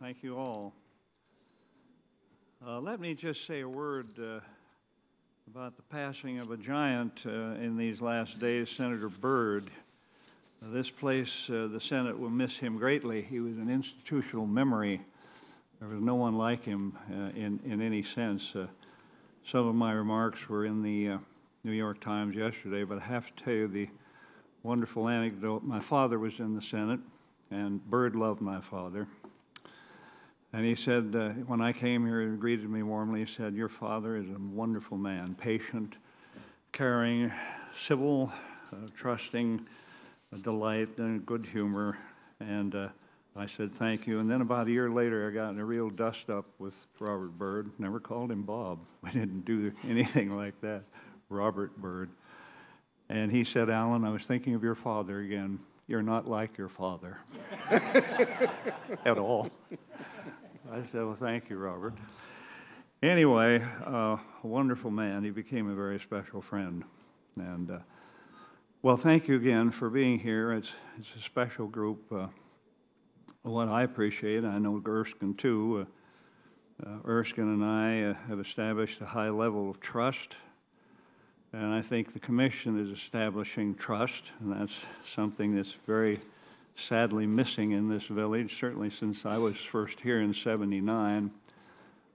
Thank you all. Let me just say a word about the passing of a giant in these last days, Senator Byrd. This place, the Senate will miss him greatly. He was an institutional memory. There was no one like him in any sense. Some of my remarks were in the New York Times yesterday, but I have to tell you the wonderful anecdote. My father was in the Senate, and Byrd loved my father. And he said, when I came here, he greeted me warmly. He said, "Your father is a wonderful man, patient, caring, civil, trusting, a delight, and good humor." And I said, "Thank you." And then about a year later, I got in a real dust-up with Robert Byrd. Never called him Bob. We didn't do anything like that. Robert Byrd. And he said, "Alan, I was thinking of your father again. You're not like your father." At all. I said, "Well, thank you, Robert." Anyway, a wonderful man. He became a very special friend. And, well, thank you again for being here. It's a special group. What I appreciate, I know Erskine too, Erskine and I have established a high level of trust. And I think the Commission is establishing trust, and that's something that's very sadly missing in this village, certainly since I was first here in '79,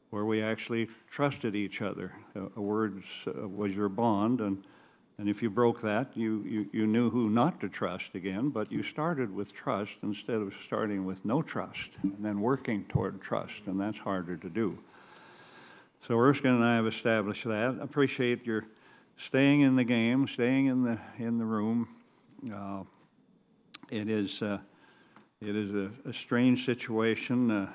where we actually trusted each other. A word was your bond, and if you broke that, you knew who not to trust again, but you started with trust instead of starting with no trust, and then working toward trust, and that's harder to do. So Erskine and I have established that. I appreciate your staying in the game, staying in the room. It is a strange situation.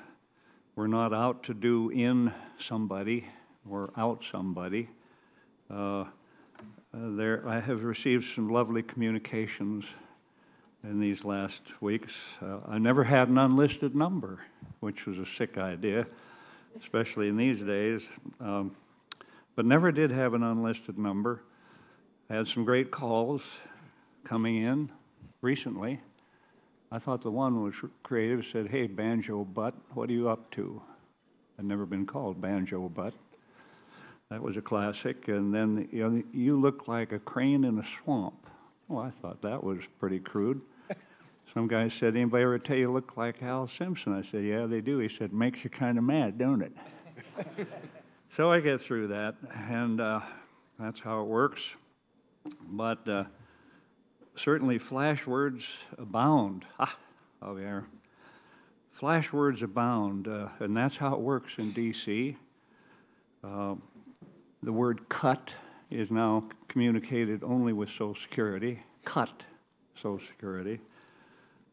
We're not out to do in somebody, we're out somebody. I have received some lovely communications in these last weeks. I never had an unlisted number, which was a sick idea, especially in these days, but never did have an unlisted number. Had some great calls coming in recently. I thought the one was creative, said, "Hey, Banjo Butt, what are you up to?" I'd never been called Banjo Butt. That was a classic. And then, "You look like a crane in a swamp." Well, I thought that was pretty crude. Some guy said, "Anybody ever tell you look like Al Simpson?" I said, "Yeah, they do." He said, "Makes you kind of mad, don't it?" So I get through that, and that's how it works. But certainly flash words abound. Javier. Flash words abound, and that's how it works in D.C. The word cut is now communicated only with Social Security. Cut Social Security.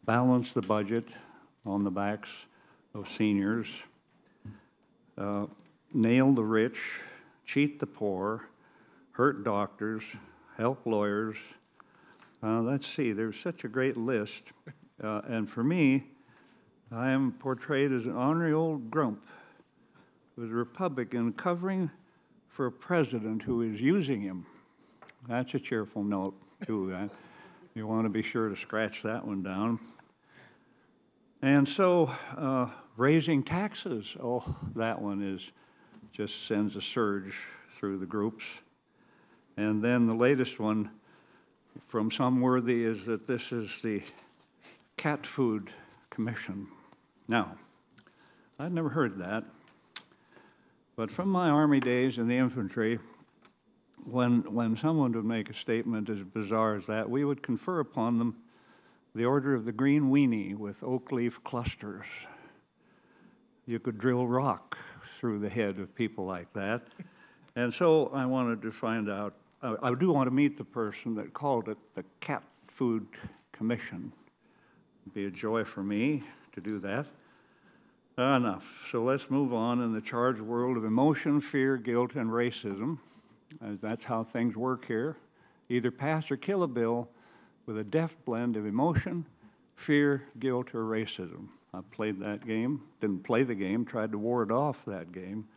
Balance the budget on the backs of seniors. Nail the rich. Cheat the poor. Hurt doctors. Help lawyers. Let's see, there's such a great list. And for me, I am portrayed as an ornery old grump who is a Republican covering for a president who is using him. That's a cheerful note, too. You want to be sure to scratch that one down. And so, raising taxes, oh, that one just sends a surge through the groups. And then the latest one from some worthy is that this is the Cat Food Commission. Now, I'd never heard that, but from my Army days in the infantry, when someone would make a statement as bizarre as that, we would confer upon them the Order of the Green Weenie with oak leaf clusters. You could drill rock through the head of people like that. And so I wanted to find out, I do want to meet the person that called it the Cat Food Commission. It'd be a joy for me to do that. Enough. So let's move on in the charged world of emotion, fear, guilt, and racism. That's how things work here. Either pass or kill a bill with a deft blend of emotion, fear, guilt, or racism. I played that game, didn't play the game, tried to ward off that game.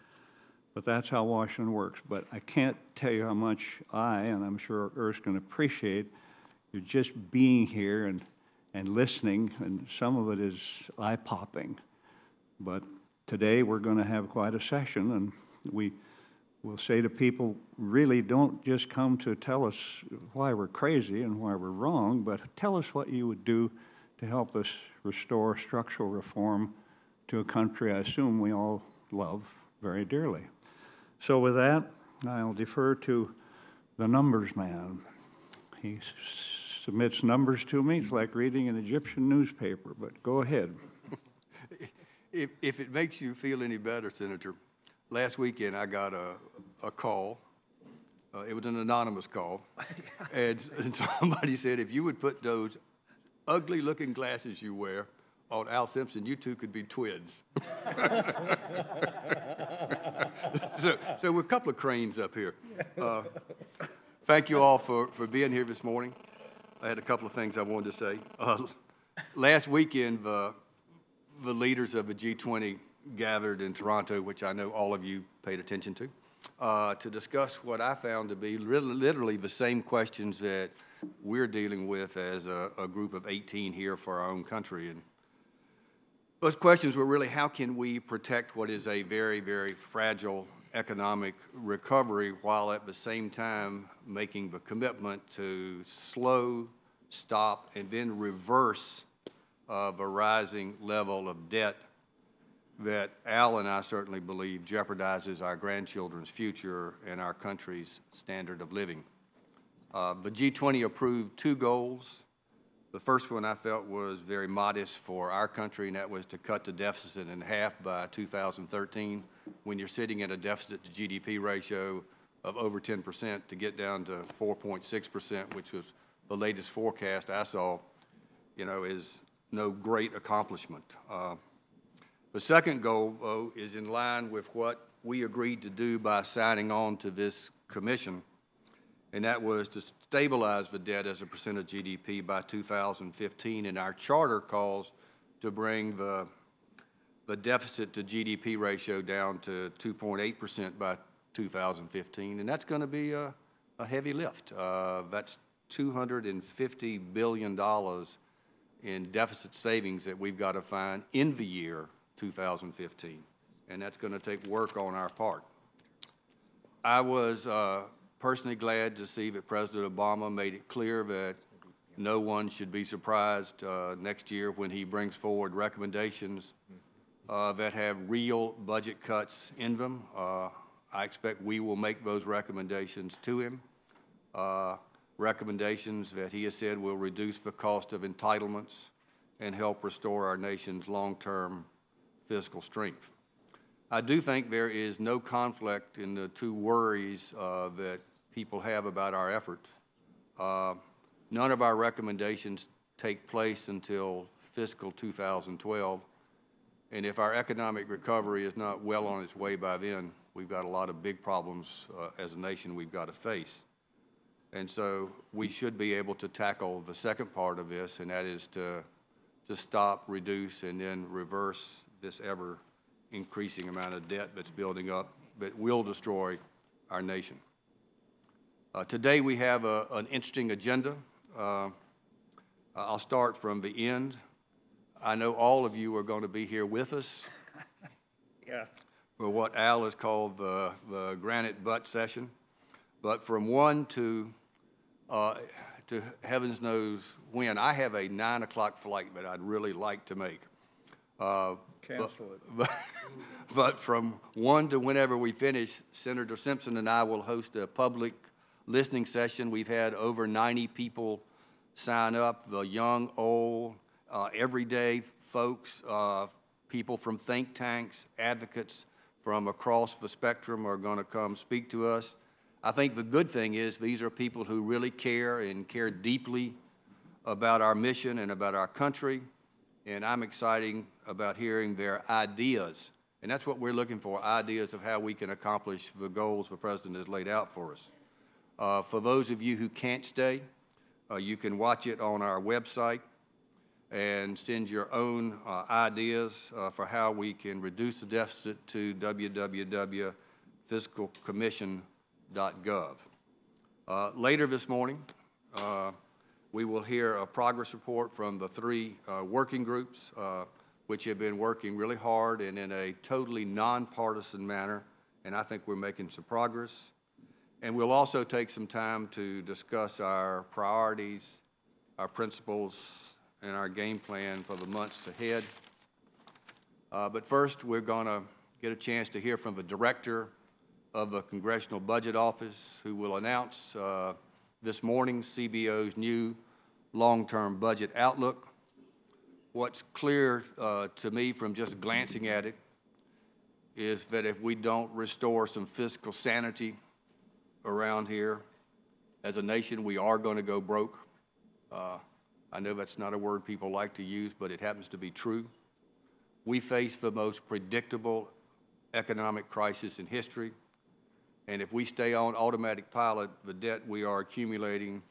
But that's how Washington works. But I can't tell you how much and I'm sure Erskine appreciate you just being here and listening, and some of it is eye-popping. But today we're going to have quite a session, and we will say to people, really don't just come to tell us why we're crazy and why we're wrong, but tell us what you would do to help us restore structural reform to a country I assume we all love very dearly. So with that, I'll defer to the numbers man. He submits numbers to me. It's like reading an Egyptian newspaper, but go ahead. If it makes you feel any better, Senator, last weekend I got a call. It was an anonymous call. and somebody said, if you would put those ugly-looking glasses you wear on Al Simpson, you two could be twins. so we're a couple of cranes up here. Thank you all for being here this morning. I had a couple of things I wanted to say. Last weekend, the leaders of the G20 gathered in Toronto, which I know all of you paid attention to discuss what I found to be literally the same questions that we're dealing with as a group of 18 here for our own country. And those questions were really, how can we protect what is a very, very fragile economic recovery while at the same time making the commitment to slow, stop, and then reverse the rising level of debt that Al and I certainly believe jeopardizes our grandchildren's future and our country's standard of living. The G20 approved two goals. The first one I felt was very modest for our country, and that was to cut the deficit in half by 2013. When you're sitting at a deficit to GDP ratio of over 10%, to get down to 4.6%, which was the latest forecast I saw, is no great accomplishment. The second goal, though, is in line with what we agreed to do by signing on to this commission, and that was to stabilize the debt as a percent of GDP by 2015, and our charter calls to bring the deficit to GDP ratio down to 2.8% by 2015, and that's going to be a heavy lift. That's $250 billion in deficit savings that we've got to find in the year 2015, and that's going to take work on our part. I was personally glad to see that President Obama made it clear that no one should be surprised next year when he brings forward recommendations that have real budget cuts in them. I expect we will make those recommendations to him, recommendations that he has said will reduce the cost of entitlements and help restore our nation's long-term fiscal strength. I do think there is no conflict in the two worries that people have about our efforts. None of our recommendations take place until fiscal 2012, and if our economic recovery is not well on its way by then, we've got a lot of big problems as a nation we've got to face. And so we should be able to tackle the second part of this, and that is to stop, reduce, and then reverse this ever-increasing amount of debt that's building up that will destroy our nation. Today we have an interesting agenda. I'll start from the end. I know all of you are going to be here with us for what Al has called the granite butt session. But from 1 to heavens knows when, I have a 9 o'clock flight that I'd really like to make. Cancel it. But from 1 to whenever we finish, Senator Simpson and I will host a public listening session. We've had over 90 people sign up, the young, old, everyday folks, people from think tanks, advocates from across the spectrum are going to come speak to us. I think the good thing is these are people who really care and care deeply about our mission and about our country, and I'm excited about hearing their ideas. And that's what we're looking for, ideas of how we can accomplish the goals the President has laid out for us. For those of you who can't stay, you can watch it on our website and send your own ideas for how we can reduce the deficit to www.fiscalcommission.gov. Later this morning, we will hear a progress report from the three working groups, which have been working really hard and in a totally nonpartisan manner, and I think we're making some progress. And we'll also take some time to discuss our priorities, our principles, and our game plan for the months ahead. But first, we're going to get a chance to hear from the director of the Congressional Budget Office, who will announce this morning CBO's new long-term budget outlook. What's clear to me from just glancing at it is that if we don't restore some fiscal sanity around here, as a nation, we are going to go broke. I know that's not a word people like to use, but it happens to be true. We face the most predictable economic crisis in history, and if we stay on automatic pilot, the debt we are accumulating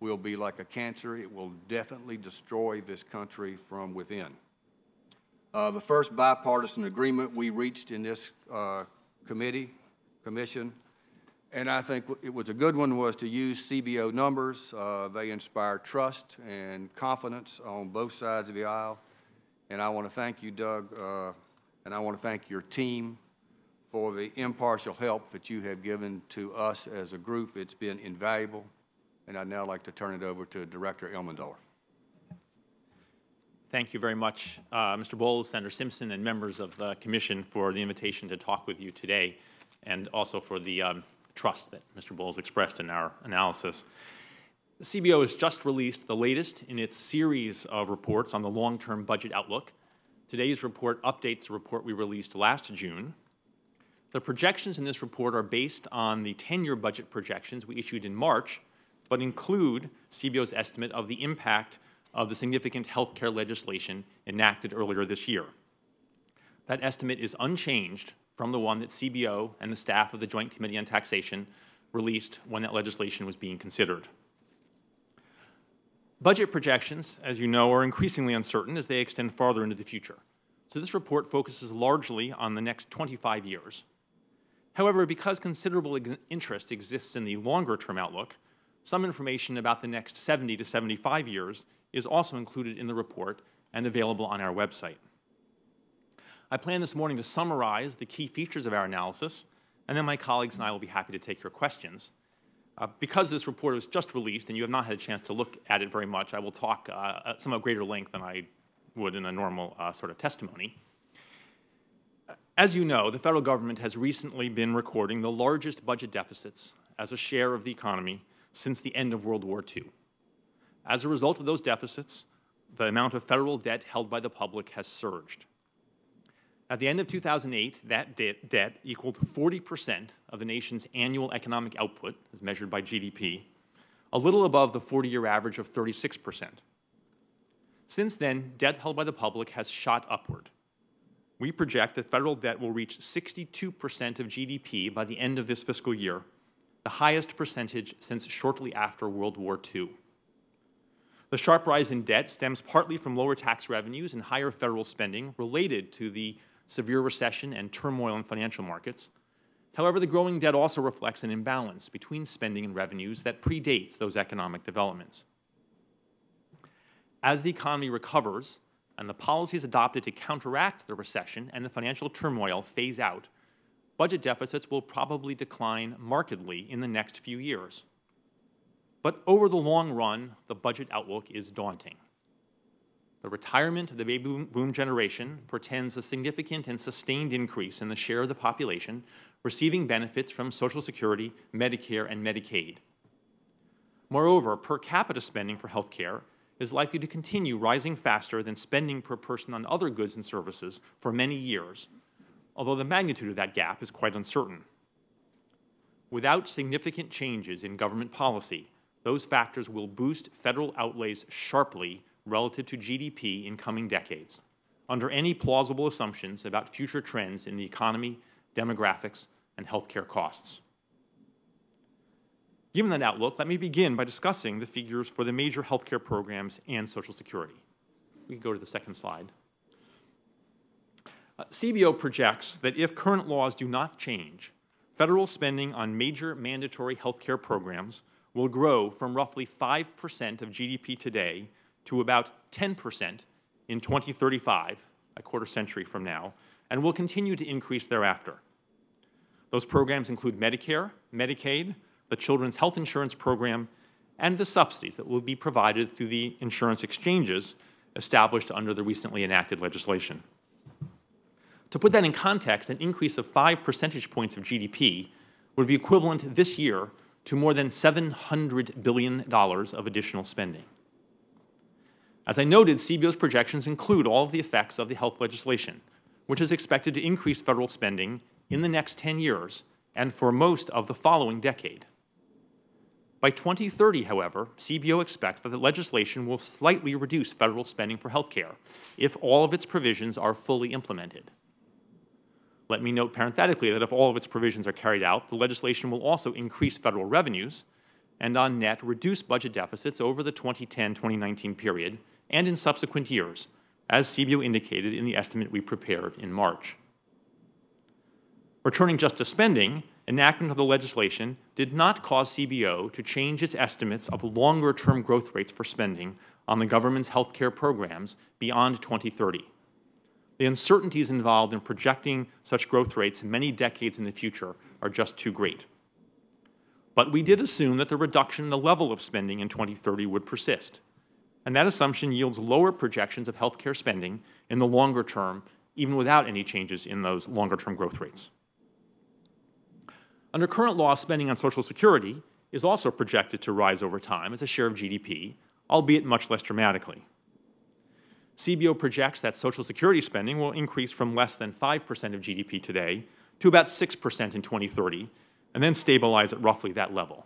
will be like a cancer. It will definitely destroy this country from within. The first bipartisan agreement we reached in this commission, and I think it was a good one, was to use CBO numbers. They inspire trust and confidence on both sides of the aisle. And I want to thank you, Doug, and I want to thank your team for the impartial help that you have given to us as a group. It's been invaluable. And I'd now like to turn it over to Director Elmendorf. Thank you very much, Mr. Bowles, Senator Simpson, and members of the Commission for the invitation to talk with you today, and also for the trust that Mr. Bowles expressed in our analysis. The CBO has just released the latest in its series of reports on the long-term budget outlook. Today's report updates a report we released last June. The projections in this report are based on the 10-year budget projections we issued in March, but include CBO's estimate of the impact of the significant health care legislation enacted earlier this year. That estimate is unchanged from the one that CBO and the staff of the Joint Committee on Taxation released when that legislation was being considered. Budget projections, as you know, are increasingly uncertain as they extend farther into the future. So this report focuses largely on the next 25 years. However, because considerable interest exists in the longer-term outlook, some information about the next 70 to 75 years is also included in the report and available on our website. I plan this morning to summarize the key features of our analysis, and then my colleagues and I will be happy to take your questions. Because this report was just released and you have not had a chance to look at it very much, I will talk at somewhat greater length than I would in a normal sort of testimony. As you know, the federal government has recently been recording the largest budget deficits as a share of the economy since the end of World War II. As a result of those deficits, the amount of federal debt held by the public has surged. At the end of 2008, that debt equaled 40% of the nation's annual economic output, as measured by GDP, a little above the 40-year average of 36%. Since then, debt held by the public has shot upward. We project that federal debt will reach 62% of GDP by the end of this fiscal year, the highest percentage since shortly after World War II. The sharp rise in debt stems partly from lower tax revenues and higher federal spending related to the severe recession and turmoil in financial markets. However, the growing debt also reflects an imbalance between spending and revenues that predates those economic developments. As the economy recovers and the policies adopted to counteract the recession and the financial turmoil phase out, budget deficits will probably decline markedly in the next few years. But over the long run, the budget outlook is daunting. The retirement of the baby boom generation portends a significant and sustained increase in the share of the population receiving benefits from Social Security, Medicare, and Medicaid. Moreover, per capita spending for health care is likely to continue rising faster than spending per person on other goods and services for many years, although the magnitude of that gap is quite uncertain. Without significant changes in government policy, those factors will boost federal outlays sharply relative to GDP in coming decades, under any plausible assumptions about future trends in the economy, demographics, and healthcare costs. Given that outlook, let me begin by discussing the figures for the major healthcare programs and Social Security. We can go to the second slide. CBO projects that if current laws do not change, federal spending on major mandatory healthcare programs will grow from roughly 5% of GDP today to about 10% in 2035, a quarter century from now, and will continue to increase thereafter. Those programs include Medicare, Medicaid, the Children's Health Insurance Program, and the subsidies that will be provided through the insurance exchanges established under the recently enacted legislation. To put that in context, an increase of 5 percentage points of GDP would be equivalent this year to more than $700 billion of additional spending. As I noted, CBO's projections include all of the effects of the health legislation, which is expected to increase federal spending in the next 10 years and for most of the following decade. By 2030, however, CBO expects that the legislation will slightly reduce federal spending for health care if all of its provisions are fully implemented. Let me note parenthetically that if all of its provisions are carried out, the legislation will also increase federal revenues and on net reduce budget deficits over the 2010-2019 period and in subsequent years, as CBO indicated in the estimate we prepared in March. Returning just to spending, enactment of the legislation did not cause CBO to change its estimates of longer-term growth rates for spending on the government's health care programs beyond 2030. The uncertainties involved in projecting such growth rates many decades in the future are just too great. But we did assume that the reduction in the level of spending in 2030 would persist, and that assumption yields lower projections of health care spending in the longer term, even without any changes in those longer-term growth rates. Under current law, spending on Social Security is also projected to rise over time as a share of GDP, albeit much less dramatically. CBO projects that Social Security spending will increase from less than 5% of GDP today to about 6% in 2030, and then stabilize at roughly that level.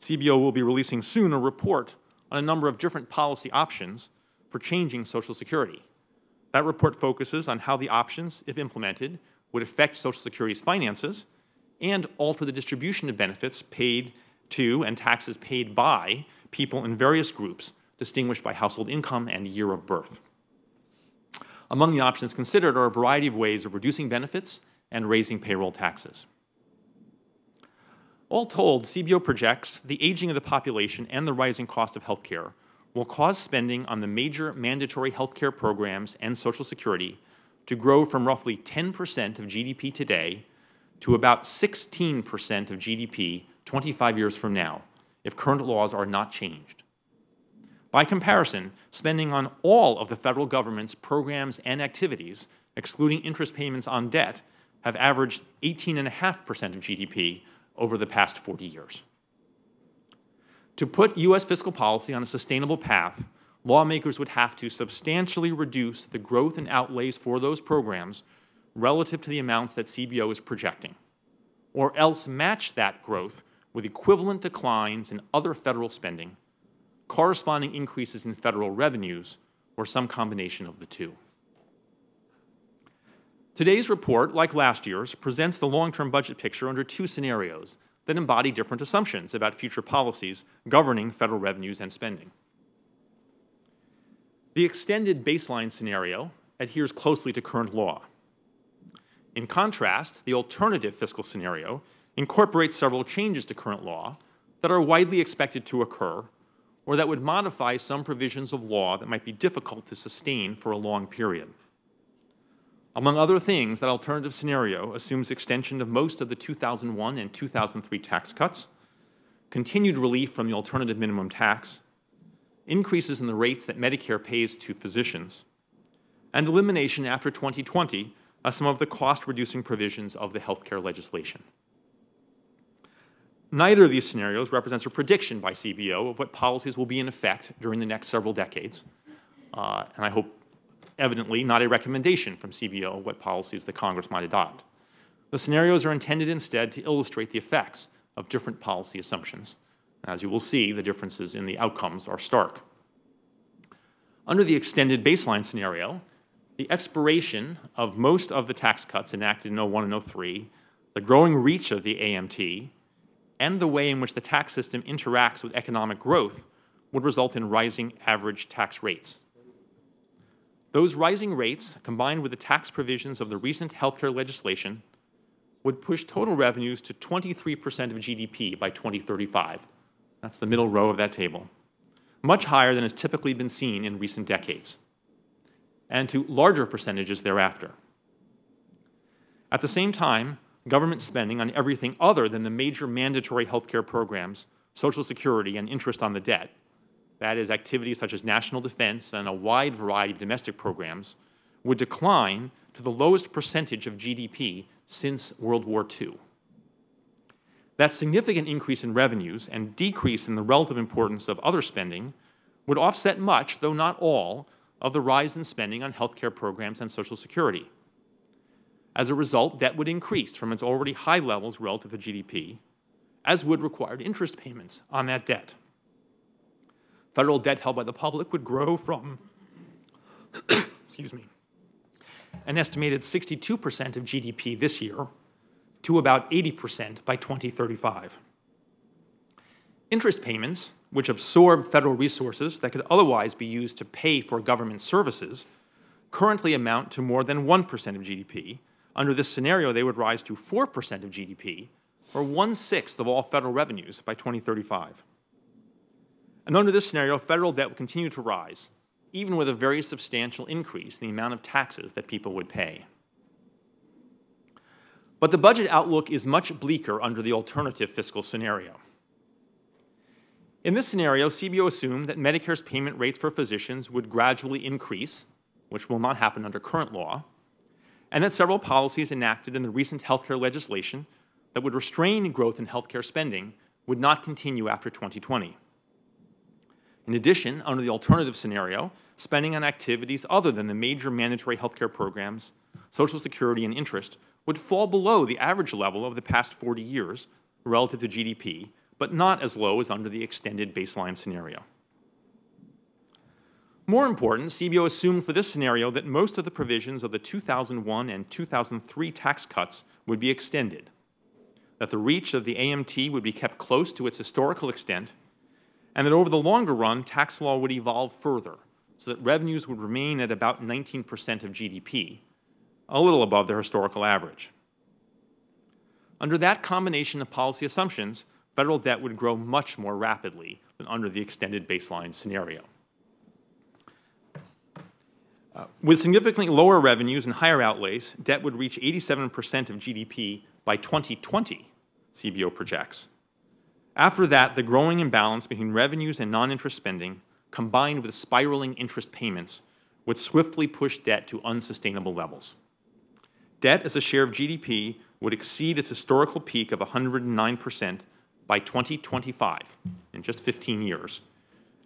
CBO will be releasing soon a report on a number of different policy options for changing Social Security. That report focuses on how the options, if implemented, would affect Social Security's finances and alter the distribution of benefits paid to and taxes paid by people in various groups distinguished by household income and year of birth. Among the options considered are a variety of ways of reducing benefits and raising payroll taxes. All told, CBO projects the aging of the population and the rising cost of health care will cause spending on the major mandatory health care programs and Social Security to grow from roughly 10% of GDP today to about 16% of GDP 25 years from now, if current laws are not changed. By comparison, spending on all of the federal government's programs and activities, excluding interest payments on debt, have averaged 18.5% of GDP over the past 40 years. To put U.S. fiscal policy on a sustainable path, lawmakers would have to substantially reduce the growth and outlays for those programs relative to the amounts that CBO is projecting, or else match that growth with equivalent declines in other federal spending, corresponding increases in federal revenues, or some combination of the two. Today's report, like last year's, presents the long-term budget picture under two scenarios that embody different assumptions about future policies governing federal revenues and spending. The extended baseline scenario adheres closely to current law. In contrast, the alternative fiscal scenario incorporates several changes to current law that are widely expected to occur or that would modify some provisions of law that might be difficult to sustain for a long period. Among other things, that alternative scenario assumes extension of most of the 2001 and 2003 tax cuts, continued relief from the alternative minimum tax, increases in the rates that Medicare pays to physicians, and elimination after 2020 of some of the cost-reducing provisions of the healthcare legislation. Neither of these scenarios represents a prediction by CBO of what policies will be in effect during the next several decades, and I hope evidently not a recommendation from CBO of what policies the Congress might adopt. The scenarios are intended instead to illustrate the effects of different policy assumptions. As you will see, the differences in the outcomes are stark. Under the extended baseline scenario, the expiration of most of the tax cuts enacted in 01 and 03, the growing reach of the AMT, and the way in which the tax system interacts with economic growth would result in rising average tax rates. Those rising rates, combined with the tax provisions of the recent healthcare legislation, would push total revenues to 23% of GDP by 2035. That's the middle row of that table, much higher than has typically been seen in recent decades. and to larger percentages thereafter. At the same time, government spending on everything other than the major mandatory healthcare programs, Social Security, and interest on the debt, that is, activities such as national defense and a wide variety of domestic programs, would decline to the lowest percentage of GDP since World War II. That significant increase in revenues and decrease in the relative importance of other spending would offset much, though not all, of the rise in spending on healthcare programs and Social Security. As a result, debt would increase from its already high levels relative to GDP, as would required interest payments on that debt. Federal debt held by the public would grow from excuse me, an estimated 62% of GDP this year to about 80% by 2035. Interest payments, which absorb federal resources that could otherwise be used to pay for government services, currently amount to more than 1% of GDP. Under this scenario, they would rise to 4% of GDP, or 1/6 of all federal revenues by 2035. And under this scenario, federal debt would continue to rise, even with a very substantial increase in the amount of taxes that people would pay. But the budget outlook is much bleaker under the alternative fiscal scenario. In this scenario, CBO assumed that Medicare's payment rates for physicians would gradually increase, which will not happen under current law, and that several policies enacted in the recent healthcare legislation that would restrain growth in healthcare spending would not continue after 2020. In addition, under the alternative scenario, spending on activities other than the major mandatory healthcare programs, Social Security, and interest would fall below the average level of the past 40 years relative to GDP, but not as low as under the extended baseline scenario. More important, CBO assumed for this scenario that most of the provisions of the 2001 and 2003 tax cuts would be extended, that the reach of the AMT would be kept close to its historical extent, and that over the longer run, tax law would evolve further so that revenues would remain at about 19% of GDP, a little above their historical average. Under that combination of policy assumptions, federal debt would grow much more rapidly than under the extended baseline scenario. With significantly lower revenues and higher outlays, debt would reach 87% of GDP by 2020, CBO projects. After that, the growing imbalance between revenues and non-interest spending, combined with spiraling interest payments, would swiftly push debt to unsustainable levels. Debt as a share of GDP would exceed its historical peak of 109% by 2025, in just 15 years,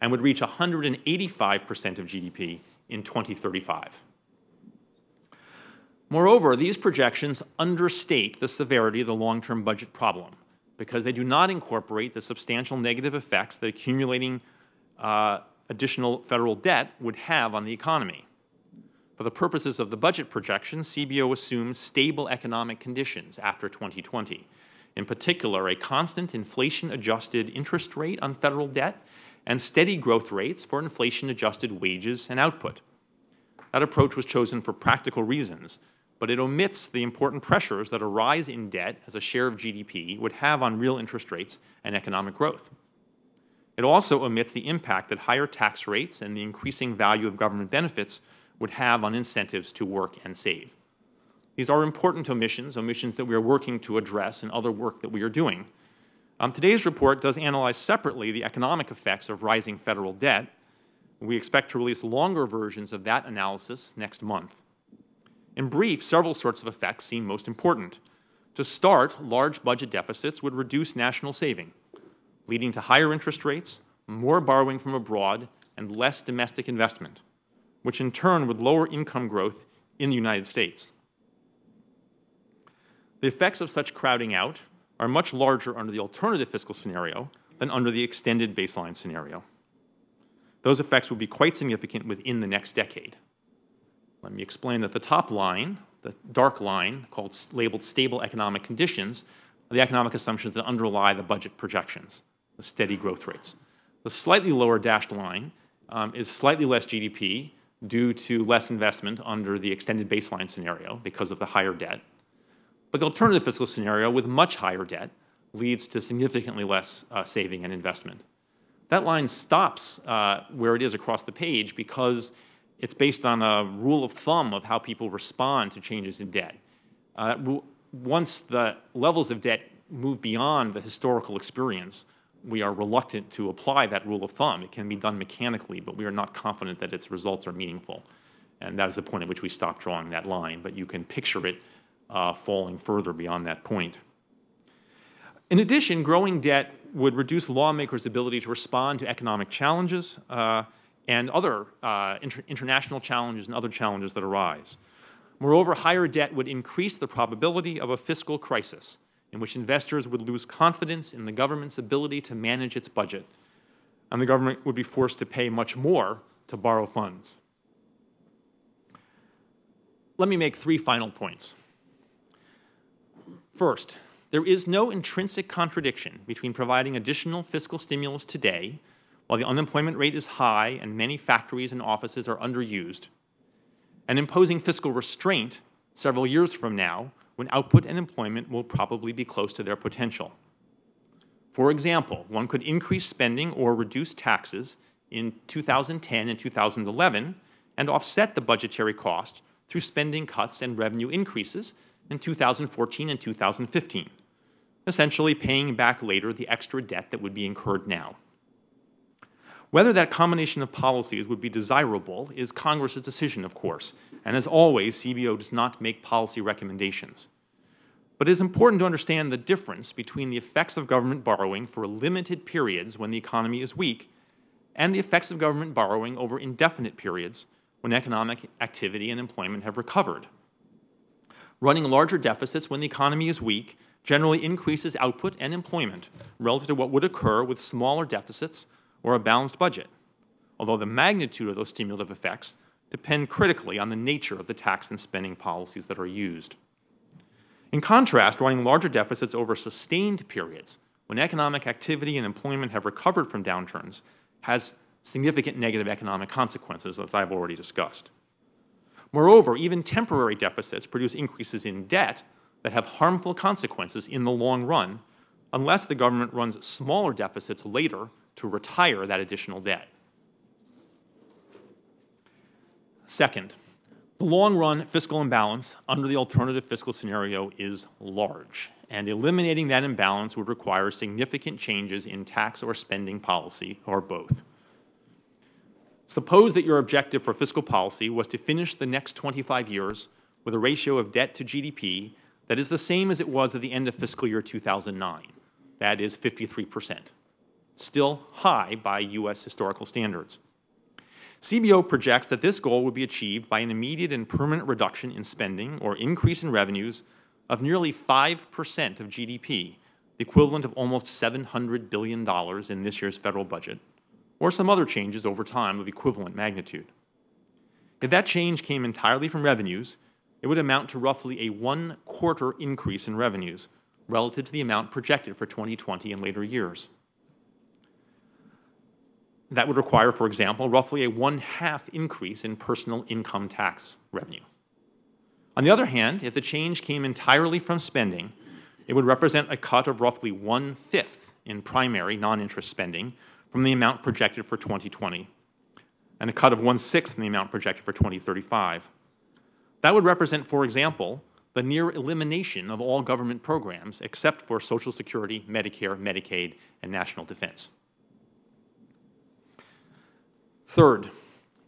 and would reach 185% of GDP in 2035. Moreover, these projections understate the severity of the long-term budget problem because they do not incorporate the substantial negative effects that accumulating additional federal debt would have on the economy. For the purposes of the budget projections, CBO assumes stable economic conditions after 2020. In particular, a constant inflation-adjusted interest rate on federal debt and steady growth rates for inflation-adjusted wages and output. That approach was chosen for practical reasons, but it omits the important pressures that a rise in debt as a share of GDP would have on real interest rates and economic growth. It also omits the impact that higher tax rates and the increasing value of government benefits would have on incentives to work and save. These are important omissions that we are working to address in other work that we are doing. Today's report does analyze separately the economic effects of rising federal debt. We expect to release longer versions of that analysis next month. In brief, several sorts of effects seem most important. To start, large budget deficits would reduce national saving, leading to higher interest rates, more borrowing from abroad, and less domestic investment, which in turn would lower income growth in the United States. The effects of such crowding out are much larger under the alternative fiscal scenario than under the extended baseline scenario. Those effects would be quite significant within the next decade. Let me explain that the top line, the dark line, labeled stable economic conditions, are the economic assumptions that underlie the budget projections, the steady growth rates. The slightly lower dashed line is slightly less GDP due to less investment under the extended baseline scenario because of the higher debt. But the alternative fiscal scenario with much higher debt leads to significantly less saving and investment. That line stops where it is across the page because It's based on a rule of thumb of how people respond to changes in debt. Once the levels of debt move beyond the historical experience, we are reluctant to apply that rule of thumb. It can be done mechanically, but we are not confident that its results are meaningful. And that is the point at which we stop drawing that line. But you can picture it falling further beyond that point. In addition, growing debt would reduce lawmakers' ability to respond to economic challenges and other international challenges and other challenges that arise. Moreover, higher debt would increase the probability of a fiscal crisis in which investors would lose confidence in the government's ability to manage its budget, and the government would be forced to pay much more to borrow funds. Let me make 3 final points. First, there is no intrinsic contradiction between providing additional fiscal stimulus today, while the unemployment rate is high and many factories and offices are underused, and imposing fiscal restraint several years from now, when output and employment will probably be close to their potential. For example, one could increase spending or reduce taxes in 2010 and 2011 and offset the budgetary cost through spending cuts and revenue increases in 2014 and 2015, essentially paying back later the extra debt that would be incurred now. Whether that combination of policies would be desirable is Congress's decision, of course, and as always, CBO does not make policy recommendations. But it is important to understand the difference between the effects of government borrowing for limited periods when the economy is weak and the effects of government borrowing over indefinite periods when economic activity and employment have recovered. Running larger deficits when the economy is weak generally increases output and employment relative to what would occur with smaller deficits or a balanced budget, although the magnitude of those stimulative effects depend critically on the nature of the tax and spending policies that are used. In contrast, running larger deficits over sustained periods when economic activity and employment have recovered from downturns has significant negative economic consequences, as I've already discussed. Moreover, even temporary deficits produce increases in debt that have harmful consequences in the long run unless the government runs smaller deficits later to retire that additional debt. Second, the long-run fiscal imbalance under the alternative fiscal scenario is large, and eliminating that imbalance would require significant changes in tax or spending policy, or both. Suppose that your objective for fiscal policy was to finish the next 25 years with a ratio of debt to GDP that is the same as it was at the end of fiscal year 2009. That is 53%. Still high by U.S. historical standards. CBO projects that this goal would be achieved by an immediate and permanent reduction in spending or increase in revenues of nearly 5% of GDP, the equivalent of almost $700 billion in this year's federal budget, or some other changes over time of equivalent magnitude. If that change came entirely from revenues, it would amount to roughly a 1/4 increase in revenues relative to the amount projected for 2020 and later years. That would require, for example, roughly a 1/2 increase in personal income tax revenue. On the other hand, if the change came entirely from spending, it would represent a cut of roughly 1/5 in primary non-interest spending from the amount projected for 2020, and a cut of 1/6 from the amount projected for 2035. That would represent, for example, the near elimination of all government programs except for Social Security, Medicare, Medicaid, and national defense. Third,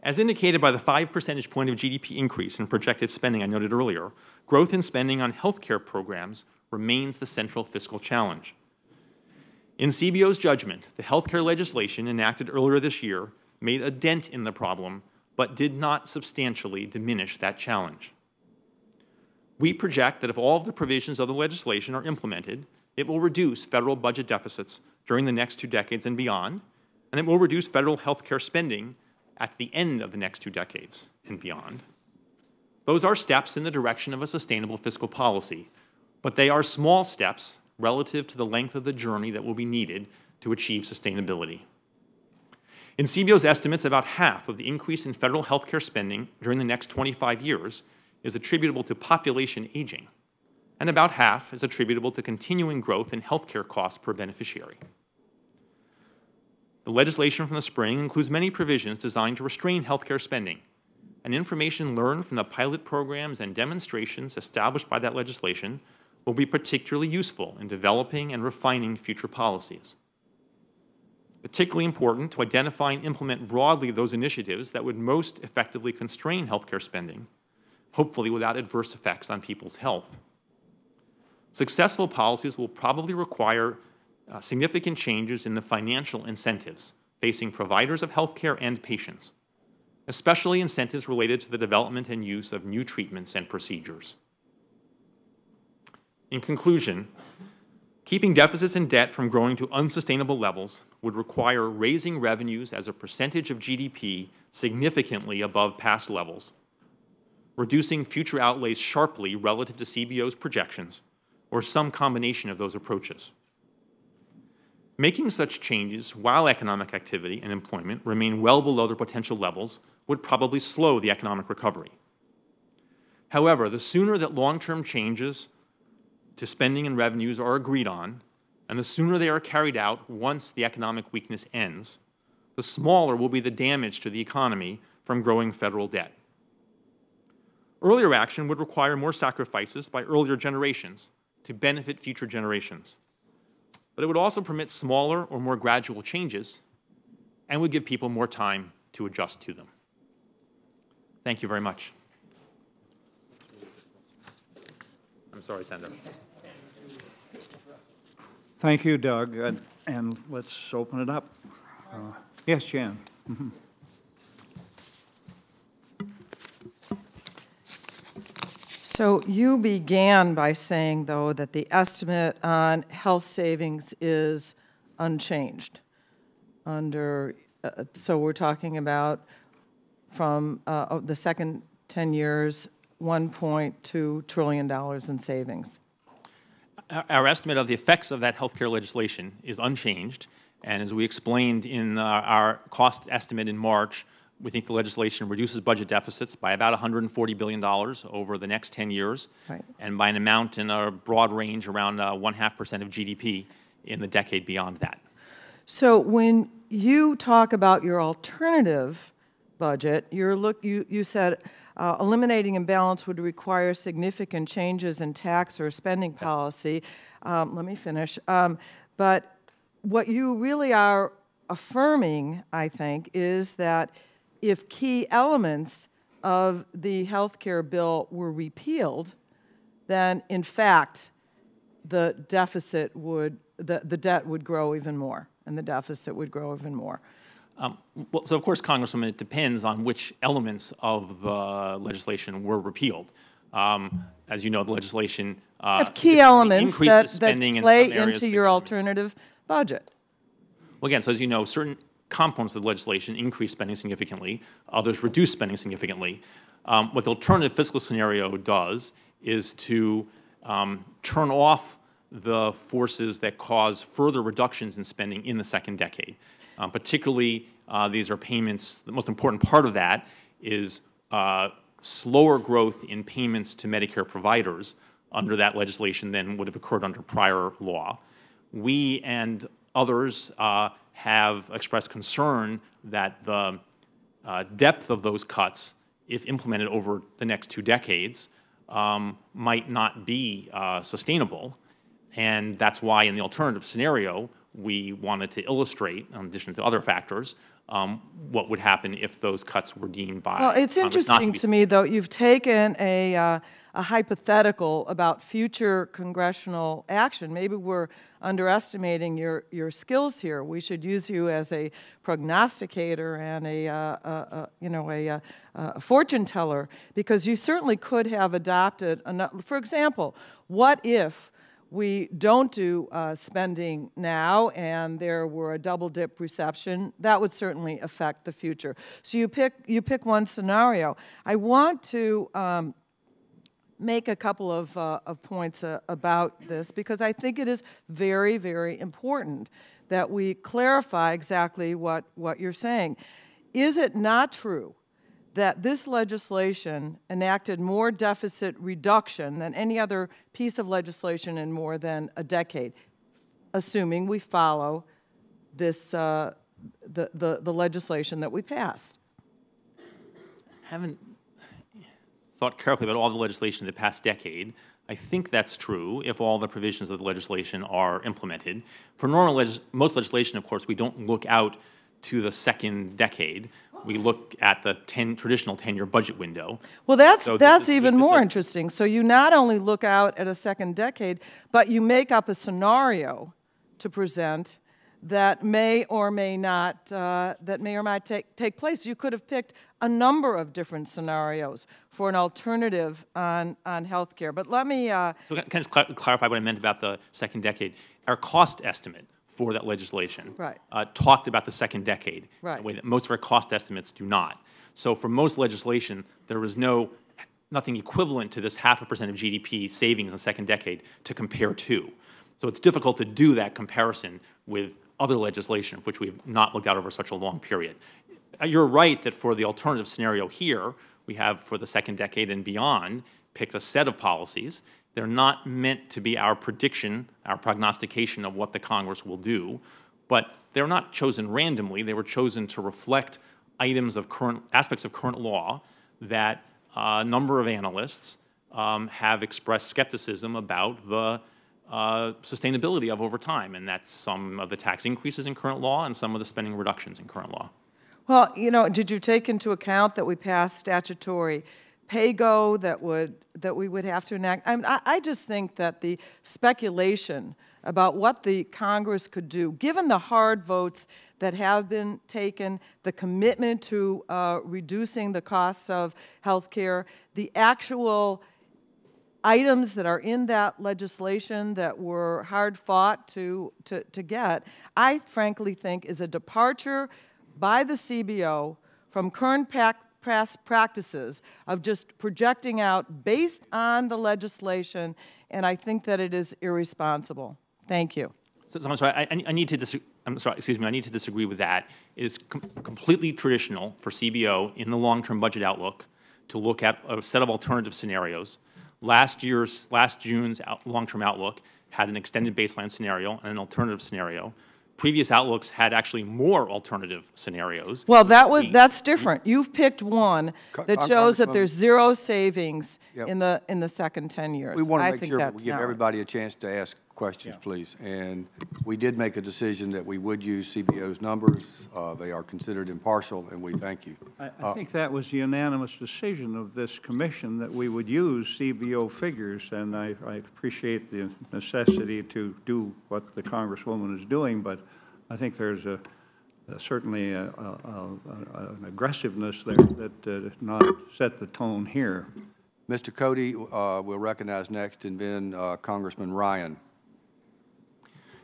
as indicated by the 5 percentage point of GDP increase in projected spending I noted earlier, growth in spending on healthcare programs remains the central fiscal challenge. In CBO's judgment, the healthcare legislation enacted earlier this year made a dent in the problem, but did not substantially diminish that challenge. We project that if all of the provisions of the legislation are implemented, it will reduce federal budget deficits during the next 2 decades and beyond, and it will reduce federal health care spending at the end of the next 2 decades and beyond. Those are steps in the direction of a sustainable fiscal policy, but they are small steps relative to the length of the journey that will be needed to achieve sustainability. In CBO's estimates, about half of the increase in federal health care spending during the next 25 years is attributable to population aging, and about half is attributable to continuing growth in health care costs per beneficiary. The legislation from the spring includes many provisions designed to restrain healthcare spending, and information learned from the pilot programs and demonstrations established by that legislation will be particularly useful in developing and refining future policies. It's particularly important to identify and implement broadly those initiatives that would most effectively constrain healthcare spending, hopefully without adverse effects on people's health. Successful policies will probably require significant changes in the financial incentives facing providers of healthcare and patients, especially incentives related to the development and use of new treatments and procedures. In conclusion, keeping deficits and debt from growing to unsustainable levels would require raising revenues as a percentage of GDP significantly above past levels, reducing future outlays sharply relative to CBO's projections, or some combination of those approaches. Making such changes while economic activity and employment remain well below their potential levels would probably slow the economic recovery. However, the sooner that long-term changes to spending and revenues are agreed on, and the sooner they are carried out once the economic weakness ends, the smaller will be the damage to the economy from growing federal debt. Earlier action would require more sacrifices by earlier generations to benefit future generations. But it would also permit smaller or more gradual changes and would give people more time to adjust to them. Thank you very much. I'm sorry, Senator. Thank you, Doug. And let's open it up. Yes, Jan. Mm-hmm. So you began by saying, though, that the estimate on health savings is unchanged. So we're talking about from the second 10 years, $1.2 trillion in savings. Our estimate of the effects of that healthcare legislation is unchanged, and as we explained in our cost estimate in March, we think the legislation reduces budget deficits by about $140 billion over the next 10 years, right, and by an amount in a broad range around 0.5% of GDP in the decade beyond that. So when you talk about your alternative budget, you said eliminating imbalance would require significant changes in tax or spending policy. Let me finish. But what you really are affirming, I think, is that if key elements of the health care bill were repealed, then in fact the deficit would, the debt would grow even more, and the deficit would grow even more. Well, so of course, Congresswoman, it depends on which elements of the legislation were repealed. As you know, the legislation have key elements that play in into your alternative budget. Well, again, so as you know, certain components of the legislation increase spending significantly, others reduce spending significantly. What the alternative fiscal scenario does is to turn off the forces that cause further reductions in spending in the second decade. Particularly, these are payments. The most important part of that is slower growth in payments to Medicare providers under that legislation than would have occurred under prior law. We and others have expressed concern that the depth of those cuts, if implemented over the next 2 decades, might not be sustainable. And that's why in the alternative scenario, we wanted to illustrate, in addition to other factors, what would happen if those cuts were deemed by Well, it's interesting to me, though, you've taken a hypothetical about future congressional action. Maybe we're underestimating your skills here. We should use you as a prognosticator and a fortune teller, because you certainly could have adopted, for example, what if we don't do spending now and there were a double-dip recession? That would certainly affect the future. So you pick one scenario. I want to make a couple of points about this, because I think it is very, very important that we clarify exactly what you're saying. Is it not true that this legislation enacted more deficit reduction than any other piece of legislation in more than a decade, assuming we follow this the legislation that we passed? Haven't thought carefully about all the legislation in the past decade. I think that's true if all the provisions of the legislation are implemented. For most legislation, of course, we don't look out to the second decade. We look at the traditional 10-year budget window. Well, that's even more interesting. So you not only look out at a second decade, but you make up a scenario to present that may or may not take place. You could have picked a number of different scenarios for an alternative on health care. But let me... So can I just clarify what I meant about the second decade? Our cost estimate for that legislation talked about the second decade in a way that most of our cost estimates do not. So for most legislation, there was nothing equivalent to this 0.5% of GDP savings in the second decade to compare to. So it's difficult to do that comparison with other legislation, which we've not looked at over such a long period. You're right that for the alternative scenario here, we have for the second decade and beyond picked a set of policies. They're not meant to be our prediction, our prognostication of what the Congress will do, but they're not chosen randomly. They were chosen to reflect aspects of current law that a number of analysts have expressed skepticism about the sustainability of over time, and that's some of the tax increases in current law and some of the spending reductions in current law. Well, you know, did you take into account that we passed statutory pay-go that we would have to enact? I just think that the speculation about what the Congress could do, given the hard votes that have been taken, the commitment to reducing the costs of health care, the actual items that are in that legislation that were hard fought to get, I frankly think is a departure by the CBO from current past practices of just projecting out based on the legislation, and I think that it is irresponsible. Thank you. So I'm sorry. I need to I need to disagree with that. It is completely traditional for CBO in the long-term budget outlook to look at a set of alternative scenarios. Last June's long-term outlook had an extended baseline scenario and an alternative scenario. Previous outlooks had actually more alternative scenarios. Well, that's different. You've picked one that shows that there's zero savings in the second 10 years. We want to make sure we give everybody a chance to ask questions, please. And we did make a decision that we would use CBO's numbers. They are considered impartial, and we thank you. I think that was the unanimous decision of this commission that we would use CBO figures, and I appreciate the necessity to do what the Congresswoman is doing, but I think there's certainly an aggressiveness there that does not set the tone here. Mr. Cody will recognize next, and then Congressman Ryan.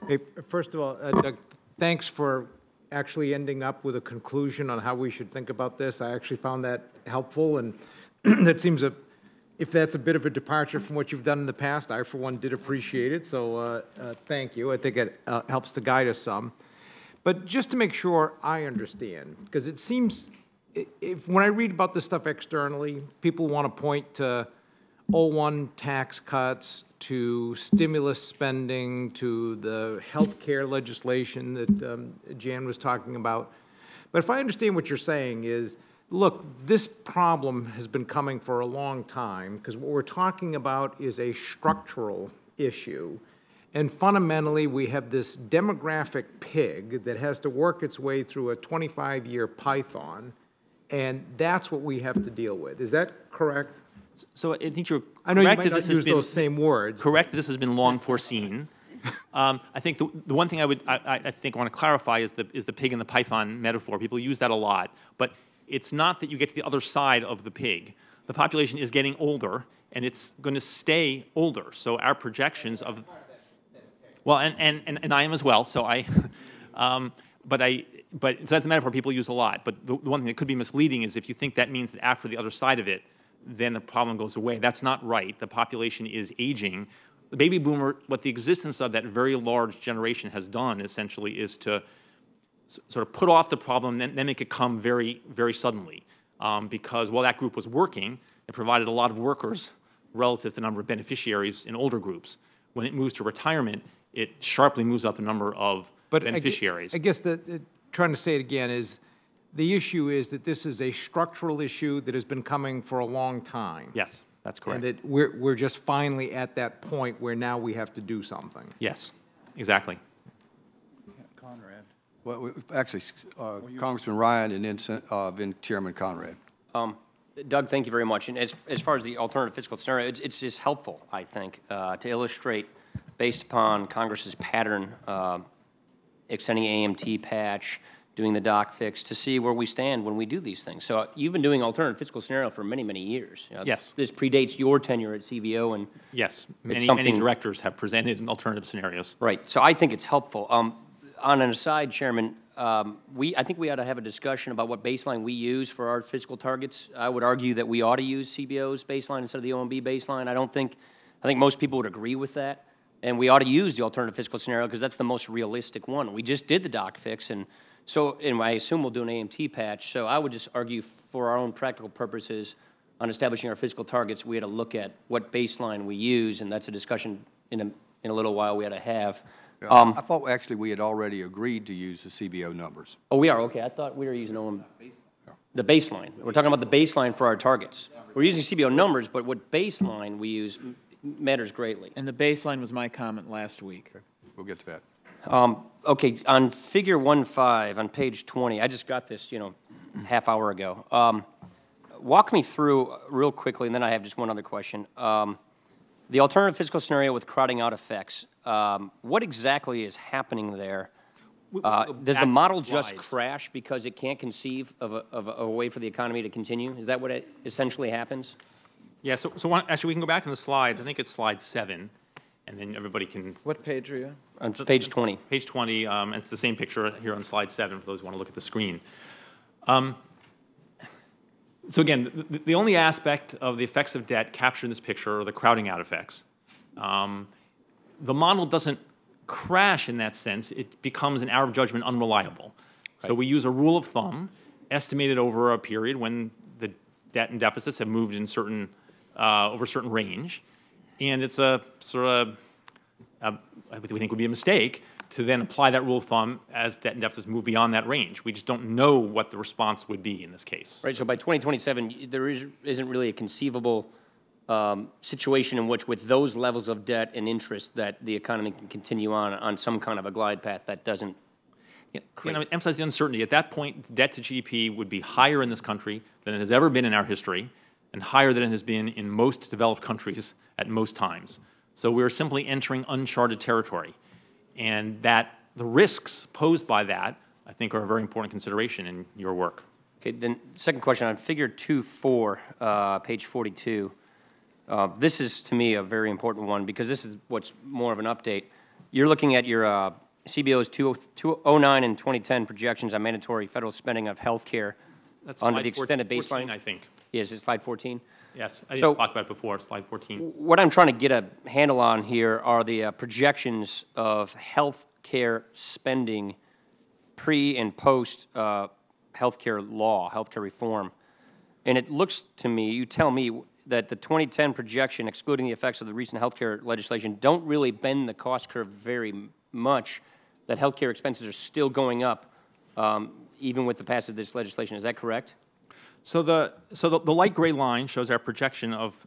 Hey, first of all, Doug, thanks for actually ending up with a conclusion on how we should think about this. I actually found that helpful, and that seems if that's a bit of a departure from what you've done in the past, I, for one, did appreciate it, so thank you. I think it helps to guide us some. But just to make sure I understand, because it seems, when I read about this stuff externally, people want to point to 01 tax cuts, to stimulus spending, to the health care legislation that Jan was talking about. But if I understand what you're saying is, look, this problem has been coming for a long time, because what we're talking about is a structural issue. And fundamentally, we have this demographic pig that has to work its way through a 25-year python, and that's what we have to deal with. Is that correct? So I think you're correct. I know you might not use those same words. Correct. This has been long foreseen. I think the one thing I think I want to clarify is the pig and the python metaphor. People use that a lot, but it's not that you get to the other side of the pig. The population is getting older, and it's going to stay older. So our projections of and I am as well. So so that's a metaphor people use a lot. But the one thing that could be misleading is if you think that means that after the other side of it, then the problem goes away. That's not right. The population is aging. The baby boomer, what the existence of that very large generation has done essentially is to sort of put off the problem and then make it come very, very suddenly. Because while that group was working, it provided a lot of workers relative to the number of beneficiaries in older groups. When it moves to retirement, it sharply moves up the number of beneficiaries. I guess trying to say it again is, The issue is that this is a structural issue that has been coming for a long time. Yes, that's correct. And that we're just finally at that point where now we have to do something. Yes, exactly. Conrad. Well, actually, Congressman Ryan and then Chairman Conrad. Doug, thank you very much. And as far as the alternative fiscal scenario, it's just helpful, I think, to illustrate, based upon Congress's pattern, extending AMT patch, doing the doc fix, to see where we stand when we do these things. So you've been doing alternative fiscal scenario for many, many years. Yes. This predates your tenure at CBO, and Yes, many something- directors have presented in alternative scenarios. right. So I think it's helpful. On an aside, Chairman, I think we ought to have a discussion about what baseline we use for our fiscal targets. I would argue that we ought to use CBO's baseline instead of the OMB baseline. I think most people would agree with that. And we ought to use the alternative fiscal scenario because that's the most realistic one. We just did the doc fix, and I assume we'll do an AMT patch. So I would just argue for our own practical purposes on establishing our fiscal targets, we had to look at what baseline we use, and that's a discussion in a little while we had to have. I thought actually we had already agreed to use the CBO numbers. Oh, we are? Okay, I thought we were using the baseline. We're talking about the baseline for our targets. We're using CBO numbers, but what baseline we use matters greatly. And the baseline was my comment last week. Okay, we'll get to that. Okay, on figure 1.5 on page 20, I just got this, half hour ago. Walk me through real quickly, and then I have just one other question. The alternative fiscal scenario with crowding out effects, what exactly is happening there? Does the model just crash because it can't conceive of a way for the economy to continue? Is that what it essentially happens? Yeah, actually we can go back in the slides. I think it's slide 7, and then everybody can... What page are you On page 20. Page 20, and it's the same picture here on slide 7 for those who want to look at the screen. So again, the only aspect of the effects of debt captured in this picture are the crowding out effects. The model doesn't crash in that sense. It becomes, in our judgment, unreliable. So we use a rule of thumb estimated over a period when the debt and deficits have moved in over a certain range. And it's a sort of, we think would be a mistake to then apply that rule of thumb as debt and deficits move beyond that range. We just don't know what the response would be in this case. Right, so by 2027, there isn't really a conceivable situation in which, with those levels of debt and interest, that the economy can continue on some kind of a glide path that doesn't I would emphasize the uncertainty. At that point, debt to GDP would be higher in this country than it has ever been in our history, and higher than it has been in most developed countries at most times. So we're simply entering uncharted territory. And that the risks posed by that, I think, are a very important consideration in your work. Okay, then second question on figure 2.4, page 42. This is, to me, a very important one because this is what's more of an update. You're looking at your CBO's 2009 and 2010 projections on mandatory federal spending of health care under the extended baseline. 14, I think. Yes, it's slide 14. Yes, I didn't talk about it before, slide 14. What I'm trying to get a handle on here are the projections of health care spending pre and post health care law, health care reform. And it looks to me, you tell me, that the 2010 projection, excluding the effects of the recent health care legislation, don't really bend the cost curve very much, that health care expenses are still going up even with the passage of this legislation. Is that correct? So the light gray line shows our projection of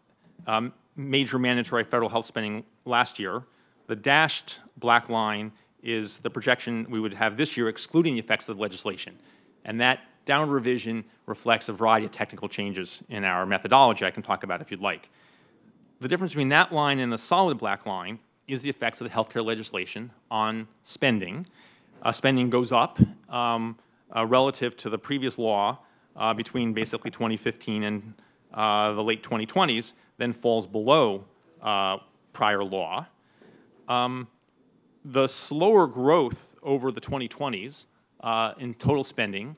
major mandatory federal health spending last year. The dashed black line is the projection we would have this year, excluding the effects of the legislation. And that downward revision reflects a variety of technical changes in our methodology I can talk about if you'd like. The difference between that line and the solid black line is the effects of the healthcare legislation on spending. Spending goes up relative to the previous law between basically 2015 and the late 2020s, then falls below prior law. The slower growth over the 2020s in total spending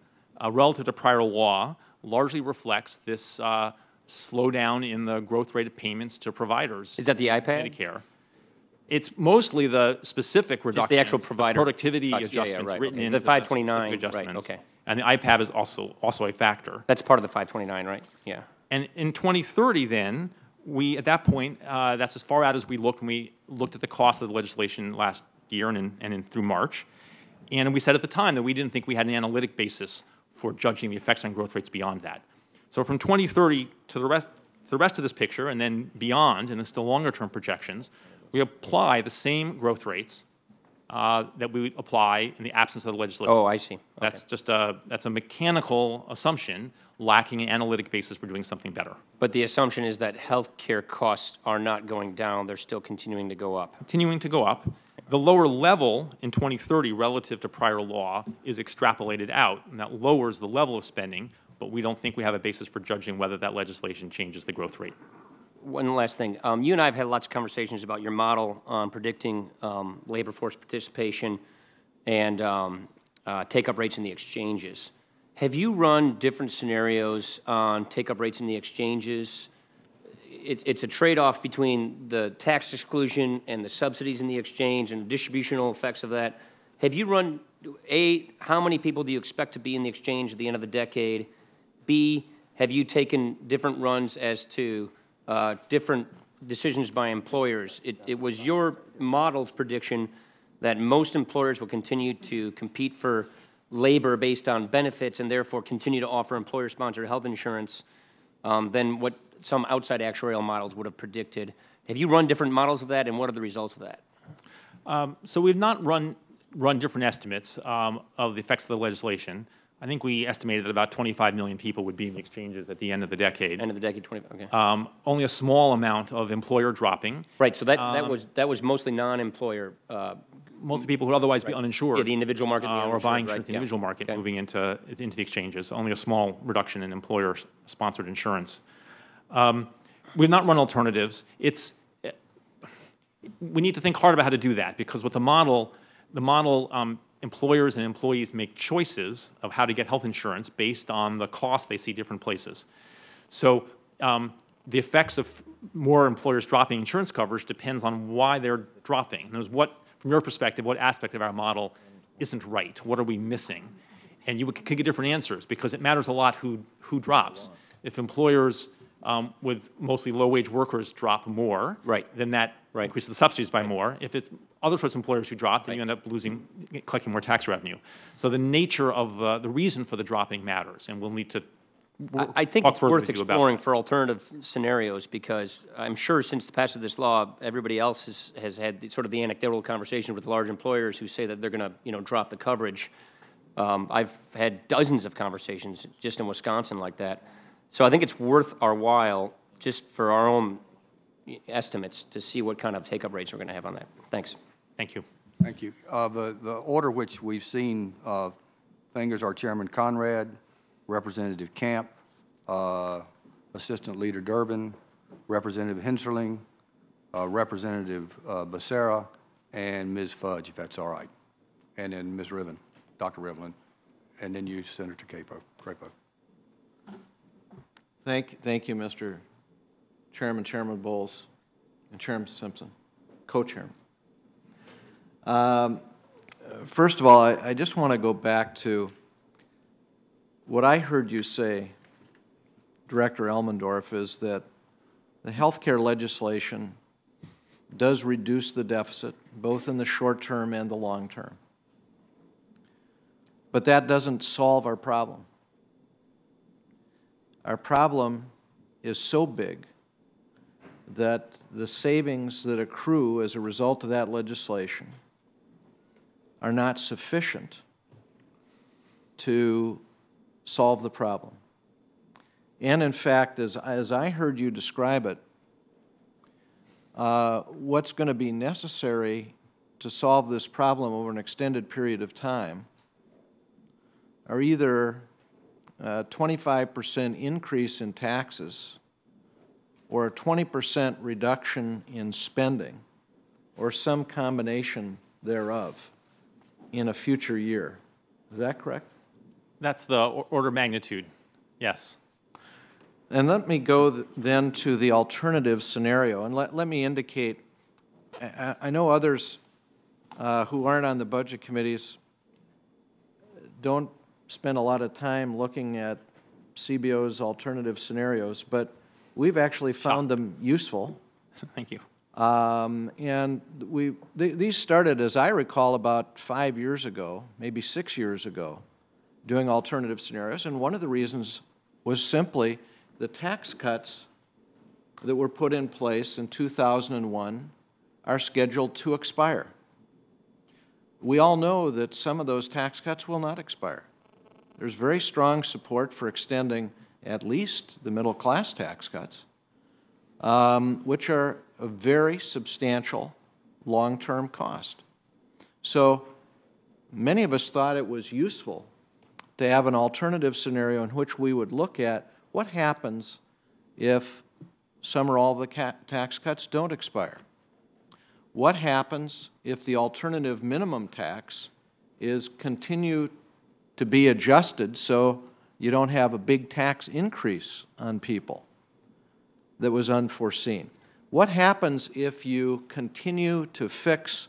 relative to prior law largely reflects this slowdown in the growth rate of payments to providers. Is that the iPad? Medicare. It's mostly the specific reductions, the actual provider productivity adjustments right, written okay. in The 529, right, okay. And the IPAB is also a factor. That's part of the 529, right? Yeah. And in 2030, then, at that point, that's as far out as we looked when we looked at the cost of the legislation last year and through March. And we said at the time that we didn't think we had an analytic basis for judging the effects on growth rates beyond that. So from 2030 to the rest of this picture and then beyond, and the still longer-term projections, we apply the same growth rates that we would apply in the absence of the legislation. Oh, I see. Okay. That's just that's a mechanical assumption lacking an analytic basis for doing something better. But the assumption is that health care costs are not going down, they're still continuing to go up. Continuing to go up. The lower level in 2030 relative to prior law is extrapolated out, and that lowers the level of spending, but we don't think we have a basis for judging whether that legislation changes the growth rate. One last thing. You and I have had lots of conversations about your model on predicting labor force participation and take-up rates in the exchanges. Have you run different scenarios on take-up rates in the exchanges? It's a trade-off between the tax exclusion and the subsidies in the exchange and the distributional effects of that. Have you run, A, how many people do you expect to be in the exchange at the end of the decade? B, have you taken different runs as to different decisions by employers? It was your model's prediction that most employers will continue to compete for labor based on benefits and therefore continue to offer employer-sponsored health insurance than what some outside actuarial models would have predicted. Have you run different models of that, and what are the results of that? So we've not run different estimates of the effects of the legislation. I think we estimated that about 25 million people would be in the exchanges at the end of the decade. End of the decade, 20. Okay. Only a small amount of employer dropping. Right. So that was mostly non-employer. Mostly people who would otherwise be uninsured. Yeah, the individual market, or buying insurance right, in the individual market, moving into the exchanges. Only a small reduction in employer-sponsored insurance. We've not run alternatives. We need to think hard about how to do that, because with the model, employers and employees make choices of how to get health insurance based on the cost they see different places. So the effects of more employers dropping insurance coverage depends on why they're dropping. And from your perspective, what aspect of our model isn't right? What are we missing? And you could get different answers, because it matters a lot who drops. If employers with mostly low-wage workers drop more, then that increases the subsidies by more. If it's other sorts of employers who drop, then you end up collecting more tax revenue. So the nature of the reason for the dropping matters, and we'll need to I think it's worth exploring for alternative scenarios, because I'm sure since the passage of this law, everybody else has had sort of the anecdotal conversation with large employers who say that they're going to drop the coverage. I've had dozens of conversations just in Wisconsin like that. So I think it's worth our while, just for our own estimates, to see what kind of take-up rates we're going to have on that. Thanks. Thank you. Thank you. The order which we've seen fingers are Chairman Conrad, Representative Camp, Assistant Leader Durbin, Representative Henserling, Representative Becerra, and Ms. Fudge, if that's all right. And then Ms. Riven, Dr. Rivlin, and then you, Senator Crapo. Thank you, Mr. Chairman, Chairman Bowles, and Chairman Simpson, co-chairman. First of all, I just want to go back to what I heard you say, Director Elmendorf, is that the health care legislation does reduce the deficit, both in the short term and the long term. But that doesn't solve our problem. Our problem is so big that the savings that accrue as a result of that legislation are not sufficient to solve the problem. And in fact, as I heard you describe it, what's going to be necessary to solve this problem over an extended period of time are either a 25% increase in taxes or a 20% reduction in spending, or some combination thereof in a future year. Is that correct? That's the order of magnitude, yes. And let me go then to the alternative scenario, and let me indicate, I know others who aren't on the budget committees don't spend a lot of time looking at CBO's alternative scenarios, but we've actually found them useful. Thank you. And these started, as I recall, about 5 years ago, maybe 6 years ago. doing alternative scenarios, and one of the reasons was simply the tax cuts that were put in place in 2001 are scheduled to expire. We all know that some of those tax cuts will not expire. There's very strong support for extending at least the middle class tax cuts, which are a very substantial long-term cost. So many of us thought it was useful to have an alternative scenario in which we would look at what happens if some or all of the tax cuts don't expire. What happens if the alternative minimum tax is continue to be adjusted so you don't have a big tax increase on people that was unforeseen? What happens if you continue to fix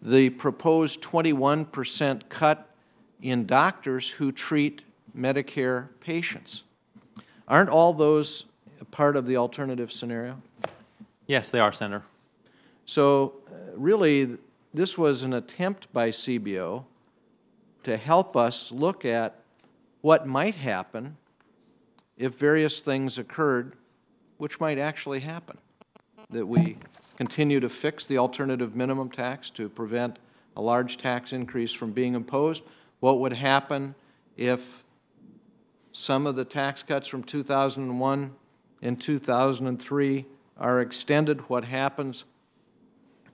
the proposed 21% cut in doctors who treat Medicare patients? Aren't all those part of the alternative scenario? Yes, they are, Senator. So really, this was an attempt by CBO to help us look at what might happen if various things occurred, which might actually happen. That we continue to fix the alternative minimum tax to prevent a large tax increase from being imposed. What would happen if some of the tax cuts from 2001 and 2003 are extended? What happens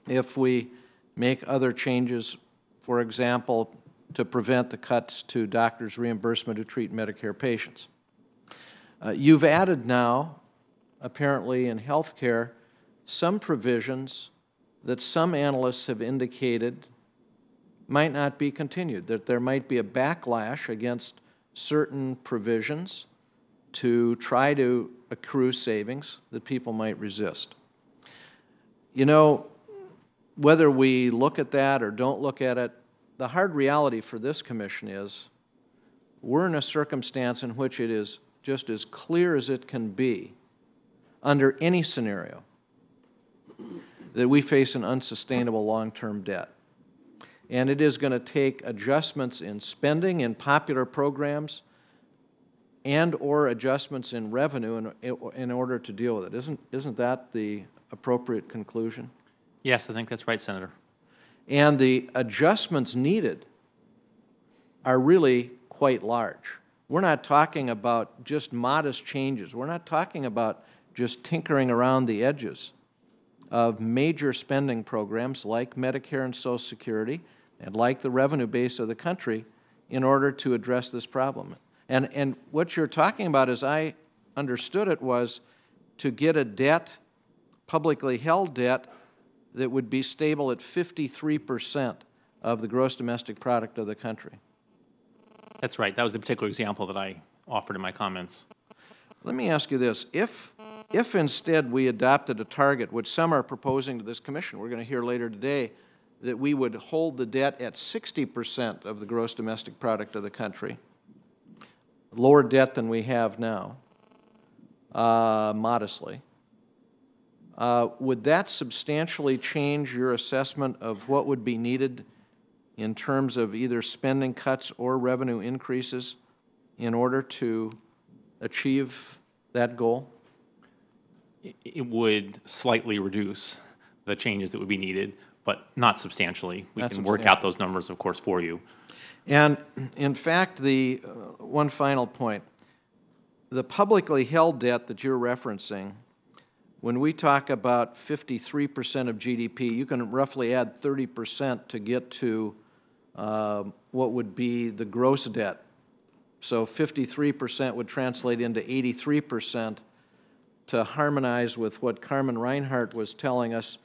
if we make other changes, for example, to prevent the cuts to doctors' reimbursement who treat Medicare patients? You've added now, apparently in health care, some provisions that some analysts have indicated might not be continued, that there might be a backlash against certain provisions to try to accrue savings that people might resist. You know, whether we look at that or don't look at it, the hard reality for this commission is we're in a circumstance in which it is just as clear as it can be under any scenario that we face an unsustainable long-term debt. And it is going to take adjustments in spending in popular programs and or adjustments in revenue in order to deal with it. Isn't that the appropriate conclusion? Yes, I think that's right, Senator. And the adjustments needed are really quite large. We're not talking about just modest changes. We're not talking about just tinkering around the edges of major spending programs like Medicare and Social Security and like the revenue base of the country in order to address this problem. And what you're talking about, as I understood it, was to get a debt, publicly held debt, that would be stable at 53% of the gross domestic product of the country. That's right. That was the particular example that I offered in my comments. Let me ask you this. If instead we adopted a target, which some are proposing to this commission, we're going to hear later today, that we would hold the debt at 60% of the gross domestic product of the country, lower debt than we have now, modestly, would that substantially change your assessment of what would be needed in terms of either spending cuts or revenue increases in order to achieve that goal? It would slightly reduce the changes that would be needed, but not substantially. We can work out those numbers, of course, for you. And in fact, the one final point, the publicly held debt that you're referencing, when we talk about 53% of GDP, you can roughly add 30% to get to what would be the gross debt. So 53% would translate into 83% to harmonize with what Carmen Reinhart was telling us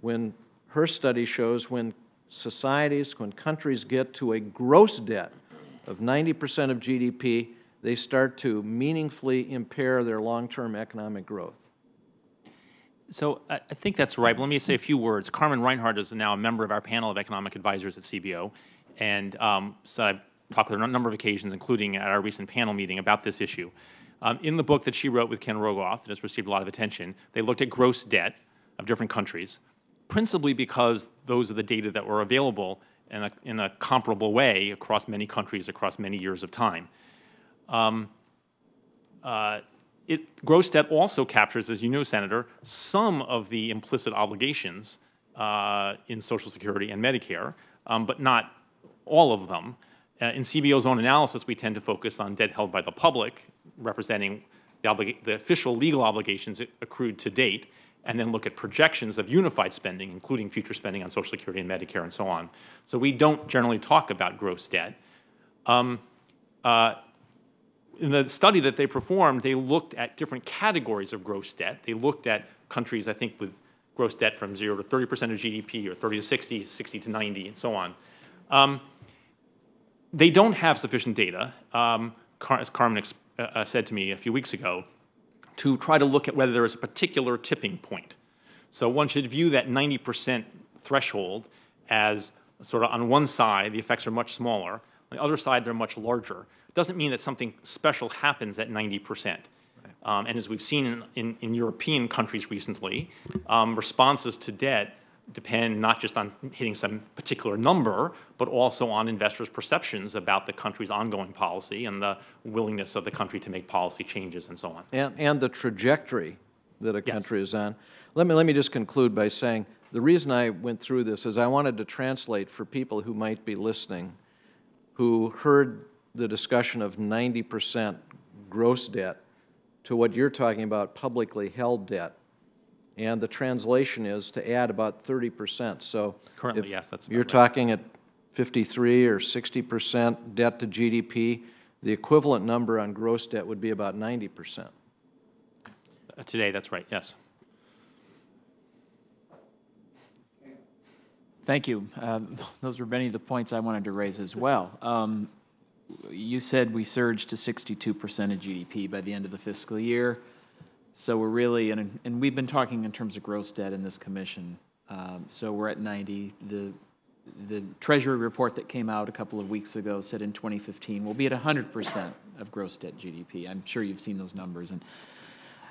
when her study shows when societies, when countries get to a gross debt of 90% of GDP, they start to meaningfully impair their long-term economic growth. So I think that's right. But let me say a few words. Carmen Reinhart is now a member of our panel of economic advisors at CBO. And so I've talked with her on a number of occasions, including at our recent panel meeting, about this issue. In the book that she wrote with Ken Rogoff, that has received a lot of attention, they looked at gross debt of different countries, principally because those are the data that were available in a comparable way across many countries, across many years of time. Gross debt also captures, as you know, Senator, some of the implicit obligations in Social Security and Medicare, but not all of them. In CBO's own analysis, we tend to focus on debt held by the public, representing the official legal obligations accrued to date, and then look at projections of unified spending, including future spending on Social Security and Medicare and so on. So we don't generally talk about gross debt. In the study that they performed, they looked at different categories of gross debt. They looked at countries, I think, with gross debt from 0 to 30% of GDP, or 30 to 60, 60 to 90, and so on. They don't have sufficient data, as Carmen said to me a few weeks ago, to try to look at whether there is a particular tipping point. So one should view that 90% threshold as sort of on one side, the effects are much smaller. On the other side, they're much larger. It doesn't mean that something special happens at 90%. And as we've seen in European countries recently, responses to debt depend not just on hitting some particular number, but also on investors' perceptions about the country's ongoing policy and the willingness of the country to make policy changes and so on. And the trajectory that a country is on. Let me just conclude by saying the reason I went through this is I wanted to translate for people who might be listening, who heard the discussion of 90% gross debt to what you're talking about, publicly held debt. And the translation is to add about 30%. So currently, yes, that's about you're right. talking at 53 or 60% debt to GDP, the equivalent number on gross debt would be about 90%. Today, that's right, yes. Thank you. Those were many of the points I wanted to raise as well. You said we surged to 62% of GDP by the end of the fiscal year. So we're really, and we've been talking in terms of gross debt in this commission. So we're at 90. The Treasury report that came out a couple of weeks ago said in 2015 we'll be at 100% of gross debt GDP. I'm sure you've seen those numbers. And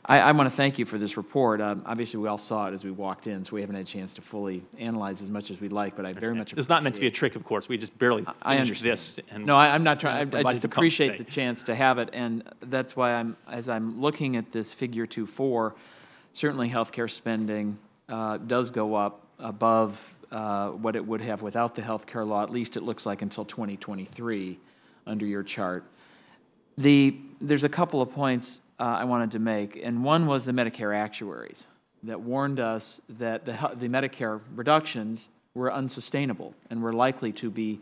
I want to thank you for this report. Obviously, we all saw it as we walked in, so we haven't had a chance to fully analyze as much as we'd like, but I very much appreciate it. It's not meant to be a trick, of course. We just barely finished this. And no, I'm not trying. I just appreciate the chance to have it, and that's why as I'm looking at this figure 2.4, certainly healthcare spending does go up above what it would have without the healthcare law, at least it looks like until 2023 under your chart. There's a couple of points I wanted to make, and one was the Medicare actuaries that warned us that the Medicare reductions were unsustainable and were likely to be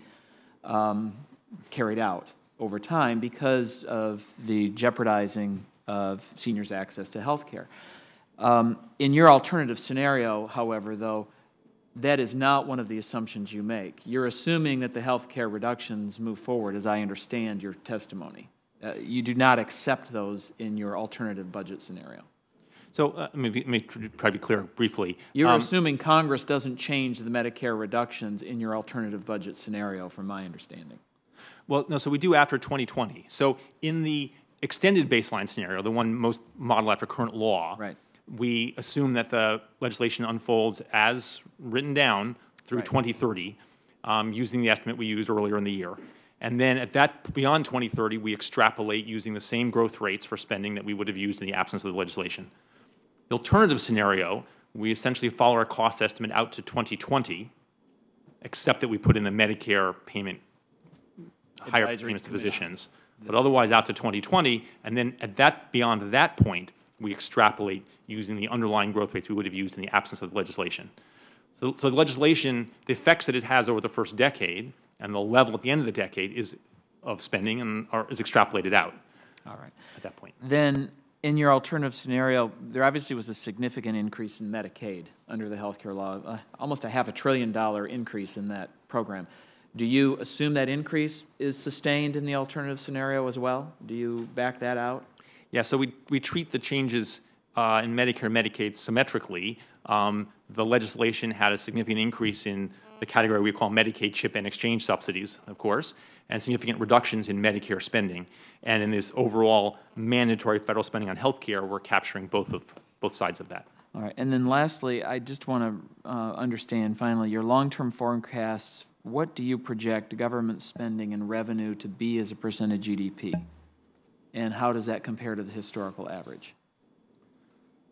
carried out over time because of the jeopardizing of seniors' access to health care. In your alternative scenario, however, though, that is not one of the assumptions you make. You're assuming that the health care reductions move forward, as I understand your testimony. You do not accept those in your alternative budget scenario. So let me try to be clear briefly. You're assuming Congress doesn't change the Medicare reductions in your alternative budget scenario, from my understanding. Well, no, so we do after 2020. So in the extended baseline scenario, the one most modeled after current law, right, we assume that the legislation unfolds as written down through 2030, using the estimate we used earlier in the year. And then at that, beyond 2030, we extrapolate using the same growth rates for spending that we would have used in the absence of the legislation. The alternative scenario, we essentially follow our cost estimate out to 2020, except that we put in the Medicare payment, higher payments to physicians, but otherwise out to 2020, and then beyond that point, we extrapolate using the underlying growth rates we would have used in the absence of the legislation. So the legislation, the effects that it has over the first decade, and the level at the end of the decade of spending is extrapolated out. All right. At that point. Then, in your alternative scenario, there obviously was a significant increase in Medicaid under the healthcare law, almost a $500 billion increase in that program. Do you assume that increase is sustained in the alternative scenario as well? Do you back that out? Yeah, so we treat the changes in Medicare and Medicaid symmetrically. The legislation had a significant increase in the category we call Medicaid chip and exchange subsidies, of course, and significant reductions in Medicare spending. And in this overall mandatory federal spending on health care, we're capturing both sides of that. All right, and then lastly, I just want to understand finally your long-term forecasts. What do you project government spending and revenue to be as a percent of GDP? And how does that compare to the historical average?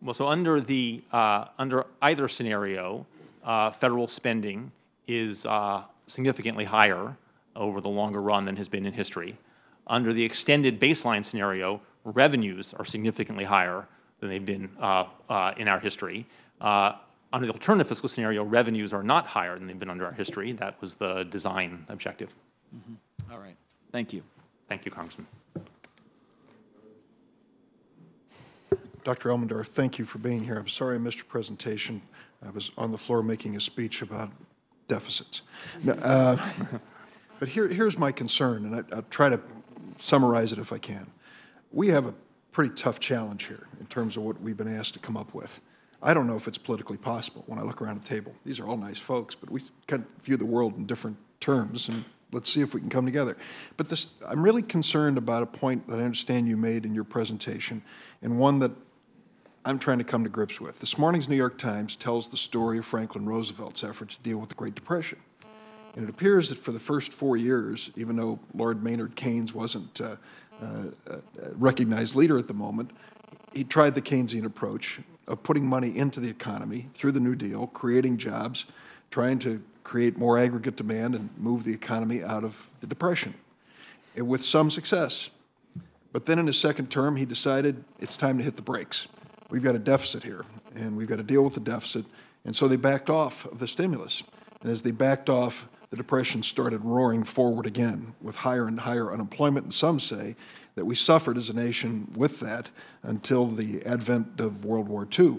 Well, so under either scenario, federal spending is significantly higher over the longer run than has been in history. Under the extended baseline scenario, revenues are significantly higher than they've been in our history. Under the alternative fiscal scenario, revenues are not higher than they've been under our history. That was the design objective. Mm-hmm. All right. Thank you. Thank you, Congressman. Dr. Elmendorf, thank you for being here. I'm sorry I missed your presentation. I was on the floor making a speech about deficits. But here's my concern, and I'll try to summarize it if I can. We have a pretty tough challenge here in terms of what we've been asked to come up with. I don't know if it's politically possible when I look around the table. These are all nice folks, but we kind of view the world in different terms, and let's see if we can come together. But I'm really concerned about a point that I understand you made in your presentation, and one that I'm trying to come to grips with. This morning's New York Times tells the story of Franklin Roosevelt's effort to deal with the Great Depression. And it appears that for the first 4 years, even though Lord Maynard Keynes wasn't a recognized leader at the moment, he tried the Keynesian approach of putting money into the economy through the New Deal, creating jobs, trying to create more aggregate demand and move the economy out of the Depression, and with some success. But then in his second term, he decided it's time to hit the brakes. We've got a deficit here, and we've got to deal with the deficit. And so they backed off of the stimulus. And as they backed off, the Depression started roaring forward again with higher and higher unemployment. And some say that we suffered as a nation with that until the advent of World War II,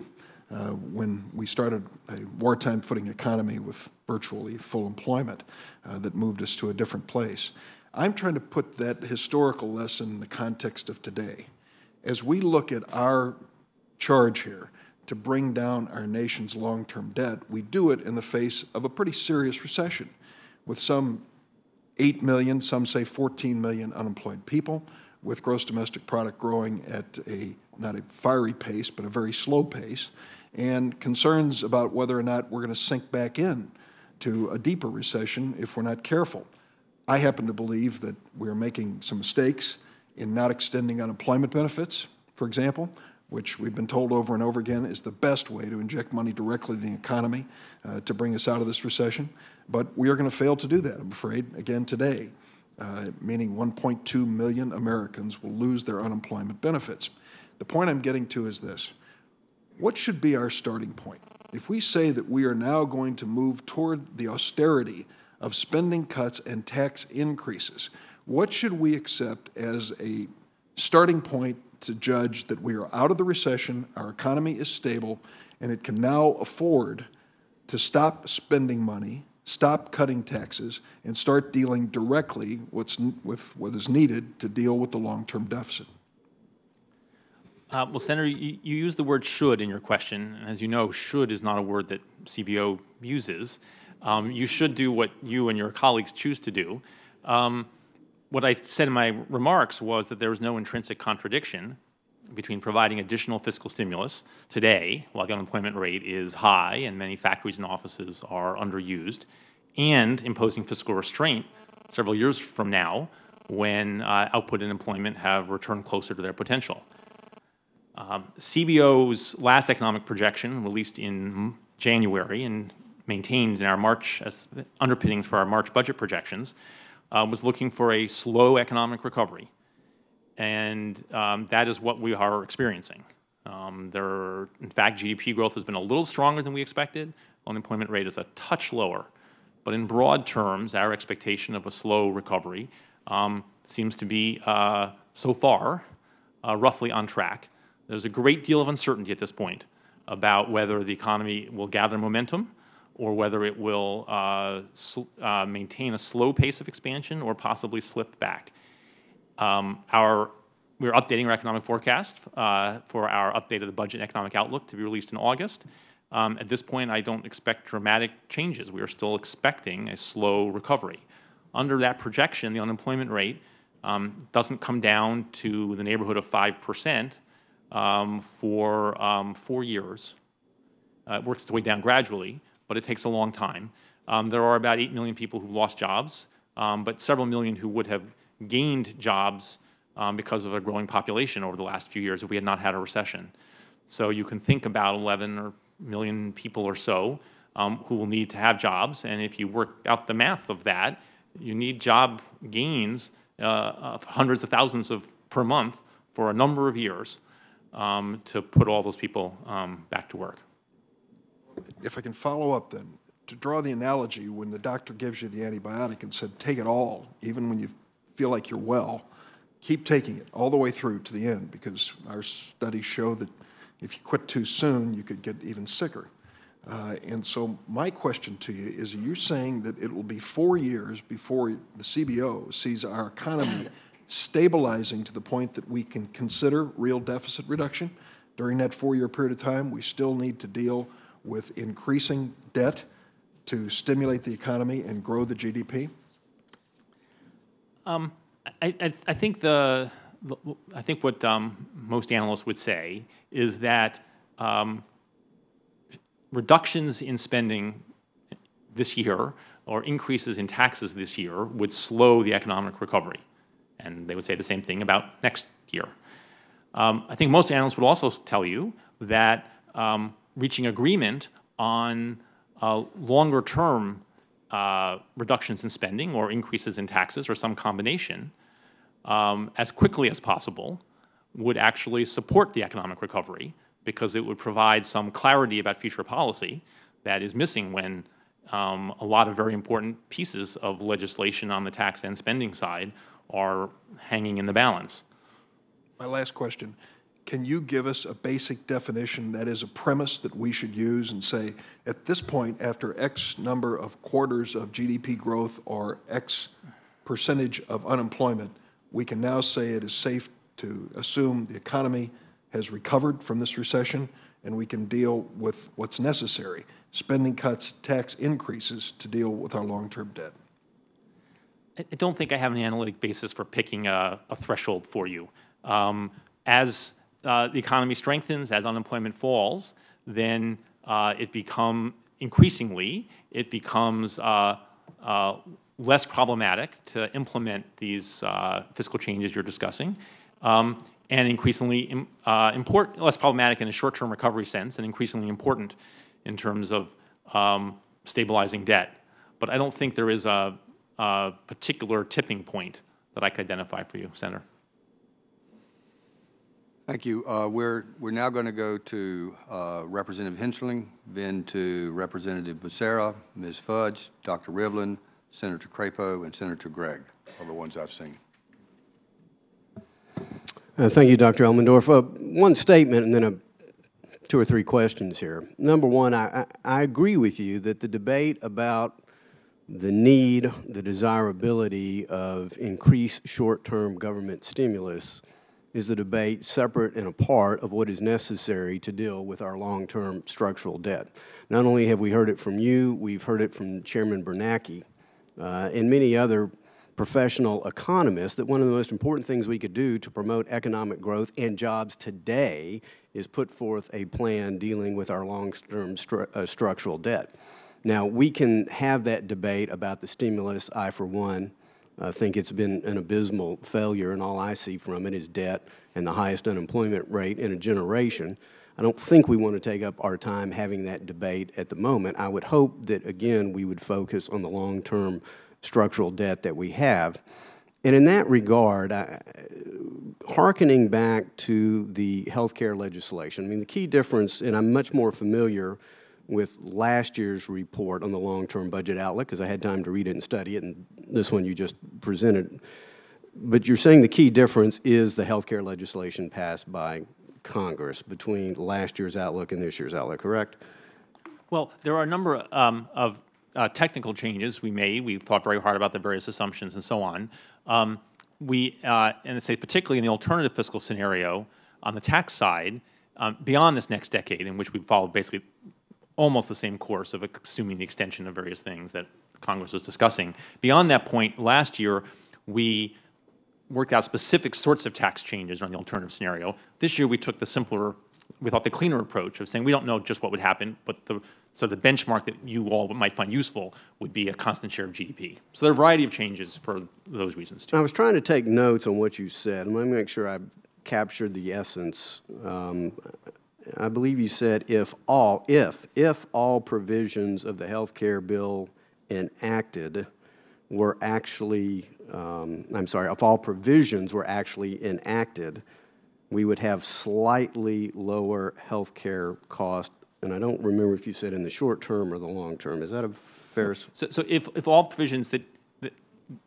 when we started a wartime footing economy with virtually full employment that moved us to a different place. I'm trying to put that historical lesson in the context of today. As we look at our charge here to bring down our nation's long-term debt, we do it in the face of a pretty serious recession with some 8 million, some say 14 million unemployed people, with gross domestic product growing at not a fiery pace, but a very slow pace, and concerns about whether or not we're going to sink back in to a deeper recession if we're not careful. I happen to believe that we're making some mistakes in not extending unemployment benefits, for example, which we've been told over and over again is the best way to inject money directly in the economy to bring us out of this recession. But we are going to fail to do that, I'm afraid, again today, meaning 1.2 million Americans will lose their unemployment benefits. The point I'm getting to is this. What should be our starting point? If we say that we are now going to move toward the austerity of spending cuts and tax increases, what should we accept as a starting point to judge that we are out of the recession, our economy is stable, and it can now afford to stop spending money, stop cutting taxes, and start dealing directly with what is needed to deal with the long-term deficit? Well, Senator, you used the word should in your question. And as you know, should is not a word that CBO uses. You should do what you and your colleagues choose to do. What I said in my remarks was that there was no intrinsic contradiction between providing additional fiscal stimulus today, while the unemployment rate is high and many factories and offices are underused, and imposing fiscal restraint several years from now when output and employment have returned closer to their potential. CBO's last economic projection, released in January and maintained in our March as underpinnings for our March budget projections, was looking for a slow economic recovery. And that is what we are experiencing. In fact, GDP growth has been a little stronger than we expected. Unemployment rate is a touch lower. But in broad terms, our expectation of a slow recovery seems to be, so far, roughly on track. There's a great deal of uncertainty at this point about whether the economy will gather momentum or whether it will maintain a slow pace of expansion or possibly slip back. We're updating our economic forecast for our update of the budget and economic outlook to be released in August. At this point, I don't expect dramatic changes. We are still expecting a slow recovery. Under that projection, the unemployment rate doesn't come down to the neighborhood of 5% for 4 years. It works its way down gradually, but it takes a long time. There are about 8 million people who've lost jobs, but several million who would have gained jobs because of a growing population over the last few years if we had not had a recession. So you can think about 11 million people or so who will need to have jobs, and if you work out the math of that, you need job gains of hundreds of thousands per month for a number of years to put all those people back to work. If I can follow up then, to draw the analogy, when the doctor gives you the antibiotic and said, take it all, even when you feel like you're well, keep taking it all the way through to the end, because our studies show that if you quit too soon, you could get even sicker. And so my question to you is, are you saying that it will be 4 years before the CBO sees our economy stabilizing to the point that we can consider real deficit reduction? During that 4-year period of time, we still need to deal with increasing debt to stimulate the economy and grow the GDP? I think what most analysts would say is that reductions in spending this year or increases in taxes this year would slow the economic recovery. And they would say the same thing about next year. I think most analysts would also tell you that reaching agreement on longer-term reductions in spending or increases in taxes or some combination as quickly as possible would actually support the economic recovery, because it would provide some clarity about future policy that is missing when a lot of very important pieces of legislation on the tax and spending side are hanging in the balance. My last question, can you give us a basic definition, that is a premise that we should use and say, at this point, after X number of quarters of GDP growth or X percentage of unemployment, we can now say it is safe to assume the economy has recovered from this recession and we can deal with what's necessary, spending cuts, tax increases to deal with our long-term debt? I don't think I have an analytic basis for picking a threshold for you. As the economy strengthens, as unemployment falls, then it becomes less problematic to implement these fiscal changes you're discussing, and increasingly less problematic in a short-term recovery sense, and increasingly important in terms of stabilizing debt. But I don't think there is a particular tipping point that I could identify for you, Senator. Thank you. We're now going to go to Representative Henschling, then to Representative Becerra, Ms. Fudge, Dr. Rivlin, Senator Crapo, and Senator Gregg are the ones I've seen. Thank you, Dr. Elmendorf. One statement and then 2 or 3 questions here. Number one, I agree with you that the debate about the need, the desirability of increased short-term government stimulus is a debate separate and apart of what is necessary to deal with our long-term structural debt. Not only have we heard it from you, we've heard it from Chairman Bernanke and many other professional economists that one of the most important things we could do to promote economic growth and jobs today is put forth a plan dealing with our long-term structural debt. Now, we can have that debate about the stimulus. I, for one, think it's been an abysmal failure, and all I see from it is debt and the highest unemployment rate in a generation. I don't think we want to take up our time having that debate at the moment. I would hope that, again, we would focus on the long-term structural debt that we have. And in that regard, hearkening back to the health care legislation, I mean, the key difference, and I'm much more familiar with last year's report on the long-term budget outlook because I had time to read it and study it, and this one you just presented. But you're saying the key difference is the health care legislation passed by Congress between last year's outlook and this year's outlook, correct? Well, there are a number of technical changes we made. We thought very hard about the various assumptions and so on. And I say particularly in the alternative fiscal scenario on the tax side, beyond this next decade in which we followed basically almost the same course of assuming the extension of various things that Congress was discussing. Beyond that point, last year, we worked out specific sorts of tax changes on the alternative scenario. This year, we took the simpler we thought the cleaner approach of saying we don't know just what would happen, but the benchmark that you all might find useful would be a constant share of GDP. So there are a variety of changes for those reasons too. I was trying to take notes on what you said, and let me make sure I captured the essence. I believe you said if all provisions of the health care bill enacted were actually, if all provisions were actually enacted, we would have slightly lower health care cost. And I don't remember if you said in the short term or the long term. Is that a fair? So if all provisions that the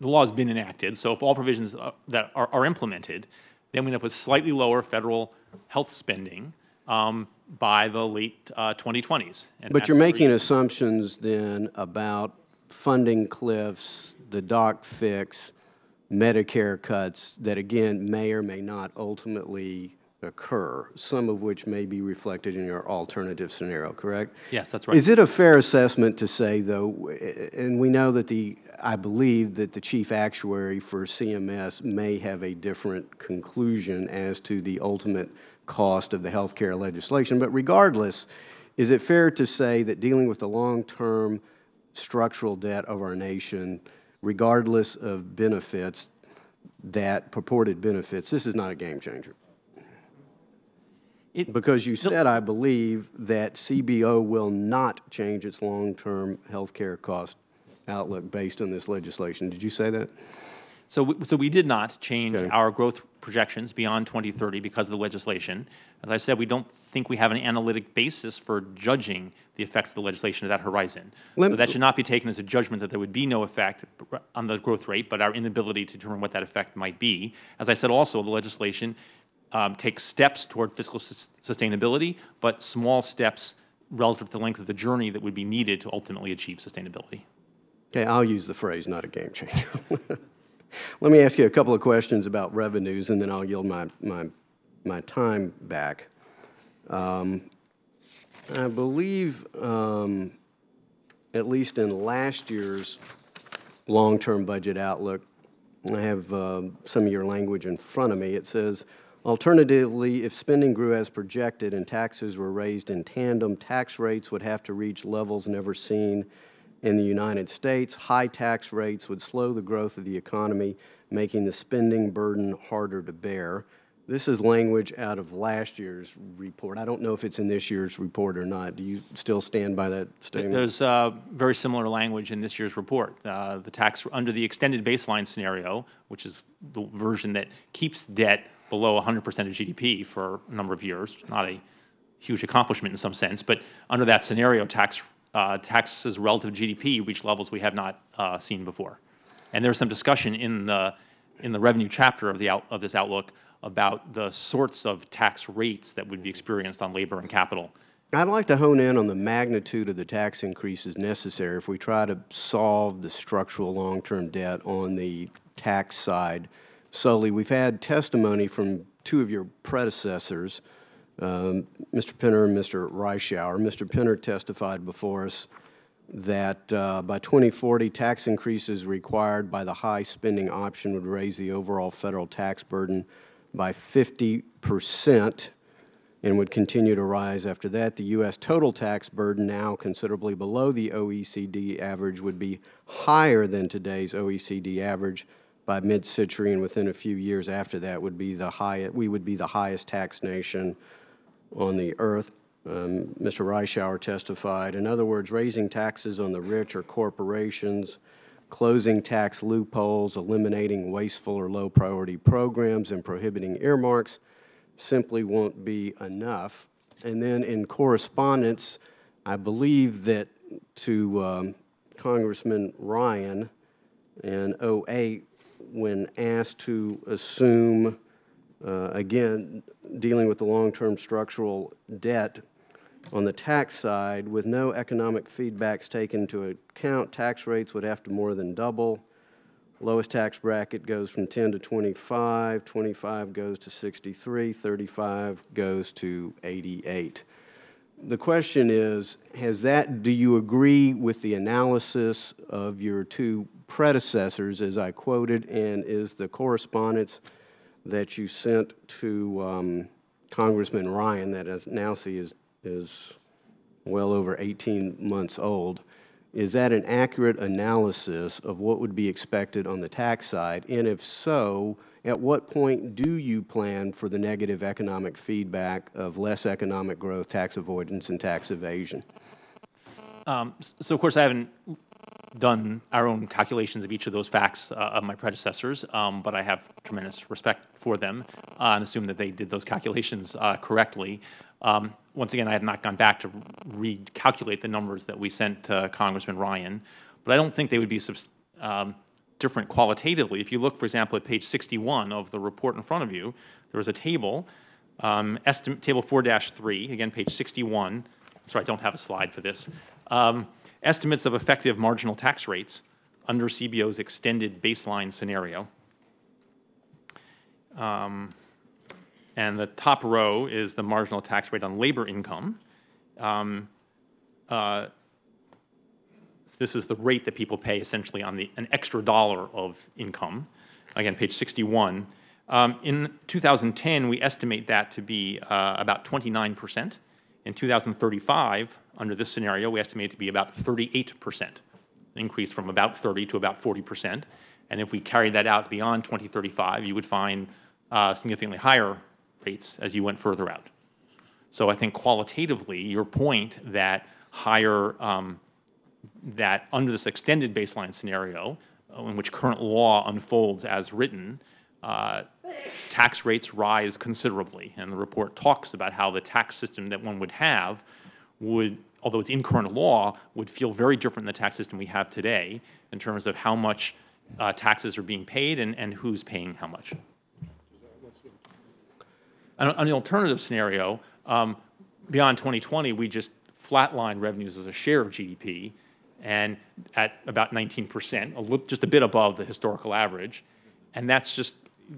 law has been enacted, so if all provisions that are implemented, then we end up with slightly lower federal health spending by the late 2020s. And but you're making assumptions then about funding cliffs, the doc fix, Medicare cuts that, again, may or may not ultimately occur, some of which may be reflected in your alternative scenario, correct? Yes, that's right. Is it a fair assessment to say, though, and we know that I believe that the chief actuary for CMS may have a different conclusion as to the ultimate cost of the health care legislation, but regardless, is it fair to say that dealing with the long-term structural debt of our nation, regardless of benefits, that purported benefits, this is not a game changer? Because you said, I believe, that CBO will not change its long-term health care cost outlook based on this legislation. Did you say that? So we did not change our growth projections beyond 2030 because of the legislation. As I said, we don't think we have an analytic basis for judging the effects of the legislation at that horizon. So that should not be taken as a judgment that there would be no effect on the growth rate, but our inability to determine what that effect might be. As I said also, the legislation takes steps toward fiscal sustainability, but small steps relative to the length of the journey that would be needed to ultimately achieve sustainability. Okay, I'll use the phrase, not a game changer. Let me ask you a couple of questions about revenues, and then I'll yield my time back. I believe, at least in last year's long-term budget outlook, I have some of your language in front of me. It says, alternatively, if spending grew as projected and taxes were raised in tandem, tax rates would have to reach levels never seen in the United States. High tax rates would slow the growth of the economy, making the spending burden harder to bear. This is language out of last year's report. I don't know if it's in this year's report or not. Do you still stand by that statement? There's very similar language in this year's report. The tax under the extended baseline scenario, which is the version that keeps debt below 100% of GDP for a number of years, not a huge accomplishment in some sense, but under that scenario, taxes relative to GDP reach levels we have not seen before. And there's some discussion in the revenue chapter of this outlook about the sorts of tax rates that would be experienced on labor and capital. I'd like to hone in on the magnitude of the tax increases necessary if we try to solve the structural long-term debt on the tax side solely. We've had testimony from two of your predecessors, Mr. Pinner and Mr. Reischauer. Mr. Pinner testified before us that by 2040, tax increases required by the high spending option would raise the overall federal tax burden by 50% and would continue to rise after that. The U.S. total tax burden, now considerably below the OECD average, would be higher than today's OECD average by mid-century, and within a few years after that would be we would be the highest tax nation on the earth. Mr. Reischauer testified, in other words, raising taxes on the rich or corporations, closing tax loopholes, eliminating wasteful or low-priority programs, and prohibiting earmarks simply won't be enough. And then in correspondence, I believe that to Congressman Ryan in 2008, when asked to assume, again, dealing with the long-term structural debt on the tax side, with no economic feedbacks taken into account, tax rates would have to more than double. Lowest tax bracket goes from 10 to 25, 25 goes to 63, 35 goes to 88. The question is, do you agree with the analysis of your two predecessors, as I quoted, and is the correspondence that you sent to Congressman Ryan that I now see is well over 18 months old. Is that an accurate analysis of what would be expected on the tax side? And if so, at what point do you plan for the negative economic feedback of less economic growth, tax avoidance, and tax evasion? So, of course, I haven't done our own calculations of each of those facts of my predecessors, but I have tremendous respect for them and assume that they did those calculations correctly. Once again, I have not gone back to recalculate the numbers that we sent to Congressman Ryan, but I don't think they would be different qualitatively. If you look, for example, at page 61 of the report in front of you, there was a table, table 4-3, again, page 61. Sorry, I don't have a slide for this. Estimates of effective marginal tax rates under CBO's extended baseline scenario. And the top row is the marginal tax rate on labor income. This is the rate that people pay essentially on an extra dollar of income. Again, page 61. In 2010, we estimate that to be about 29%. In 2035, under this scenario, we estimate it to be about 38%, an increase from about 30 to about 40%. And if we carry that out beyond 2035, you would find significantly higher rates as you went further out. So I think qualitatively, your point that higher, that under this extended baseline scenario, in which current law unfolds as written, tax rates rise considerably. And the report talks about how the tax system that one would have would, although it's in current law, would feel very different than the tax system we have today in terms of how much taxes are being paid and who's paying how much. On the alternative scenario, beyond 2020, we just flatline revenues as a share of GDP, and at about 19%, just a bit above the historical average. And that's just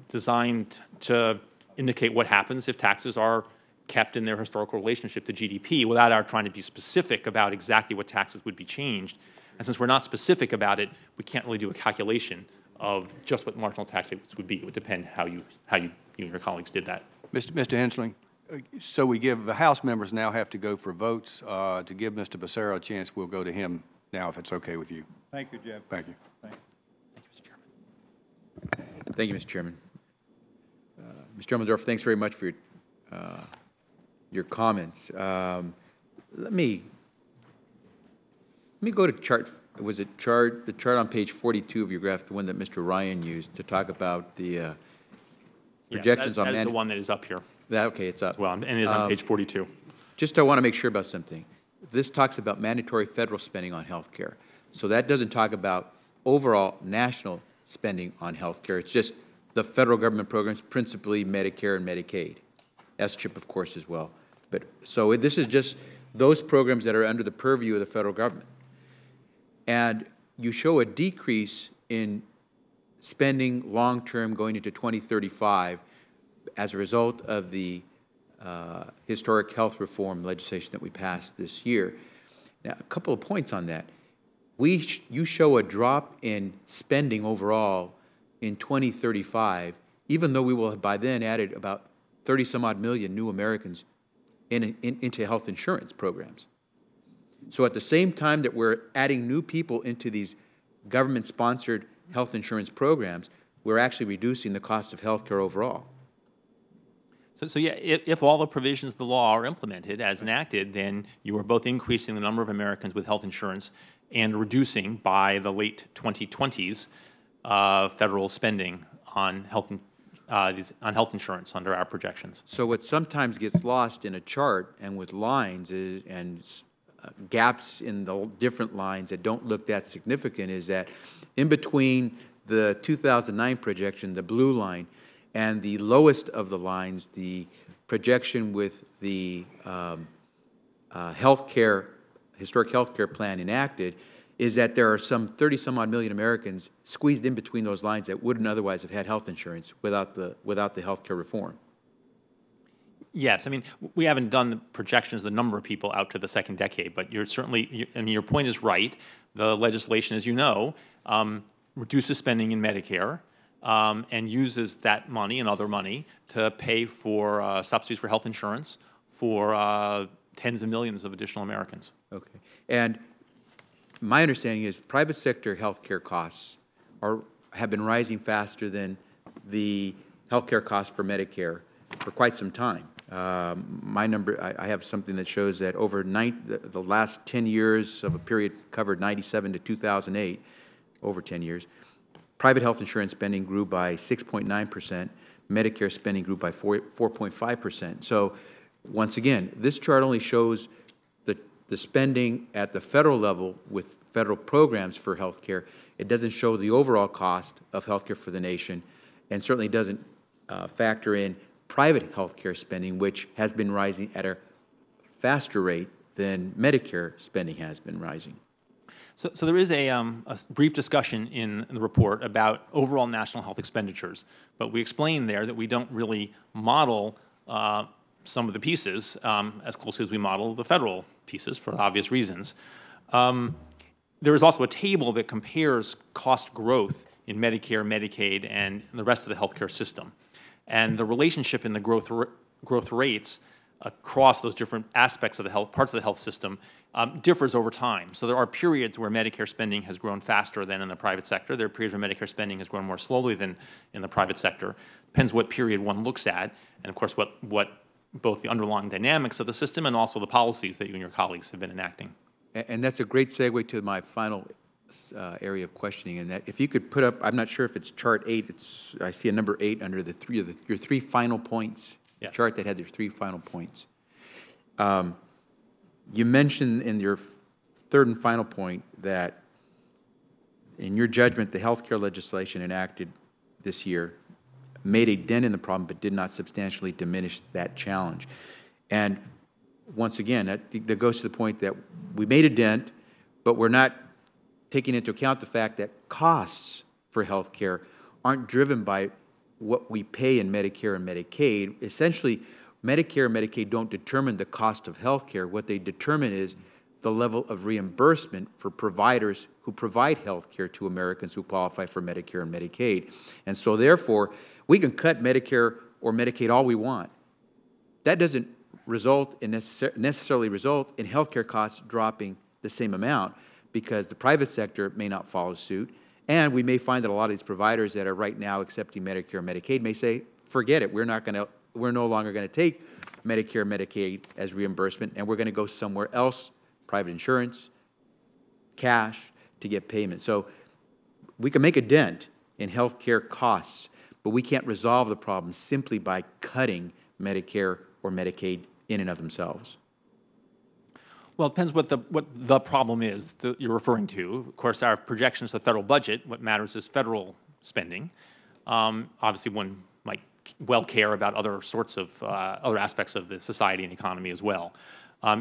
designed to indicate what happens if taxes are kept in their historical relationship to GDP without our trying to be specific about exactly what taxes would be changed. And since we're not specific about it, we can't really do a calculation of just what marginal tax rates would be. It would depend how you and your colleagues did that. Mr. Hensling, so we give, the House members now have to go for votes. To give Mr. Becerra a chance, we'll go to him now, if it's okay with you. Thank you, Jeff. Thank you. Thank you. Thank you, Mr. Chairman. Mr. Elmendorf, thanks very much for your comments. Let me go to chart. Was it the chart on page 42 of your graph, the one that Mr. Ryan used to talk about the projections on. That is the one that is up here. Okay, it's up. Well, and it is on page 42. Just I want to make sure about something. This talks about mandatory federal spending on health care. So that doesn't talk about overall national spending on health care. It's just the federal government programs, principally Medicare and Medicaid. S-CHIP, of course, as well. But so this is just those programs that are under the purview of the federal government. And you show a decrease in spending long-term going into 2035 as a result of the historic health reform legislation that we passed this year. Now, a couple of points on that. You show a drop in spending overall in 2035, even though we will have by then added about 30-some-odd million new Americans into health insurance programs. So at the same time that we're adding new people into these government-sponsored health insurance programs, we're actually reducing the cost of health care overall. So yeah, if all the provisions of the law are implemented as enacted, then you are both increasing the number of Americans with health insurance and reducing by the late 2020s federal spending on health insurance under our projections. So what sometimes gets lost in a chart and with lines and gaps in the different lines that don't look that significant is that in between the 2009 projection, the blue line, and the lowest of the lines, the projection with the historic health care plan enacted, is that there are some 30-some-odd million Americans squeezed in between those lines that wouldn't otherwise have had health insurance without the health care reform. Yes, I mean, we haven't done the projections of the number of people out to the second decade, but you're certainly, I mean, your point is right. The legislation, as you know, reduces spending in Medicare, and uses that money and other money to pay for subsidies for health insurance for tens of millions of additional Americans. Okay. And my understanding is private sector healthcare costs have been rising faster than the healthcare costs for Medicare for quite some time. My number, I have something that shows that over the last 10 years of a period covered 97 to 2008, over 10 years, private health insurance spending grew by 6.9%, Medicare spending grew by 4.5%. So once again, this chart only shows the spending at the federal level with federal programs for health care. It doesn't show the overall cost of health care for the nation, and certainly doesn't factor in private health care spending, which has been rising at a faster rate than Medicare spending has been rising. So there is a brief discussion in the report about overall national health expenditures, but we explain there that we don't really model some of the pieces as closely as we model the federal pieces for obvious reasons. There is also a table that compares cost growth in Medicare, Medicaid, and the rest of the healthcare system. And the relationship in the growth rates across those different aspects of the parts of the health system differs over time. So there are periods where Medicare spending has grown faster than in the private sector. There are periods where Medicare spending has grown more slowly than in the private sector. Depends what period one looks at, and of course what both the underlying dynamics of the system and also the policies that you and your colleagues have been enacting. And that's a great segue to my final area of questioning, and that if you could put up, I'm not sure if it's chart 8, I see a number 8 under your three final points, yes. The chart that had your 3 final points. You mentioned in your third and final point that in your judgment, the health care legislation enacted this year made a dent in the problem but did not substantially diminish that challenge. And once again, that goes to the point that we made a dent, but we're not taking into account the fact that costs for health care aren't driven by what we pay in Medicare and Medicaid. Essentially, Medicare and Medicaid don't determine the cost of health care. What they determine is the level of reimbursement for providers who provide health care to Americans who qualify for Medicare and Medicaid. And so therefore, we can cut Medicare or Medicaid all we want. That doesn't necessarily result in health care costs dropping the same amount, because the private sector may not follow suit, and we may find that a lot of these providers that are right now accepting Medicare and Medicaid may say, forget it, we're no longer going to take Medicare and Medicaid as reimbursement, and we're going to go somewhere else, private insurance, cash, to get payment. So we can make a dent in health care costs, but we can't resolve the problem simply by cutting Medicare or Medicaid in and of themselves. Well, it depends what the problem is that you're referring to. Of course, our projections of the federal budget, what matters is federal spending. Obviously, one might well care about other sorts of other aspects of the society and economy as well.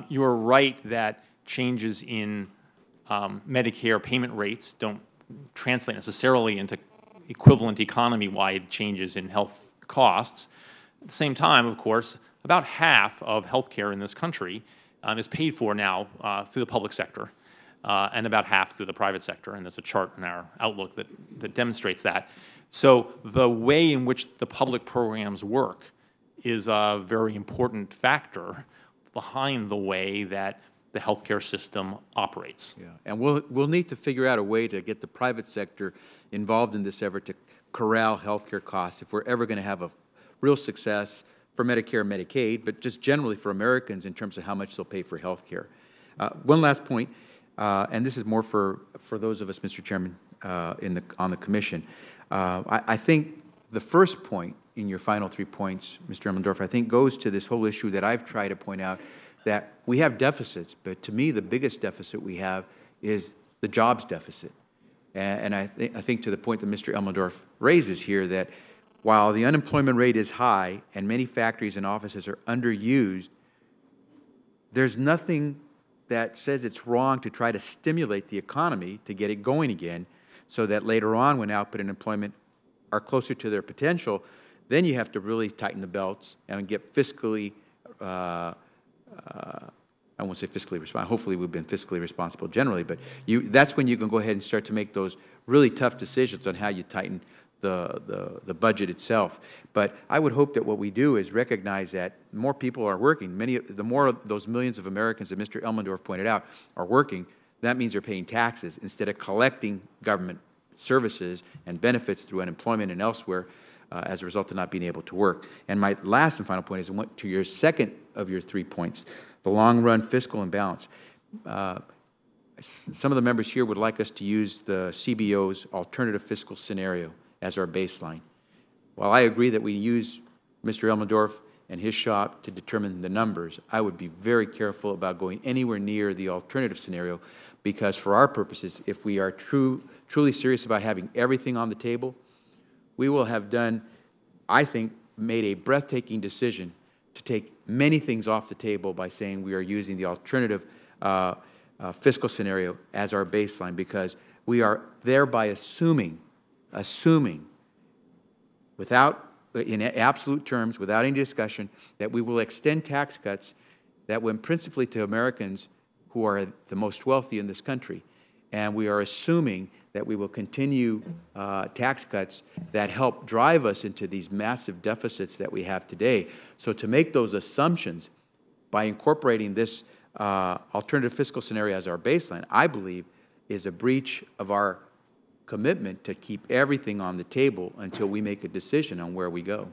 You're right that changes in Medicare payment rates don't translate necessarily into equivalent economy-wide changes in health costs. At the same time, of course, about half of health care in this country is paid for now through the public sector, and about half through the private sector. And there's a chart in our outlook that demonstrates that. So the way in which the public programs work is a very important factor behind the way that the healthcare system operates. Yeah, and we'll need to figure out a way to get the private sector involved in this effort to corral healthcare costs if we're ever going to have a real success for Medicare and Medicaid, but just generally for Americans in terms of how much they'll pay for health care. One last point, and this is more for those of us, Mr. Chairman, on the Commission. I think the first point in your final 3 points, Mr. Elmendorf, I think goes to this whole issue that I've tried to point out, that we have deficits, but to me the biggest deficit we have is the jobs deficit. And I think to the point that Mr. Elmendorf raises here, that while the unemployment rate is high and many factories and offices are underused, there's nothing that says it's wrong to try to stimulate the economy to get it going again, so that later on, when output and employment are closer to their potential, then you have to really tighten the belts and get fiscally, I won't say fiscally responsible. Hopefully we've been fiscally responsible generally, but that's when you can go ahead and start to make those really tough decisions on how you tighten the budget itself. But I would hope that what we do is recognize that more people are working. The more of those millions of Americans that Mr. Elmendorf pointed out are working, that means they're paying taxes instead of collecting government services and benefits through unemployment and elsewhere as a result of not being able to work. And my last and final point is to your second of your 3 points, the long-run fiscal imbalance. Some of the members here would like us to use the CBO's alternative fiscal scenario as our baseline. While I agree that we use Mr. Elmendorf and his shop to determine the numbers, I would be very careful about going anywhere near the alternative scenario, because for our purposes, if we are truly serious about having everything on the table, we will have done, I think, made a breathtaking decision to take many things off the table by saying we are using the alternative fiscal scenario as our baseline, because we are thereby assuming in absolute terms, without any discussion, that we will extend tax cuts that went principally to Americans who are the most wealthy in this country. And we are assuming that we will continue tax cuts that help drive us into these massive deficits that we have today. So to make those assumptions by incorporating this alternative fiscal scenario as our baseline, I believe is a breach of our commitment to keep everything on the table until we make a decision on where we go.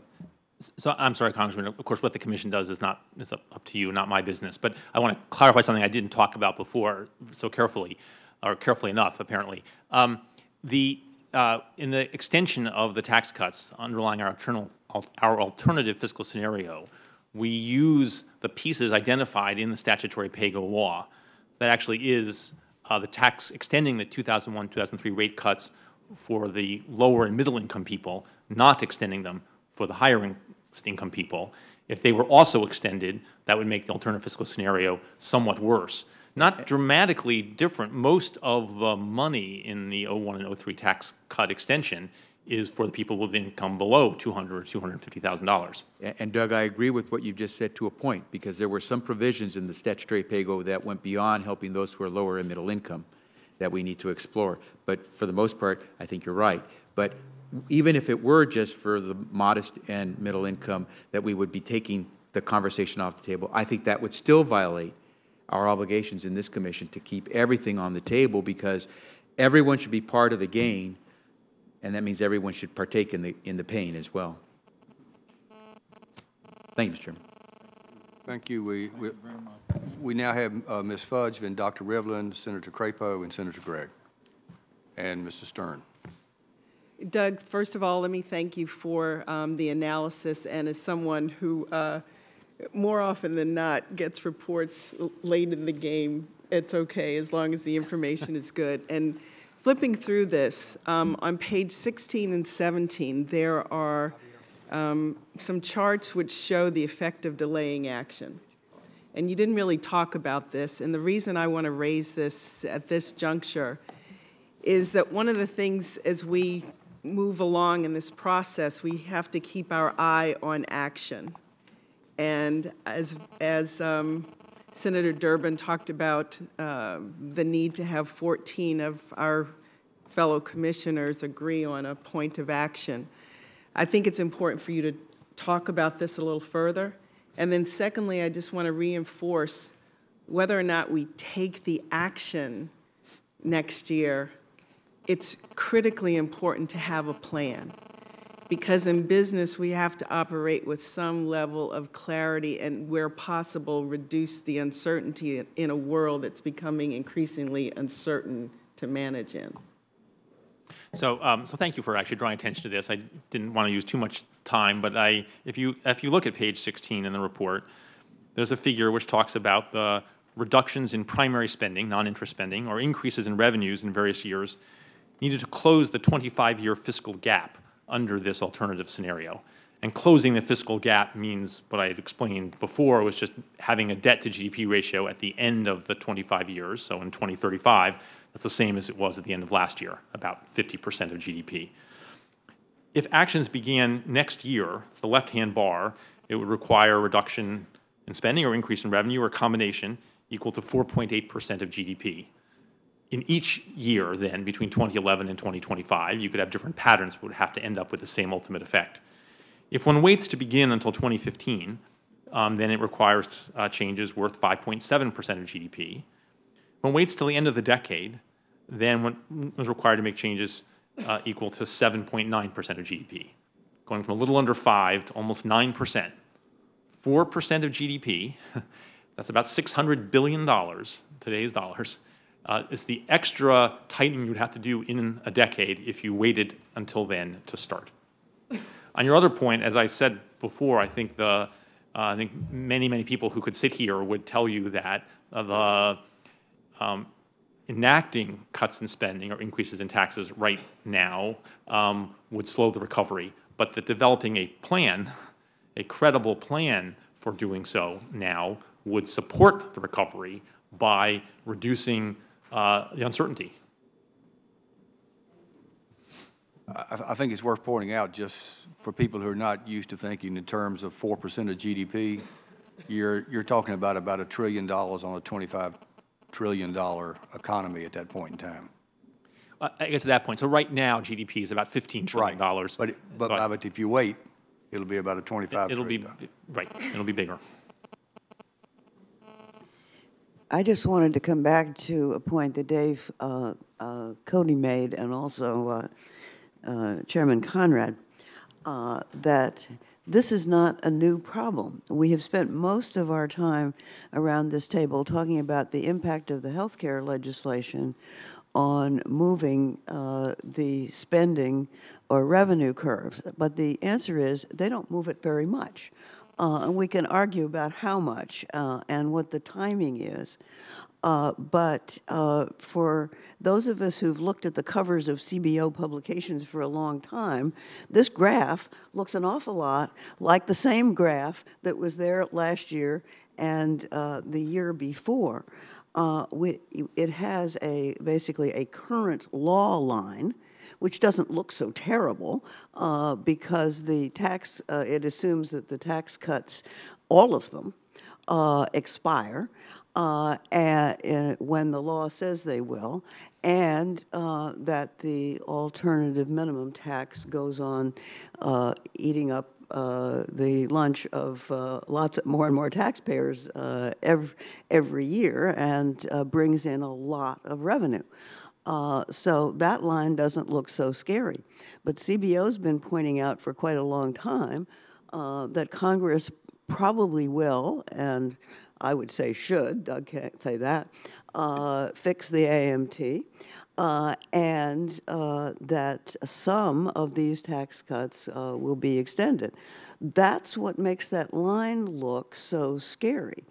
So I'm sorry, Congressman. Of course, what the Commission does is up to you, not my business. But I want to clarify something I didn't talk about before so carefully, or carefully enough, apparently. In the extension of the tax cuts underlying our alternative fiscal scenario, we use the pieces identified in the statutory pay-go law. That actually is the tax extending the 2001-2003 rate cuts for the lower and middle income people, not extending them for the higher income people. If they were also extended, that would make the alternative fiscal scenario somewhat worse. Not dramatically different. Most of the money in the 01 and 03 tax cut extension is for the people with income below $200,000 or $250,000. And Doug, I agree with what you've just said to a point, because there were some provisions in the statutory pay-go that went beyond helping those who are lower and middle income that we need to explore. But for the most part, I think you're right. But even if it were just for the modest and middle income that we would be taking the conversation off the table, I think that would still violate our obligations in this commission to keep everything on the table, because everyone should be part of the gain, and that means everyone should partake in the pain as well. Thank you, Mr. Chairman. Thank you. We now have Ms. Fudge, then Dr. Rivlin, Senator Crapo, and Senator Gregg, and Mr. Stern. Doug, first of all, let me thank you for the analysis, and as someone who more often than not gets reports late in the game, it's okay as long as the information is good. And flipping through this, on page 16 and 17, there are some charts which show the effect of delaying action. And you didn't really talk about this, and the reason I want to raise this at this juncture is that one of the things as we move along in this process, we have to keep our eye on action. And as Senator Durbin talked about the need to have 14 of our fellow commissioners agree on a point of action, I think it's important for you to talk about this a little further. And then secondly, I just want to reinforce whether or not we take the action next year, it's critically important to have a plan. Because in business, we have to operate with some level of clarity and, where possible, reduce the uncertainty in a world that's becoming increasingly uncertain to manage in. So thank you for actually drawing attention to this. I didn't want to use too much time, but if you look at page 16 in the report, there's a figure which talks about the reductions in primary spending, non-interest spending, or increases in revenues in various years needed to close the 25-year fiscal gap under this alternative scenario. And closing the fiscal gap means what I had explained before, was just having a debt to GDP ratio at the end of the 25 years. So in 2035, that's the same as it was at the end of last year, about 50% of GDP. If actions began next year, it's the left-hand bar, it would require a reduction in spending or increase in revenue or a combination equal to 4.8% of GDP. in each year then, between 2011 and 2025, you could have different patterns, but would have to end up with the same ultimate effect. If one waits to begin until 2015, then it requires changes worth 5.7% of GDP. If one waits till the end of the decade, then one was required to make changes equal to 7.9% of GDP, going from a little under 5 to almost 9%. 4% of GDP, that's about $600 billion, today's dollars, is the extra tightening you would have to do in a decade if you waited until then to start. On your other point, as I said before, I think many people who could sit here would tell you that enacting cuts in spending or increases in taxes right now would slow the recovery, but that developing a plan, a credible plan for doing so now, would support the recovery by reducing the uncertainty. I think it's worth pointing out, just for people who are not used to thinking in terms of 4% of GDP, you're talking about $1 trillion on a $25 trillion economy at that point in time. I guess at that point. So right now, GDP is about $15 trillion. Right. But if you wait, it'll be about a $25 trillion. Right. It'll be bigger. I just wanted to come back to a point that Dave Cody made, and also Chairman Conrad, that this is not a new problem. We have spent most of our time around this table talking about the impact of the health care legislation on moving the spending or revenue curves. But the answer is they don't move it very much. And we can argue about how much and what the timing is. But for those of us who've looked at the covers of CBO publications for a long time, this graph looks an awful lot like the same graph that was there last year and the year before. It has basically a current law line, which doesn't look so terrible because the tax, it assumes that the tax cuts, all of them, expire when the law says they will, and that the alternative minimum tax goes on eating up the lunch of lots of more and more taxpayers every year and brings in a lot of revenue. So that line doesn't look so scary. But CBO's been pointing out for quite a long time that Congress probably will, and I would say should, Doug can't say that, fix the AMT, and that some of these tax cuts will be extended. That's what makes that line look so scary.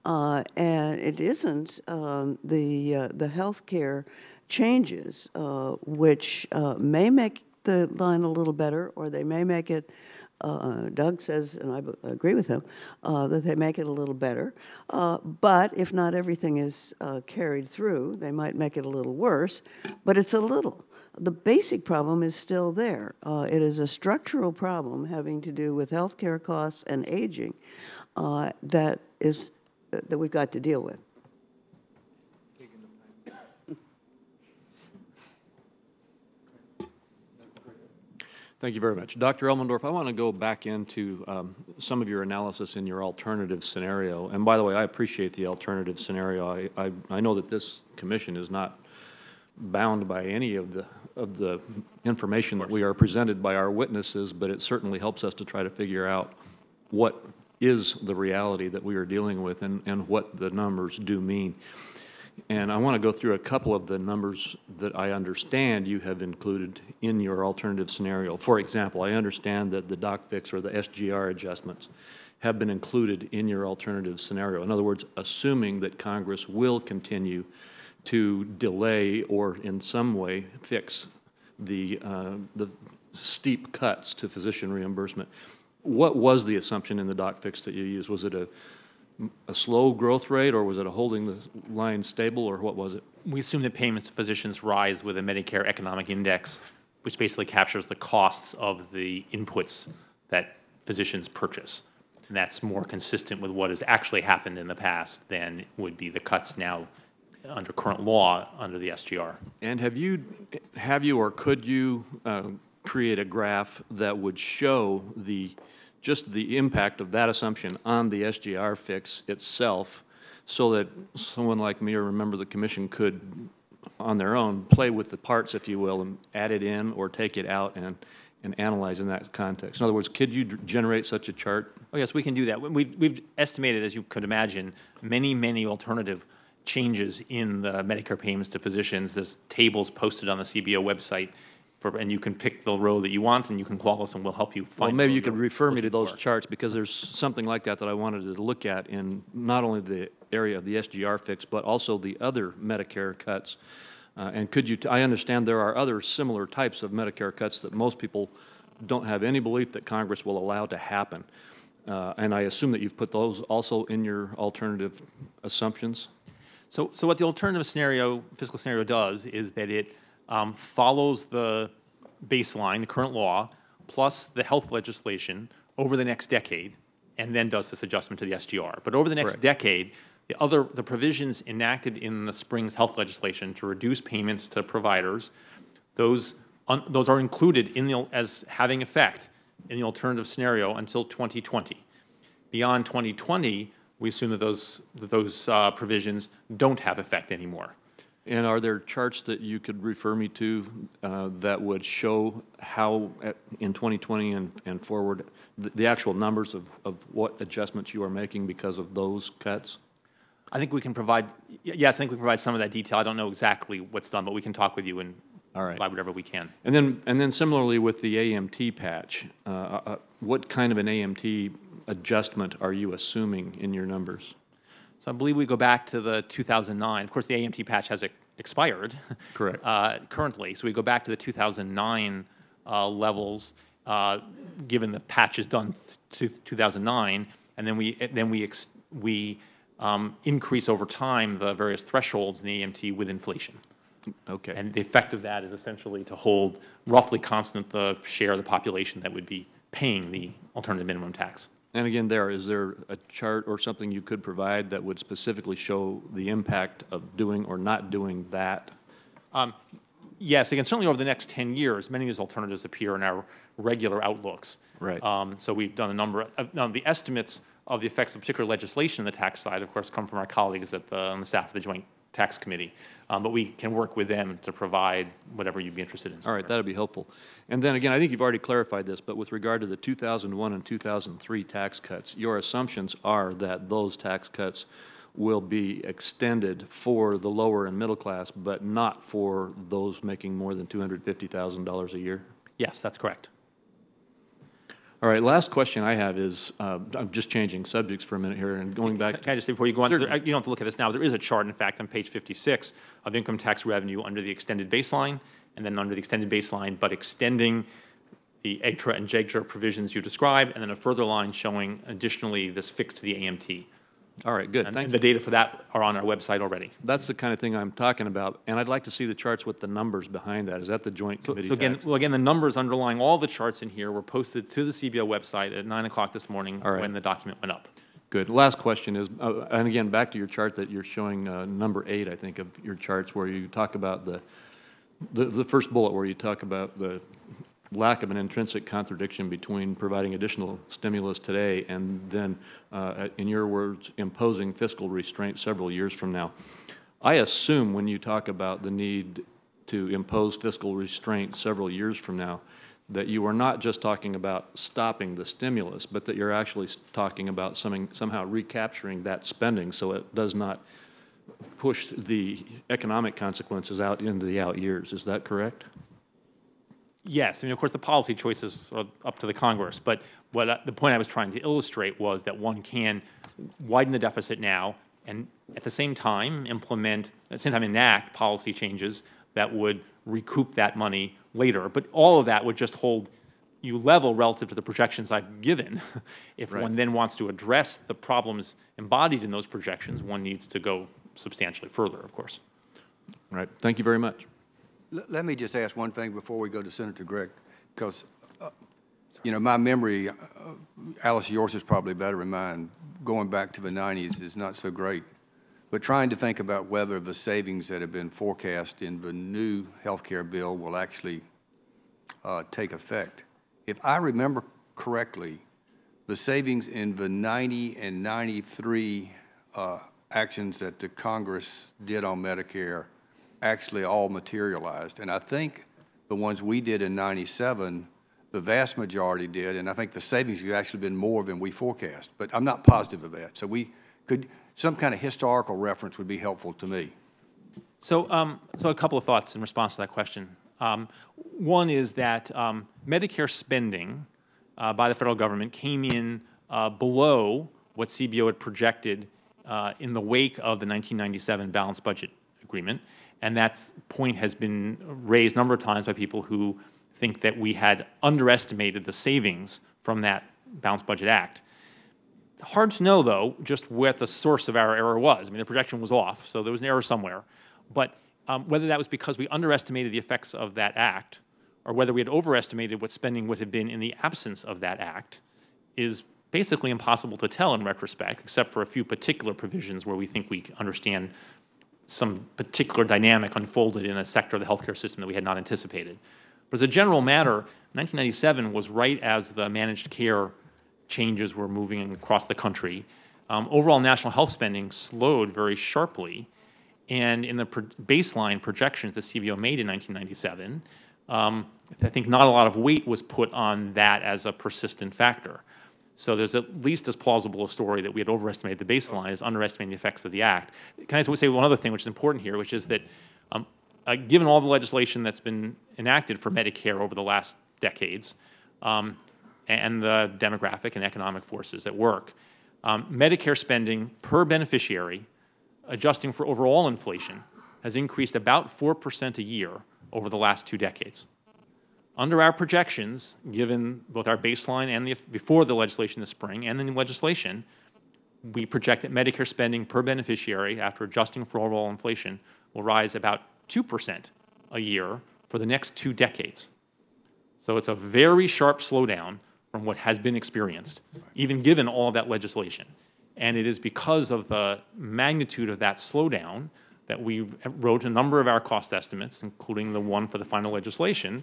And it isn't the health care changes, which may make the line a little better, or they may make it, Doug says, and I agree with him, that they make it a little better. But if not everything is carried through, they might make it a little worse, but it's a little. The basic problem is still there. It is a structural problem having to do with health care costs and aging that we've got to deal with. Thank you very much. Dr. Elmendorf, I want to go back into some of your analysis in your alternative scenario. And by the way, I appreciate the alternative scenario. I know that this commission is not bound by any of the information that we are presented by our witnesses, but it certainly helps us to try to figure out what is the reality that we are dealing with and what the numbers do mean. And I want to go through a couple of the numbers that I understand you have included in your alternative scenario. For example, I understand that the doc fix or the SGR adjustments have been included in your alternative scenario. In other words, assuming that Congress will continue to delay or in some way fix the steep cuts to physician reimbursement. What was the assumption in the doc fix that you used? Was it a slow growth rate, or was it a holding the line stable, or what was it? We assume that payments to physicians rise with a Medicare economic index, which basically captures the costs of the inputs that physicians purchase. And that's more consistent with what has actually happened in the past than would be the cuts now under current law under the SGR. And have you or could you create a graph that would show just the impact of that assumption on the SGR fix itself, so that someone like me or a member of the commission could, on their own, play with the parts, if you will, and add it in or take it out and analyze in that context? In other words, could you generate such a chart? Oh, yes, we can do that. We've estimated, as you could imagine, many alternative changes in the Medicare payments to physicians. There's tables posted on the CBO website, and you can pick the row that you want, and you can call us, and we'll help you find. Well, maybe you could refer me to those charts, because there's something like that I wanted to look at in not only the area of the SGR fix, but also the other Medicare cuts. And could you, I understand there are other similar types of Medicare cuts that most people don't have any belief that Congress will allow to happen. And I assume that you've put those also in your alternative assumptions? So what the alternative scenario, fiscal scenario does is that it follows the baseline, the current law, plus the health legislation over the next decade, and then does this adjustment to the SGR. But over the next decade, the provisions enacted in the spring's health legislation to reduce payments to providers, those are included as having effect in the alternative scenario until 2020. Beyond 2020, we assume that those provisions don't have effect anymore. And are there charts that you could refer me to that would show how in 2020 and forward the actual numbers of what adjustments you are making because of those cuts? I think we can provide, yes, I think we can provide some of that detail. I don't know exactly what's done, but we can talk with you and provide whatever we can. And then similarly with the AMT patch, what kind of an AMT adjustment are you assuming in your numbers? So I believe we go back to the 2009. Of course, the AMT patch has expired. Correct. Currently, so we go back to the 2009 levels, given the patch is done to 2009, and then we increase over time the various thresholds in the AMT with inflation. Okay. And the effect of that is essentially to hold roughly constant the share of the population that would be paying the alternative minimum tax. And again, is there a chart or something you could provide that would specifically show the impact of doing or not doing that? Yes, again, certainly over the next 10 years, many of these alternatives appear in our regular outlooks. Right. So we've done a number of, the estimates of the effects of particular legislation on the tax side, of course, come from our colleagues on the staff of the Joint Tax Committee. But we can work with them to provide whatever you'd be interested in. All right, that'd be helpful. And then again, I think you've already clarified this, but with regard to the 2001 and 2003 tax cuts, your assumptions are that those tax cuts will be extended for the lower and middle class, but not for those making more than $250,000 a year? Yes, that's correct. All right, last question I have is, I'm just changing subjects for a minute here and going back. Can I just say before you go on, you don't have to look at this now, there is a chart, in fact, on page 56 of income tax revenue under the extended baseline, and then under the extended baseline, but extending the EGTRA and JEGTRA provisions you described, and then a further line showing additionally this fix to the AMT. All right, good. And the data for that are on our website already. That's the kind of thing I'm talking about, and I'd like to see the charts with the numbers behind that. Is that the Joint Committee? So again, the numbers underlying all the charts in here were posted to the CBO website at 9 o'clock this morning when the document went up. Good. Last question is, and again, back to your chart that you're showing, number 8, I think, of your charts, where you talk about the first bullet, where you talk about the lack of an intrinsic contradiction between providing additional stimulus today and then, in your words, imposing fiscal restraint several years from now. I assume when you talk about the need to impose fiscal restraint several years from now, that you are not just talking about stopping the stimulus, but that you're actually talking about somehow recapturing that spending so it does not push the economic consequences out into the out years. Is that correct? Yes, I mean, of course, the policy choices are up to the Congress, but the point I was trying to illustrate was that one can widen the deficit now and at the same time enact policy changes that would recoup that money later. But all of that would just hold you level relative to the projections I've given. If one then wants to address the problems embodied in those projections, one needs to go substantially further, of course. All right, thank you very much. Let me just ask one thing before we go to Senator Gregg, because, you know, my memory, Alice, yours is probably better than mine, going back to the 90s is not so great. but trying to think about whether the savings that have been forecast in the new health care bill will actually take effect. If I remember correctly, the savings in the 90 and 93 actions that the Congress did on Medicare actually all materialized. And I think the ones we did in 97, the vast majority did, and I think the savings have actually been more than we forecast. But I'm not positive of that. So we could, some kind of historical reference would be helpful to me. So, so a couple of thoughts in response to that question. One is that Medicare spending by the federal government came in below what CBO had projected in the wake of the 1997 balanced budget agreement, and that point has been raised a number of times by people who think that we had underestimated the savings from that balanced budget act. It's hard to know, though, just what the source of our error was. I mean, the projection was off, so there was an error somewhere. But whether that was because we underestimated the effects of that act or whether we had overestimated what spending would have been in the absence of that act is basically impossible to tell in retrospect, except for a few particular provisions where we think we understand some particular dynamic unfolded in a sector of the healthcare system that we had not anticipated. But as a general matter, 1997 was right as the managed care changes were moving across the country. Overall national health spending slowed very sharply, and in the baseline projections that CBO made in 1997, I think not a lot of weight was put on that as a persistent factor. So there's at least as plausible a story that we had overestimated the baseline as underestimating the effects of the act. Can I say one other thing which is important here, which is that given all the legislation that's been enacted for Medicare over the last decades and the demographic and economic forces at work, Medicare spending per beneficiary, adjusting for overall inflation, has increased about 4% a year over the last 2 decades. Under our projections, given both our baseline and before the legislation this spring and the new legislation, we project that Medicare spending per beneficiary, after adjusting for overall inflation, will rise about 2% a year for the next 2 decades. So it's a very sharp slowdown from what has been experienced, even given all of that legislation. And it is because of the magnitude of that slowdown that we wrote a number of our cost estimates, including the one for the final legislation.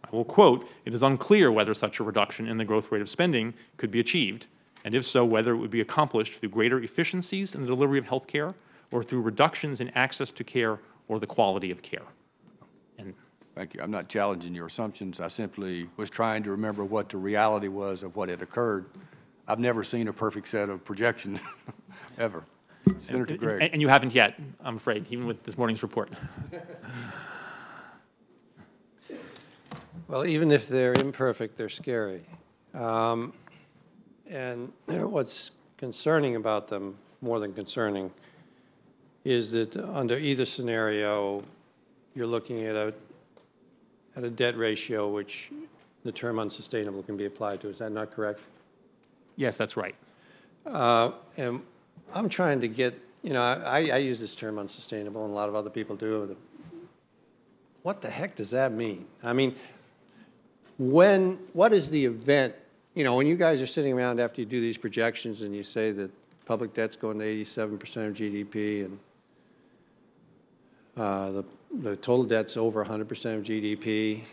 I will quote, "It is unclear whether such a reduction in the growth rate of spending could be achieved, and if so, whether it would be accomplished through greater efficiencies in the delivery of health care or through reductions in access to care or the quality of care." And thank you. I'm not challenging your assumptions. I simply was trying to remember what the reality was of what had occurred. I've never seen a perfect set of projections, ever. Senator Gregg. And you haven't yet, I'm afraid, even with this morning's report. Well, even if they're imperfect, they're scary. And what's concerning about them, more than concerning, is that under either scenario, you're looking at a debt ratio which the term unsustainable can be applied to. Is that not correct? Yes, that's right. And I'm trying to get, you know, I use this term unsustainable, and a lot of other people do. What the heck does that mean? I mean, what is the event, you know, when you guys are sitting around after you do these projections and you say that public debt's going to 87% of GDP and the total debt's over 100% of GDP,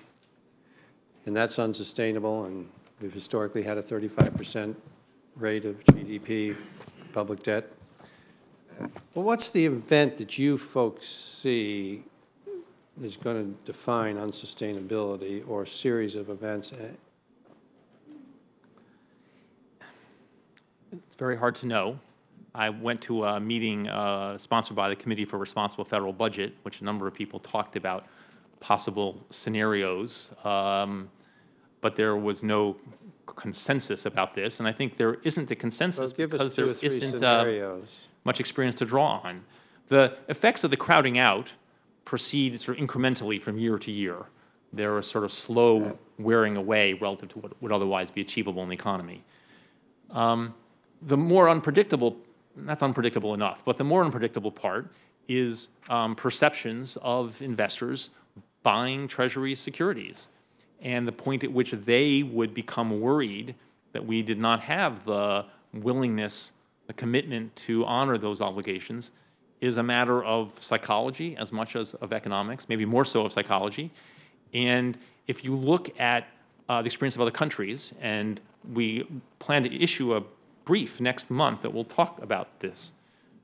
and that's unsustainable, and we've historically had a 35% rate of GDP public debt. Well, what's the event that you folks see is going to define unsustainability, or a series of events? It's very hard to know. I went to a meeting sponsored by the Committee for Responsible Federal Budget, which a number of people talked about possible scenarios, but there was no consensus about this, and I think there isn't a consensus because there isn't much experience to draw on. The effects of the crowding out proceed sort of incrementally from year to year. They're a sort of slow wearing away relative to what would otherwise be achievable in the economy. The more unpredictable, that's unpredictable enough, but the more unpredictable part is perceptions of investors buying Treasury securities and the point at which they would become worried that we did not have the willingness, the commitment to honor those obligations is a matter of psychology as much as of economics, maybe more so of psychology. And if you look at the experience of other countries, and we plan to issue a brief next month that will talk about this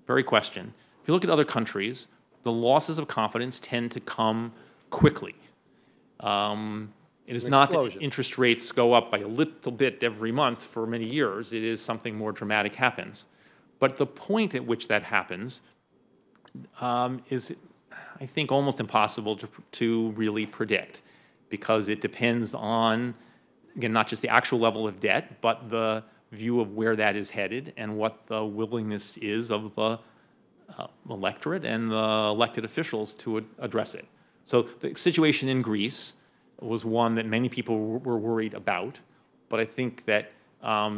very question. If you look at other countries, the losses of confidence tend to come quickly. It is not that interest rates go up by a little bit every month for many years. It is something more dramatic happens. But the point at which that happens is, I think, almost impossible to really predict, because it depends on, again, not just the actual level of debt, but the view of where that is headed and what the willingness is of the electorate and the elected officials to address it. So the situation in Greece was one that many people were worried about, but I think that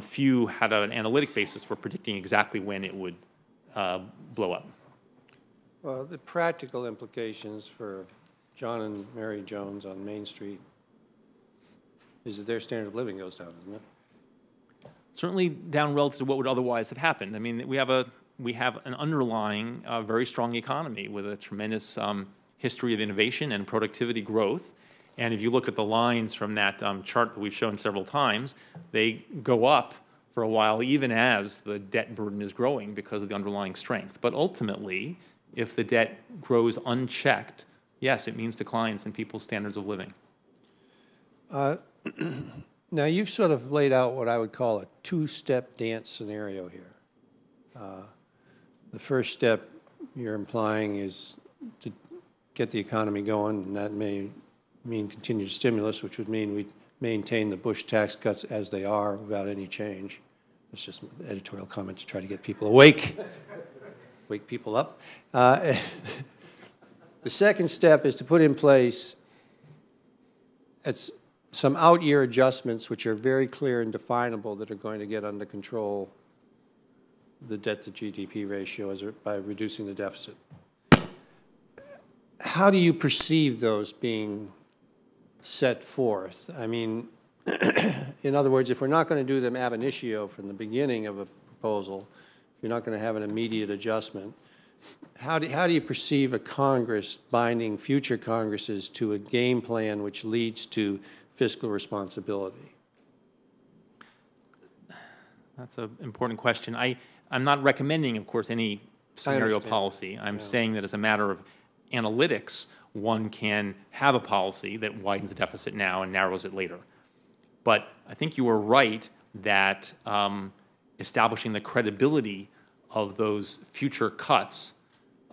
few had an analytic basis for predicting exactly when it would blow up. Well, the practical implications for John and Mary Jones on Main Street is that their standard of living goes down, isn't it? Certainly down relative to what would otherwise have happened. I mean, we have an underlying very strong economy with a tremendous history of innovation and productivity growth. And if you look at the lines from that chart that we've shown several times, they go up for a while even as the debt burden is growing because of the underlying strength. But ultimately, if the debt grows unchecked, yes, it means declines in people's standards of living. Now, you've sort of laid out what I would call a two-step dance scenario here. The first step you're implying is to get the economy going, and that may mean continued stimulus, which would mean we maintain the Bush tax cuts as they are without any change. That's just an editorial comment to try to get people awake, wake people up. The second step is to put in place some out-year adjustments which are very clear and definable that are going to get under control the debt-to-GDP ratio by reducing the deficit. How do you perceive those being set forth? I mean, in other words, if we're not going to do them ab initio from the beginning of a proposal, if you're not going to have an immediate adjustment, how do you perceive a Congress binding future Congresses to a game plan which leads to fiscal responsibility? That's an important question. I'm not recommending, of course, any scenario policy. I'm saying that as a matter of analytics, one can have a policy that widens the deficit now and narrows it later. But I think you are right that establishing the credibility of those future cuts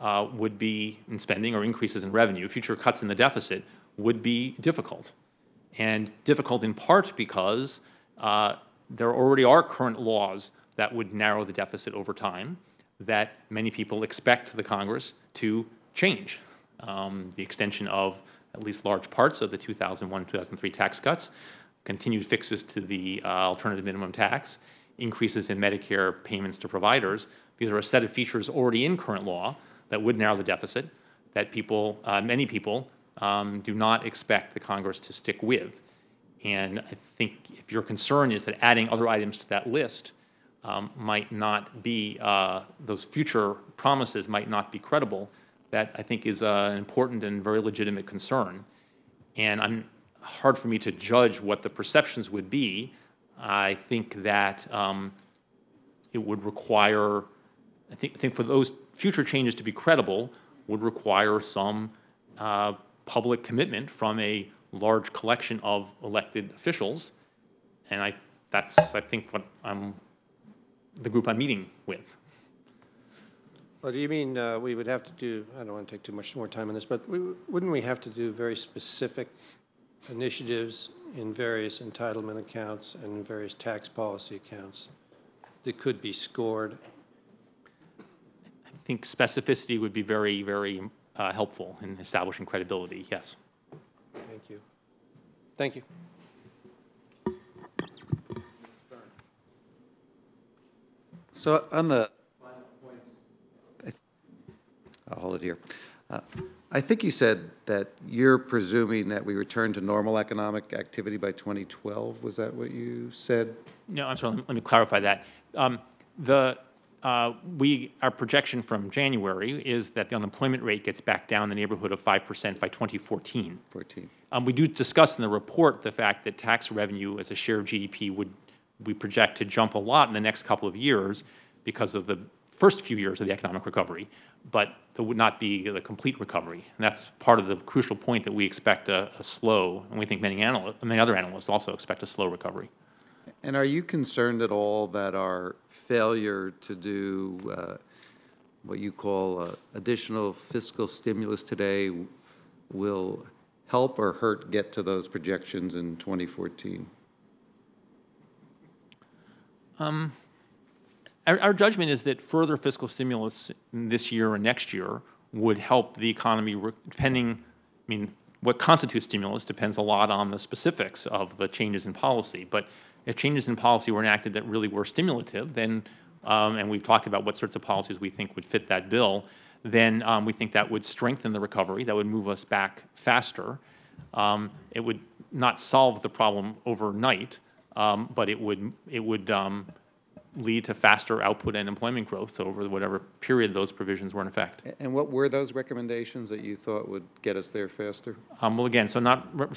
would be in spending or increases in revenue, future cuts in the deficit would be difficult. And difficult in part because there already are current laws that would narrow the deficit over time that many people expect the Congress to change. The extension of at least large parts of the 2001-2003 tax cuts, continued fixes to the alternative minimum tax, increases in Medicare payments to providers. These are a set of features already in current law that would narrow the deficit that people, many people, do not expect the Congress to stick with. And I think if your concern is that adding other items to that list might not be, those future promises might not be credible, that I think is an important and very legitimate concern. And I'm hard for me to judge what the perceptions would be. I think that it would require, I think for those future changes to be credible would require some public commitment from a large collection of elected officials, and that's I think what the group I'm meeting with. Well, do you mean we would have to do, I don't want to take too much more time on this, but wouldn't we have to do very specific initiatives in various entitlement accounts and various tax policy accounts that could be scored? I think specificity would be very, very helpful in establishing credibility, yes. Thank you. Thank you. So on the, I'll hold it here. I think you said that you're presuming that we return to normal economic activity by 2012. Was that what you said? No, I'm sorry. Let me clarify that. our projection from January is that the unemployment rate gets back down in the neighborhood of 5% by 2014. We do discuss in the report the fact that tax revenue as a share of GDP we project to jump a lot in the next couple of years because of the first few years of the economic recovery, but there would not be the complete recovery. And that's part of the crucial point that we expect a slow, and we think many other analysts also expect a slow recovery. And are you concerned at all that our failure to do what you call additional fiscal stimulus today will help or hurt get to those projections in 2014? Our judgment is that further fiscal stimulus this year and next year would help the economy, what constitutes stimulus depends a lot on the specifics of the changes in policy. But if changes in policy were enacted that really were stimulative, then, and we've talked about what sorts of policies we think would fit that bill, then we think that would strengthen the recovery, that would move us back faster. It would not solve the problem overnight, but it would lead to faster output and employment growth over whatever period those provisions were in effect. And what were those recommendations that you thought would get us there faster? Well, again, so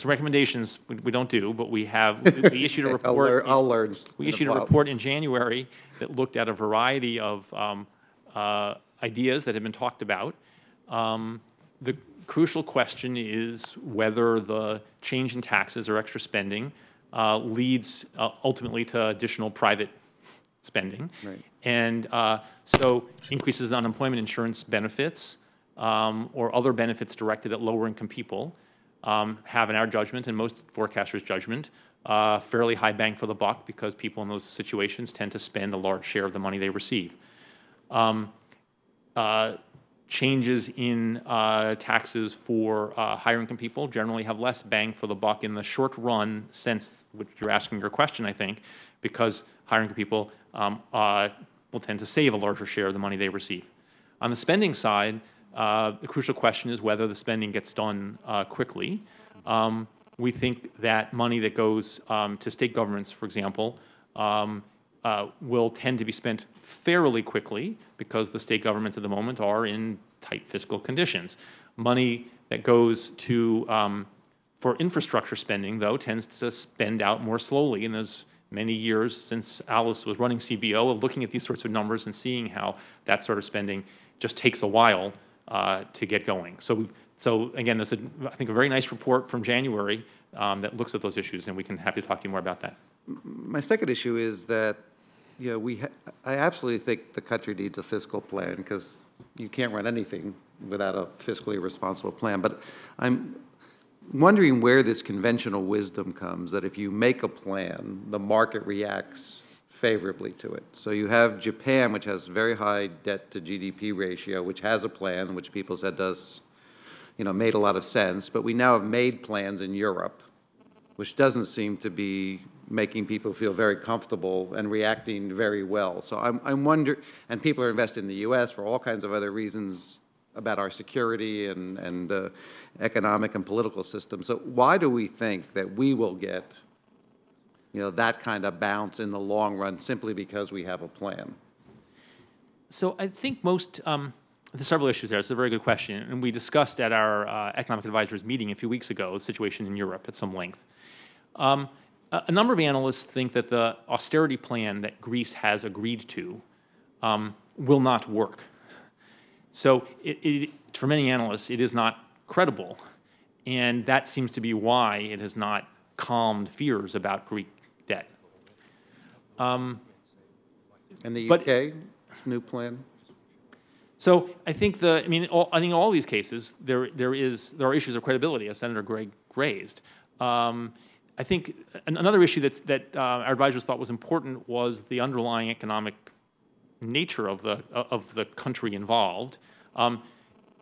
recommendations we don't do, but we issued a report. I'll learn. We issued a report in January that looked at a variety of ideas that had been talked about. The crucial question is whether the change in taxes or extra spending leads ultimately to additional private spending. Right. And so increases in unemployment insurance benefits or other benefits directed at lower income people have, in our judgment and most forecasters' judgment, fairly high bang for the buck because people in those situations tend to spend a large share of the money they receive. Changes in taxes for higher income people generally have less bang for the buck in the short run sense, which you're asking your question, I think, because higher income people will tend to save a larger share of the money they receive. On the spending side, the crucial question is whether the spending gets done quickly. We think that money that goes to state governments, for example, will tend to be spent fairly quickly because the state governments at the moment are in tight fiscal conditions. Money that goes to for infrastructure spending, though, tends to spend out more slowly, and there's many years since Alice was running CBO of looking at these sorts of numbers and seeing how that sort of spending just takes a while to get going. So again, there's I think a very nice report from January that looks at those issues, and we can happy to talk to you more about that. My second issue is that I absolutely think the country needs a fiscal plan because you can't run anything without a fiscally responsible plan. But I'm wondering where this conventional wisdom comes that if you make a plan, the market reacts favorably to it. So you have Japan, which has very high debt to GDP ratio, which has a plan, which people said does, made a lot of sense. But we now have made plans in Europe, which doesn't seem to be making people feel very comfortable and reacting very well. So I'm wondering, and people are invested in the U.S. for all kinds of other reasons about our security and economic and political system. So why do we think that we will get, that kind of bounce in the long run simply because we have a plan? So I think there's several issues there. It's a very good question, and we discussed at our economic advisors meeting a few weeks ago the situation in Europe at some length. A number of analysts think that the austerity plan that Greece has agreed to will not work. So for many analysts, it is not credible, and that seems to be why it has not calmed fears about Greek debt. And the UK new plan? So I think I think in all these cases there are issues of credibility, as Senator Gregg raised. I think another issue that our advisors thought was important was the underlying economic nature of the country involved. In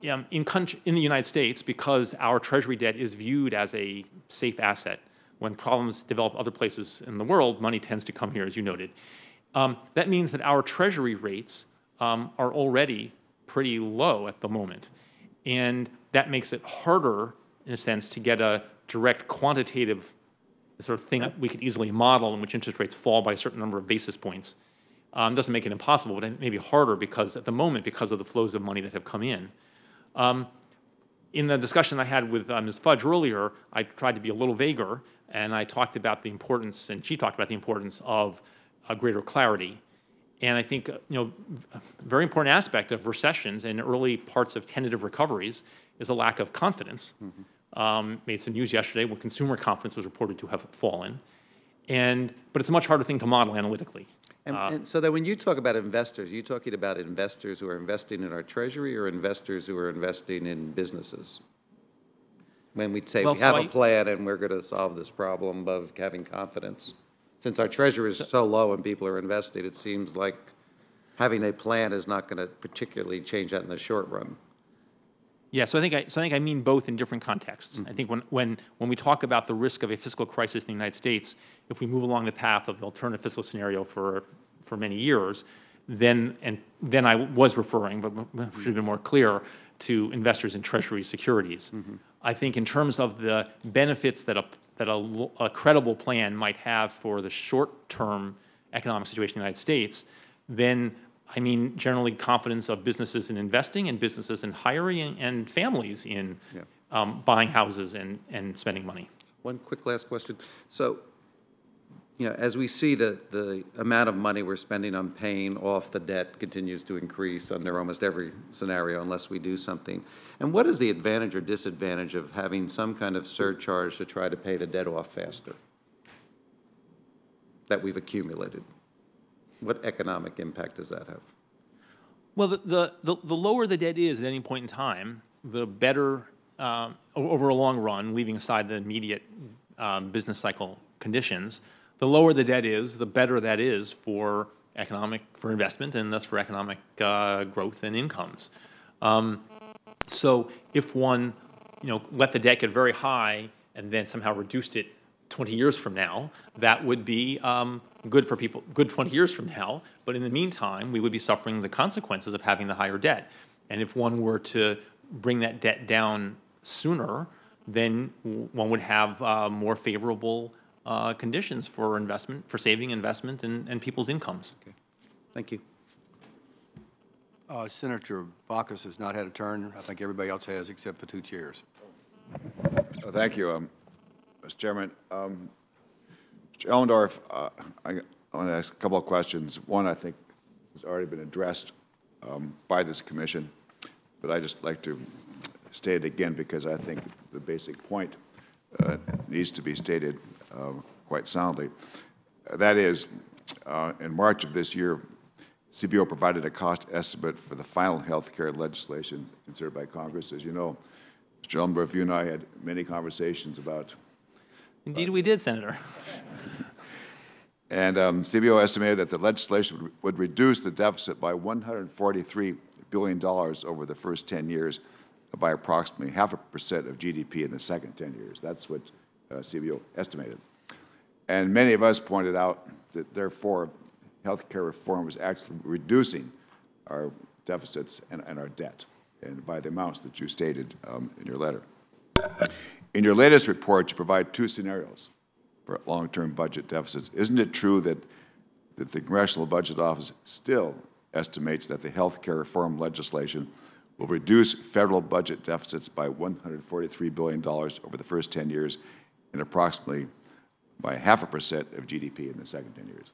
the United States, because our Treasury debt is viewed as a safe asset, when problems develop other places in the world, money tends to come here, as you noted. That means that our Treasury rates are already pretty low at the moment, and that makes it harder, in a sense, to get a direct quantitative sort of thing we could easily model in which interest rates fall by a certain number of basis points. Doesn't make it impossible, but it may be harder because at the moment, because of the flows of money that have come in. In the discussion I had with Ms. Fudge earlier, I tried to be a little vaguer, and I talked about the importance, and she talked about the importance of greater clarity. And I think, a very important aspect of recessions and early parts of tentative recoveries is a lack of confidence. Made some news yesterday when consumer confidence was reported to have fallen. But it's a much harder thing to model analytically. And so that when you talk about investors, are you talking about investors who are investing in our treasury or investors who are investing in businesses? When we say we have a plan and we're going to solve this problem of having confidence. Since our treasury is so low and people are investing, it seems like having a plan is not going to particularly change that in the short run. Yeah, so I think I mean both in different contexts. I think when we talk about the risk of a fiscal crisis in the United States, if we move along the path of the alternative fiscal scenario for many years, then I was referring, but should have been more clear, to investors in Treasury securities. I think in terms of the benefits that a credible plan might have for the short-term economic situation in the United States, then I mean generally confidence of businesses in investing and businesses in hiring and families in buying houses and spending money. One quick last question. So, as we see that the amount of money we're spending on paying off the debt continues to increase under almost every scenario unless we do something. And what is the advantage or disadvantage of having some kind of surcharge to try to pay the debt off faster that we've accumulated? What economic impact does that have? Well, the lower the debt is at any point in time, the better, over a long run, leaving aside the immediate business cycle conditions, the lower the debt is, the better that is for investment and thus for economic growth and incomes. So if one, let the debt get very high and then somehow reduced it 20 years from now, that would be good for people, good 20 years from now. But in the meantime, we would be suffering the consequences of having the higher debt. And if one were to bring that debt down sooner, then one would have more favorable conditions for investment, for saving, investment, and people's incomes. Okay. Thank you. Senator Baucus has not had a turn. I think everybody else has except for two chairs. Thank you, Mr. Chairman. Mr. Ellendorf, I want to ask a couple of questions. One, I think, has already been addressed by this commission, but I just like to state it again because I think the basic point needs to be stated quite soundly. That is, in March of this year, CBO provided a cost estimate for the final health care legislation considered by Congress. As you know, Mr. Ellendorf, you and I had many conversations about. Indeed, we did, Senator. And CBO estimated that the legislation would reduce the deficit by $143 billion over the first 10 years, by approximately 0.5% of GDP in the second 10 years. That's what CBO estimated. And many of us pointed out that, therefore, health care reform was actually reducing our deficits and our debt, and by the amounts that you stated in your letter. In your latest report, you provide two scenarios for long-term budget deficits. Isn't it true that the Congressional Budget Office still estimates that the health care reform legislation will reduce federal budget deficits by $143 billion over the first 10 years and approximately by 0.5% of GDP in the second 10 years?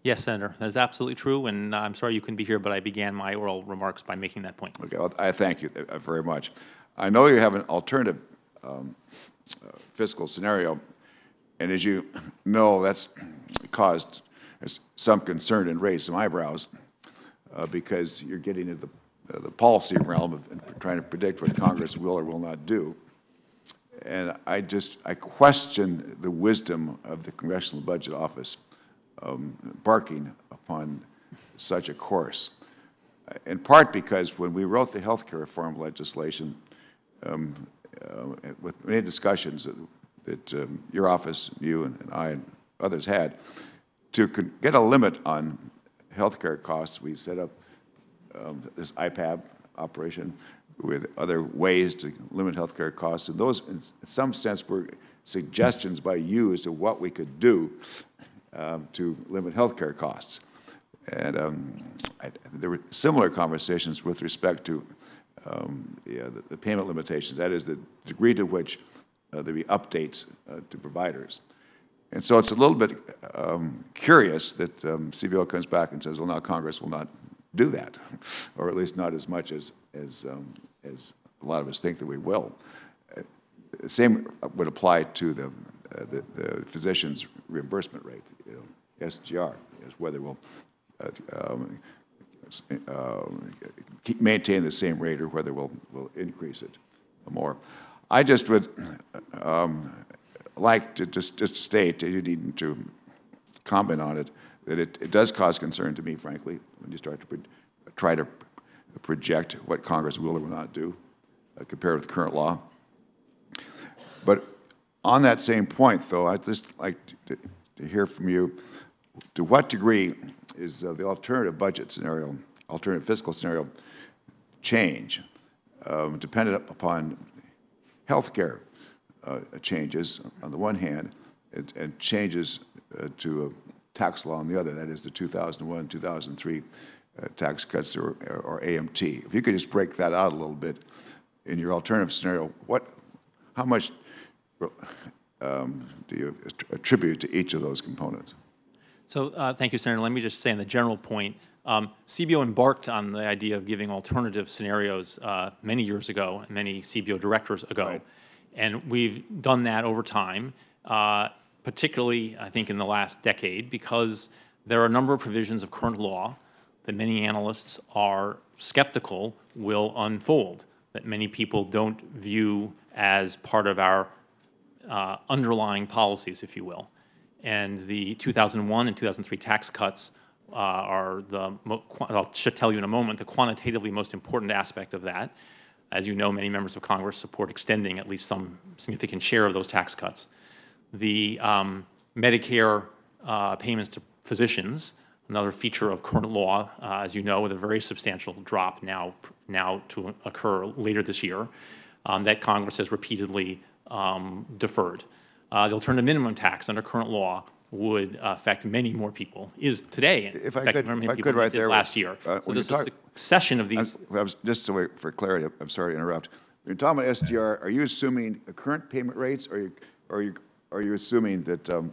Yes, Senator, that is absolutely true, and I'm sorry you couldn't be here, but I began my oral remarks by making that point. Okay, well, I thank you very much. I know you have an alternative fiscal scenario, and as you know, that's caused some concern and raised some eyebrows because you're getting into the policy realm of trying to predict what Congress will or will not do. And I question the wisdom of the Congressional Budget Office embarking upon such a course, in part because when we wrote the health care reform legislation, with many discussions that your office, you and I and others had, to get a limit on health care costs, we set up this IPAB operation with other ways to limit health care costs. And those, in some sense, were suggestions by you as to what we could do to limit health care costs. And there were similar conversations with respect to the payment limitations, that is, the degree to which there be updates to providers. And so it's a little bit curious that CBO comes back and says, well, now Congress will not do that, or at least not as much as a lot of us think that we will. The same would apply to the physician's reimbursement rate, SGR, is whether we'll maintain the same rate or whether we'll increase it more. I just would like to just state, you need to comment on it, that it does cause concern to me, frankly, when you start to try to project what Congress will or will not do compared with current law. But on that same point, though, I'd just like to hear from you, to what degree is the alternative budget scenario, alternative fiscal scenario change dependent upon health care changes on the one hand and changes to a tax law on the other, that is the 2001, 2003 tax cuts or AMT. If you could just break that out a little bit in your alternative scenario, how much do you attribute to each of those components? So thank you, Senator. Let me just say on the general point, CBO embarked on the idea of giving alternative scenarios many years ago, many CBO directors ago. Right. And we've done that over time, particularly, I think, in the last decade, because there are a number of provisions of current law that many analysts are skeptical will unfold, that many people don't view as part of our underlying policies, if you will. And the 2001 and 2003 tax cuts are I'll tell you in a moment, the quantitatively most important aspect of that. As you know, many members of Congress support extending at least some significant share of those tax cuts. The Medicare payments to physicians, another feature of current law, as you know, with a very substantial drop now to occur later this year, that Congress has repeatedly deferred. The alternative minimum tax under current law would affect many more people, is today. If I could right there, last year. So this is a succession of these. Just so for clarity, I'm sorry to interrupt. When you're talking about SGR, are you assuming current payment rates, or are you assuming that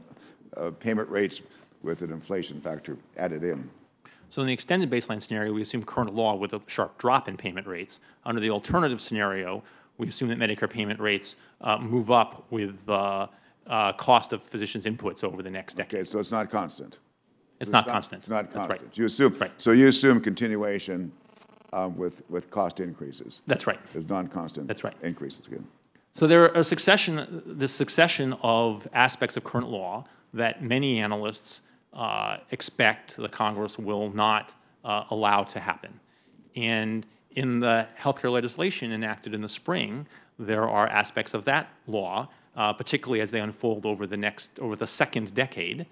payment rates with an inflation factor added in? So in the extended baseline scenario, we assume current law with a sharp drop in payment rates. Under the alternative scenario, we assume that Medicare payment rates move up with the cost of physicians' inputs over the next decade. Okay, so it's not constant. It's not constant. It's not constant. That's right. You assume, right. So you assume continuation with cost increases. That's right. As non-constant. That's right. Increases again. So there are this succession of aspects of current law that many analysts expect the Congress will not allow to happen. And in the healthcare legislation enacted in the spring, there are aspects of that law, particularly as they unfold over the second decade,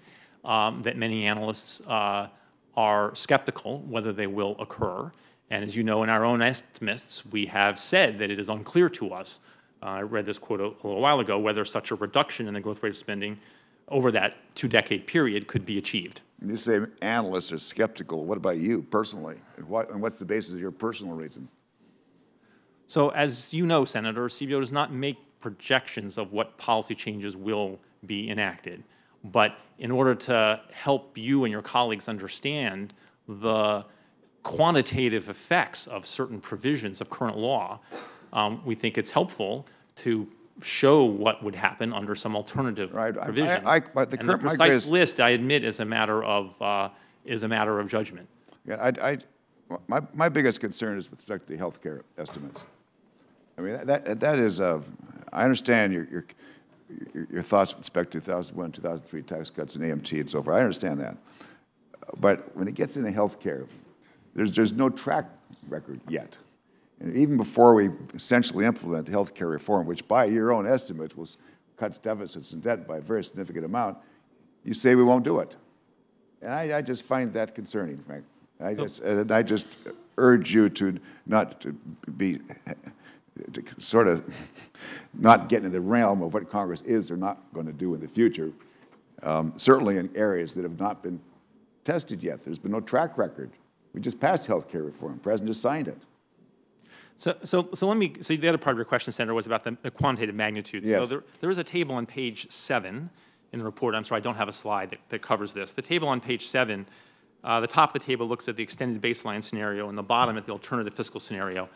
that many analysts are skeptical whether they will occur. And as you know, in our own estimates, we have said that it is unclear to us, I read this quote a little while ago, whether such a reduction in the growth rate of spending over that two-decade period could be achieved. And you say analysts are skeptical. What about you personally? And what's the basis of your personal reason? So as you know, Senator, CBO does not make projections of what policy changes will be enacted. But in order to help you and your colleagues understand the quantitative effects of certain provisions of current law, we think it's helpful to show what would happen under some alternative provision. But the precise list, I admit, is a matter of judgment. Yeah, my biggest concern is with respect to the health care estimates. I mean, that is, I understand your thoughts with respect to 2001, 2003 tax cuts and AMT and so forth. I understand that. But when it gets into health care, there's no track record yet. And even before we essentially implement the health care reform, which by your own estimate will cut deficits and debt by a very significant amount, you say we won't do it. And I just find that concerning, Frank. I just urge you to not to be to sort of not get into the realm of what Congress is or not going to do in the future, certainly in areas that have not been tested yet. There's been no track record. We just passed health care reform. The President just signed it. So the other part of your question, Senator, was about the quantitative magnitude. Yes. So there is a table on page 7 in the report. I'm sorry, I don't have a slide that covers this. The table on page 7, the top of the table looks at the extended baseline scenario and the bottom at the alternative fiscal scenario.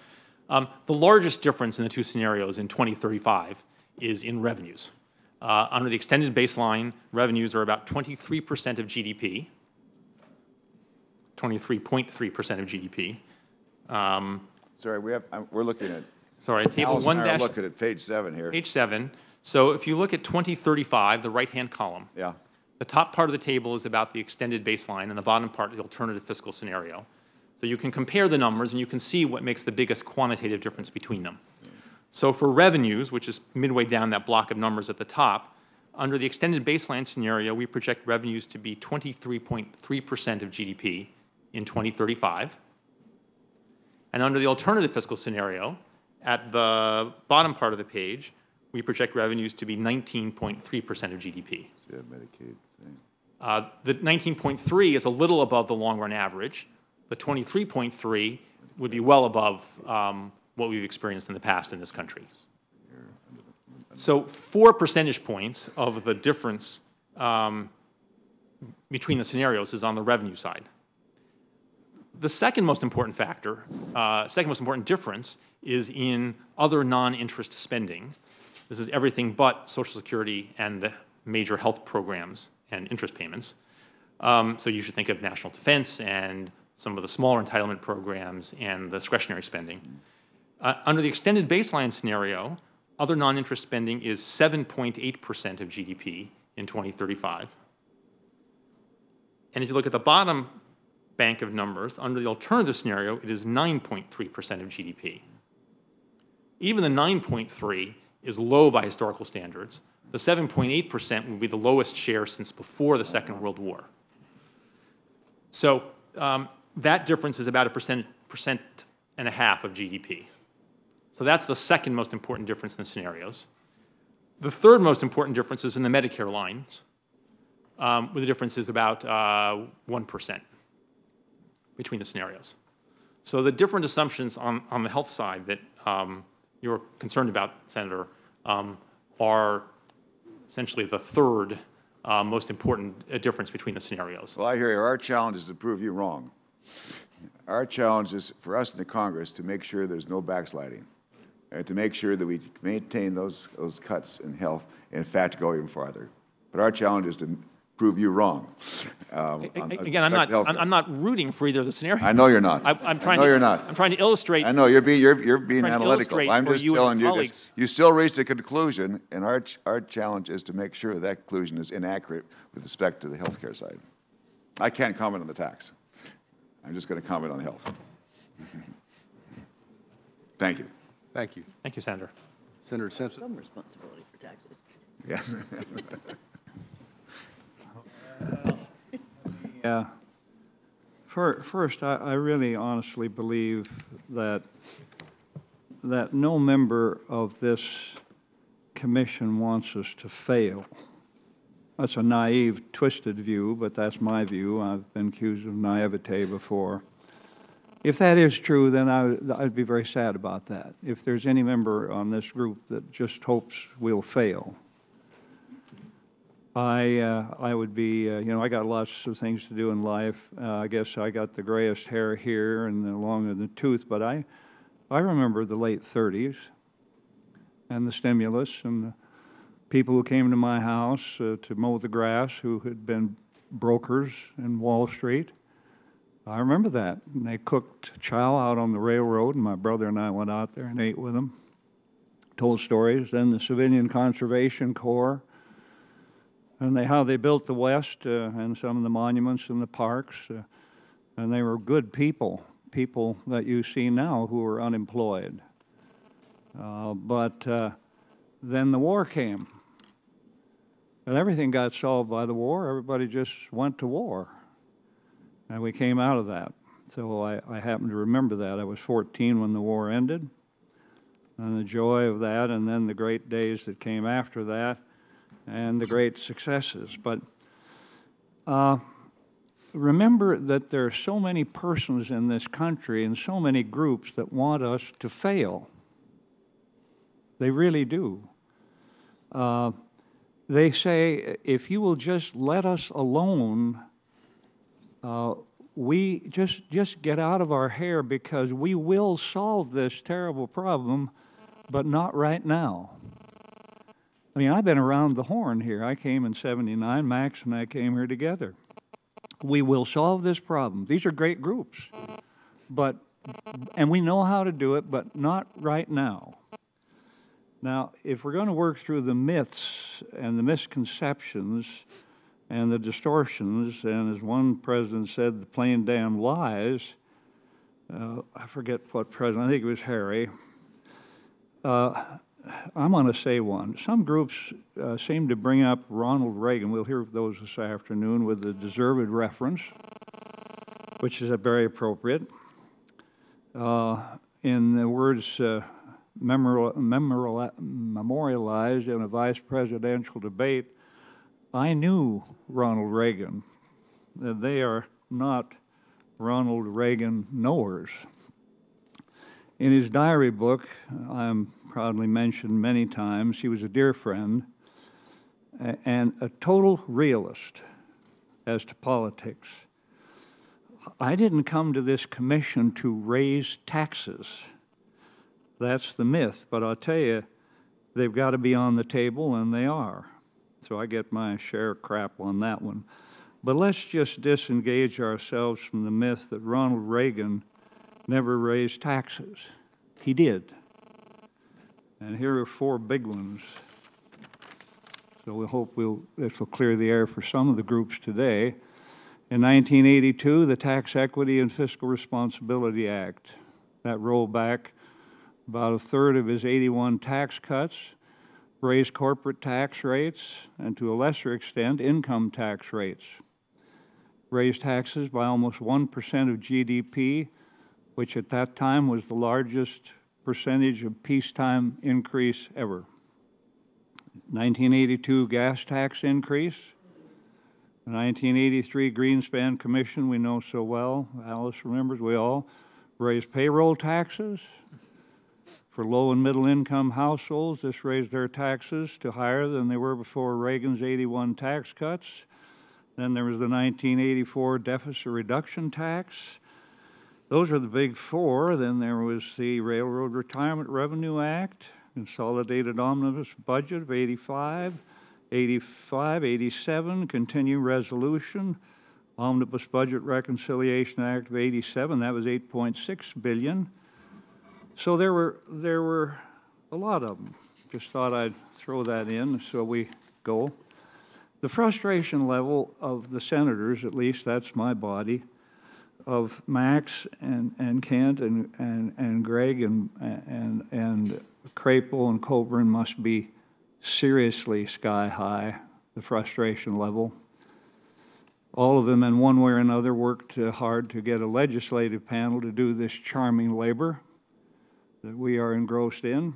The largest difference in the two scenarios in 2035 is in revenues. Under the extended baseline, revenues are about 23% of GDP, 23.3% of GDP. Sorry, we're looking at. Sorry, table 1 dash. Looking at page 7 here. Page 7. So if you look at 2035, the right-hand column, yeah, the top part of the table is about the extended baseline, and the bottom part, the alternative fiscal scenario. So you can compare the numbers, and you can see what makes the biggest quantitative difference between them. So for revenues, which is midway down that block of numbers at the top, under the extended baseline scenario, we project revenues to be 23.3% of GDP in 2035. And under the alternative fiscal scenario, at the bottom part of the page, we project revenues to be 19.3% of GDP. Yeah, Medicaid. The 19.3 is a little above the long-run average. The 23.3 would be well above what we've experienced in the past in this country. So 4 percentage points of the difference between the scenarios is on the revenue side. The second most important factor, second most important difference is in other non-interest spending. This is everything but Social Security and the major health programs and interest payments. So you should think of national defense and some of the smaller entitlement programs and the discretionary spending. Under the extended baseline scenario, other non-interest spending is 7.8% of GDP in 2035. And if you look at the bottom bank of numbers, under the alternative scenario, it is 9.3% of GDP. Even the 9.3 is low by historical standards. The 7.8% would be the lowest share since before the Second World War. So that difference is about a percent and a half of GDP. So that's the second most important difference in the scenarios. The third most important difference is in the Medicare lines, where the difference is about 1% between the scenarios. So the different assumptions on the health side that you're concerned about, Senator, are essentially the third most important difference between the scenarios. Well, I hear you. Our challenge is to prove you wrong. Our challenge is for us in the Congress to make sure there's no backsliding, and to make sure that we maintain those cuts in health, and in fact go even farther. But our challenge is to prove you wrong. Again, I'm not rooting for either of the scenarios. I know you're not. I'm trying I know to, you're not. I'm trying to illustrate. I know you're being analytical. I'm just telling you this. You still reached a conclusion, and our challenge is to make sure that conclusion is inaccurate with respect to the health care side. I can't comment on the tax. I'm just going to comment on the health. Thank you. Thank you. Thank you, Senator. Senator Simpson. Some responsibility for taxes. Yes. Yeah. First, I really honestly believe that no member of this commission wants us to fail. That's a naive, twisted view, but that's my view. I've been accused of naivete before. If that is true, then I'd be very sad about that. If there's any member on this group that just hopes we'll fail, I would be, I got lots of things to do in life. I guess I got the grayest hair here and the longer in the tooth, but I remember the late 30s and the stimulus and the people who came to my house to mow the grass who had been brokers in Wall Street. I remember that. And they cooked chow out on the railroad, and my brother and I went out there and ate with them, told stories. Then the Civilian Conservation Corps, and how they built the West and some of the monuments and the parks. And they were good people that you see now who are unemployed. But then the war came. And everything got solved by the war. Everybody just went to war. And we came out of that. So I happen to remember that. I was 14 when the war ended. And the joy of that, and then the great days that came after that, and the great successes. But remember that there are so many persons in this country and so many groups that want us to fail. They really do. They say, if you will just let us alone, we just get out of our hair, because we will solve this terrible problem, but not right now. I mean, I've been around the horn here. I came in '79. Max and I came here together. We will solve this problem. These are great groups, and we know how to do it, but not right now. Now, if we're going to work through the myths and the misconceptions and the distortions, and as one president said, the plain damn lies, I forget what president, I think it was Harry, I'm going to say one. Some groups seem to bring up Ronald Reagan. We'll hear those this afternoon with the deserved reference, which is very appropriate. In the words memorialized in a vice presidential debate, I knew Ronald Reagan. They are not Ronald Reagan knowers. In his diary book, I'm proudly mentioned many times, he was a dear friend and a total realist as to politics. I didn't come to this commission to raise taxes. That's the myth, but I'll tell you, they've got to be on the table, and they are. So I get my share of crap on that one. But let's just disengage ourselves from the myth that Ronald Reagan never raised taxes. He did. And here are four big ones. So we hope this will clear the air for some of the groups today. In 1982, the Tax Equity and Fiscal Responsibility Act. That rolled back about a third of his 81 tax cuts, raised corporate tax rates, and to a lesser extent, income tax rates. Raised taxes by almost 1% of GDP, which at that time was the largest percentage of peacetime increase ever. 1982 gas tax increase. The 1983 Greenspan Commission, we know so well, Alice remembers, we all raised payroll taxes. For low and middle income households, this raised their taxes to higher than they were before Reagan's 81 tax cuts. Then there was the 1984 deficit reduction tax. Those are the big four. Then there was the Railroad Retirement Revenue Act, Consolidated Omnibus Budget of 85, 87, Continuing Resolution, Omnibus Budget Reconciliation Act of 87, that was $8.6 billion. So there were a lot of them. Just thought I'd throw that in, so we go. The frustration level of the senators, at least that's my body, of Max and Kent and Greg and Crapel and Coburn must be seriously sky high, the frustration level. All of them in one way or another worked hard to get a legislative panel to do this charming labor that we are engrossed in.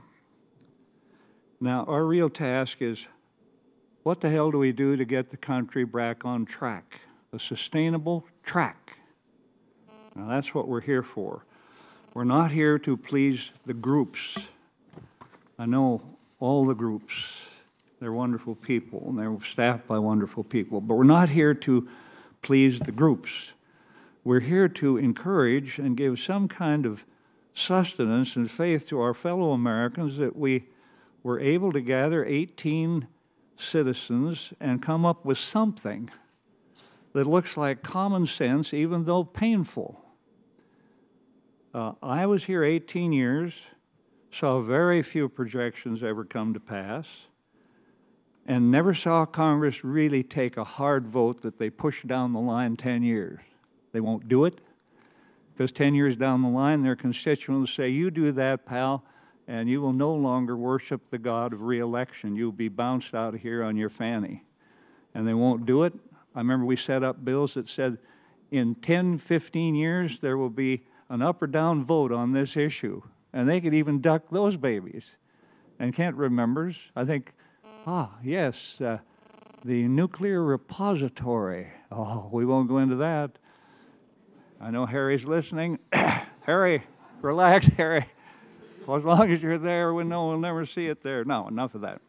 Now, our real task is, what the hell do we do to get the country back on track, a sustainable track? Now, that's what we're here for. We're not here to please the groups. I know all the groups. They're wonderful people, and they're staffed by wonderful people. But we're not here to please the groups. We're here to encourage and give some kind of sustenance and faith to our fellow Americans that we were able to gather 18 citizens and come up with something that looks like common sense, even though painful. I was here 18 years, saw very few projections ever come to pass, and never saw Congress really take a hard vote that they push down the line 10 years. They won't do it, because 10 years down the line, their constituents say, you do that, pal, and you will no longer worship the God of re-election. You'll be bounced out of here on your fanny. And they won't do it. I remember we set up bills that said in 10, 15 years, there will be an up or down vote on this issue. And they could even duck those babies. And Kent remembers, I think, yes, The nuclear repository. Oh, we won't go into that. I know Harry's listening. Harry, relax, Harry. Well, as long as you're there, we'll never see it there. No, enough of that.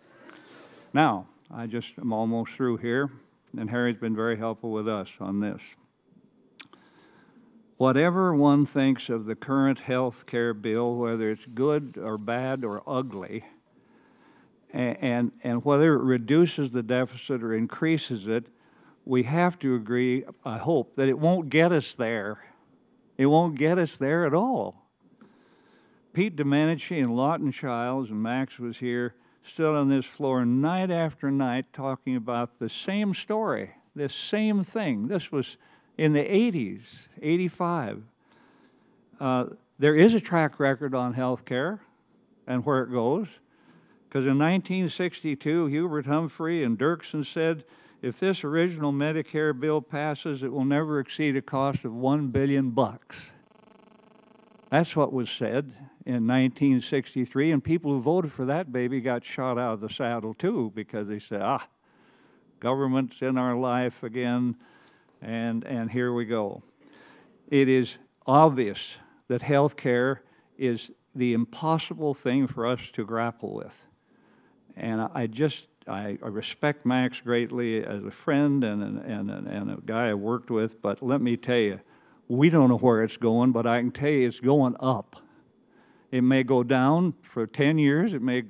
Now, I'm almost through here, and Harry's been very helpful with us on this. Whatever one thinks of the current health care bill, whether it's good or bad or ugly, and whether it reduces the deficit or increases it, we have to agree, I hope, that it won't get us there. It won't get us there at all. Pete Domenici and Lawton Childs, and Max was here, stood on this floor night after night talking about the same story, this same thing. This was in the 80s, 85. There is a track record on health care and where it goes, because in 1962, Hubert Humphrey and Dirksen said, if this original Medicare bill passes, it will never exceed a cost of $1 billion. That's what was said in 1963, and people who voted for that baby got shot out of the saddle too, because they said, government's in our life again, and here we go. It is obvious that health care is the impossible thing for us to grapple with. And I respect Max greatly as a friend and a guy I worked with, but let me tell you, we don't know where it's going, but I can tell you it's going up. It may go down for 10 years, it may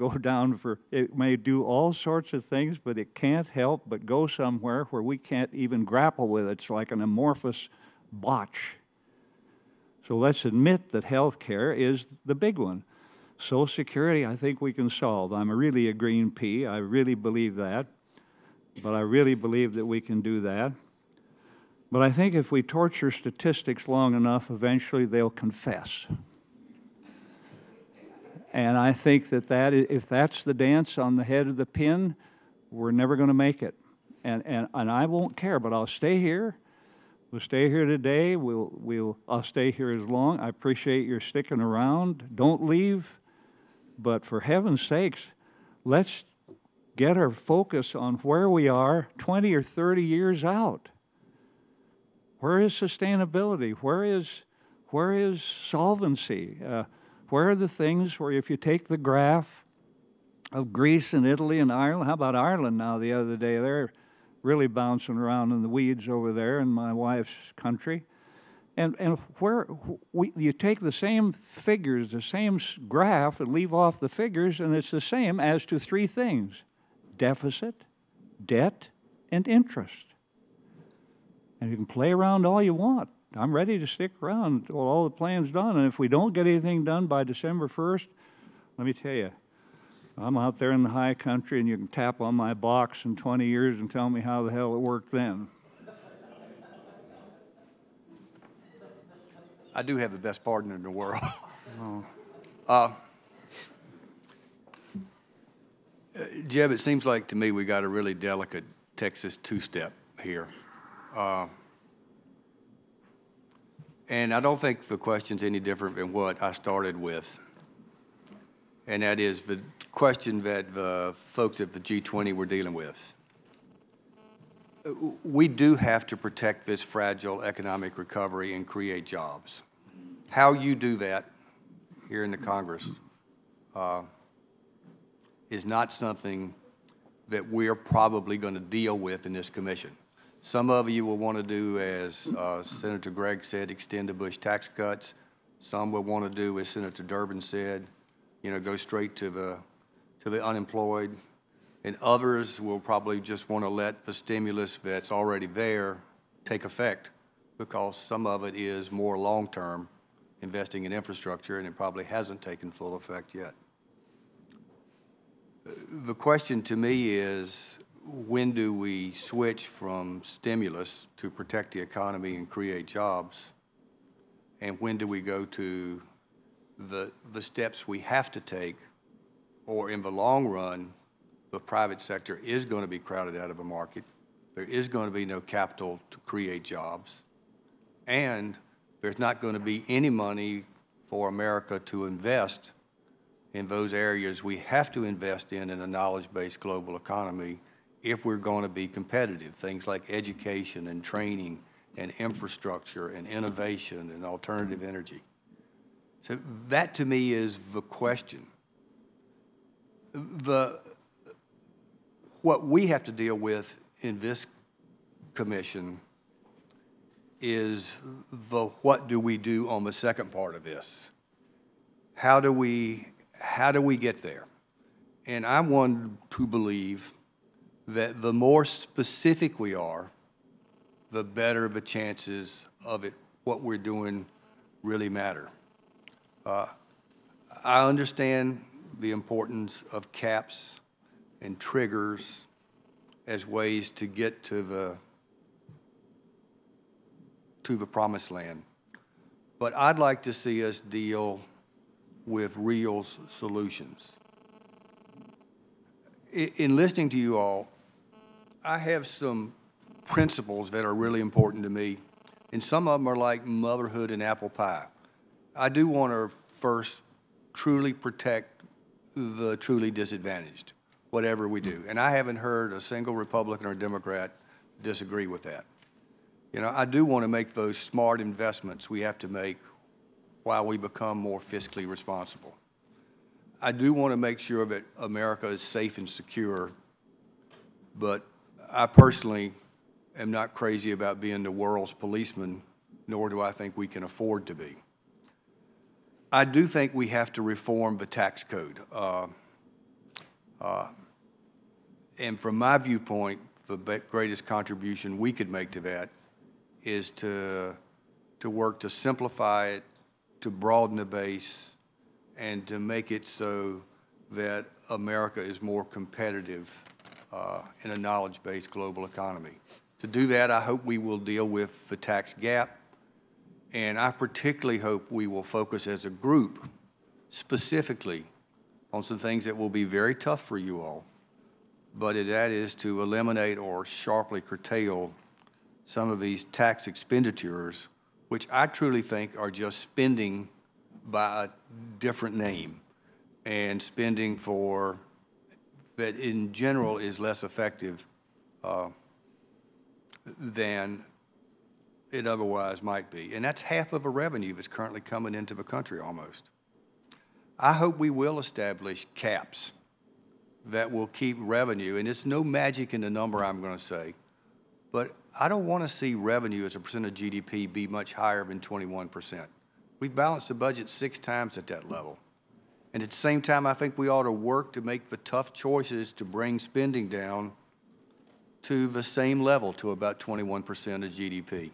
do all sorts of things, but it can't help but go somewhere where we can't even grapple with it. It's like an amorphous botch. So let's admit that health care is the big one. Social Security, I think we can solve. I'm really a green pea. I really believe that. But I really believe that we can do that. But I think if we torture statistics long enough, eventually they'll confess. And I think that if that's the dance on the head of the pin, we're never going to make it. And I won't care, but I'll stay here. We'll stay here today. I'll stay here as long. I appreciate your sticking around. Don't leave. But for heaven's sakes, let's get our focus on where we are 20 or 30 years out. Where is sustainability? Where is solvency? Where are the things where if you take the graph of Greece and Italy and Ireland, how about Ireland now the other day? They're really bouncing around in the weeds over there in my wife's country. And you take the same figures, the same graph, and leave off the figures, and it's the same as to three things: deficit, debt, and interest. And you can play around all you want. I'm ready to stick around until all the plan's done. And if we don't get anything done by December 1st, let me tell you, I'm out there in the high country, and you can tap on my box in 20 years and tell me how the hell it worked then. I do have the best partner in the world. Jeb, it seems like to me we got a really delicate Texas two-step here. And I don't think the question's any different than what I started with. And that is the question that the folks at the G20 were dealing with. We do have to protect this fragile economic recovery and create jobs. How you do that here in the Congress is not something that we're probably going to deal with in this commission. Some of you will want to do, as Senator Gregg said, extend the Bush tax cuts. Some will want to do, as Senator Durbin said, go straight to the unemployed. And others will probably just want to let the stimulus that's already there take effect, because some of it is more long-term, investing in infrastructure, and it probably hasn't taken full effect yet. The question to me is, when do we switch from stimulus to protect the economy and create jobs, and when do we go to the steps we have to take, or in the long run, the private sector is going to be crowded out of a market, there is going to be no capital to create jobs, and there's not going to be any money for America to invest in those areas we have to invest in a knowledge-based global economy if we're going to be competitive. Things like education and training and infrastructure and innovation and alternative energy. So that to me is the question. What we have to deal with in this commission is what do we do on the second part of this? How do we get there? And I want to believe that the more specific we are, the better the chances of what we're doing really matter. I understand the importance of caps and triggers as ways to get to the promised land. But I'd like to see us deal with real solutions. In listening to you all, I have some principles that are really important to me, and some of them are like motherhood and apple pie. I do want to first truly protect the truly disadvantaged, whatever we do. And I haven't heard a single Republican or Democrat disagree with that. You know, I do want to make those smart investments we have to make while we become more fiscally responsible. I do want to make sure that America is safe and secure, but I personally am not crazy about being the world's policeman, nor do I think we can afford to be. I do think we have to reform the tax code. And from my viewpoint, the greatest contribution we could make to that is to work to simplify it, to broaden the base, and to make it so that America is more competitive in a knowledge-based global economy. To do that, I hope we will deal with the tax gap, and I particularly hope we will focus as a group specifically on some things that will be very tough for you all, but that is to eliminate or sharply curtail some of these tax expenditures, which I truly think are just spending by a different name, and spending for that in general is less effective than it otherwise might be. And that's half of a revenue that's currently coming into the country almost. I hope we will establish caps that will keep revenue, and it's no magic in the number I'm going to say, but I don't want to see revenue as a percent of GDP be much higher than 21%. We've balanced the budget 6 times at that level. And at the same time, I think we ought to work to make the tough choices to bring spending down to the same level, to about 21% of GDP.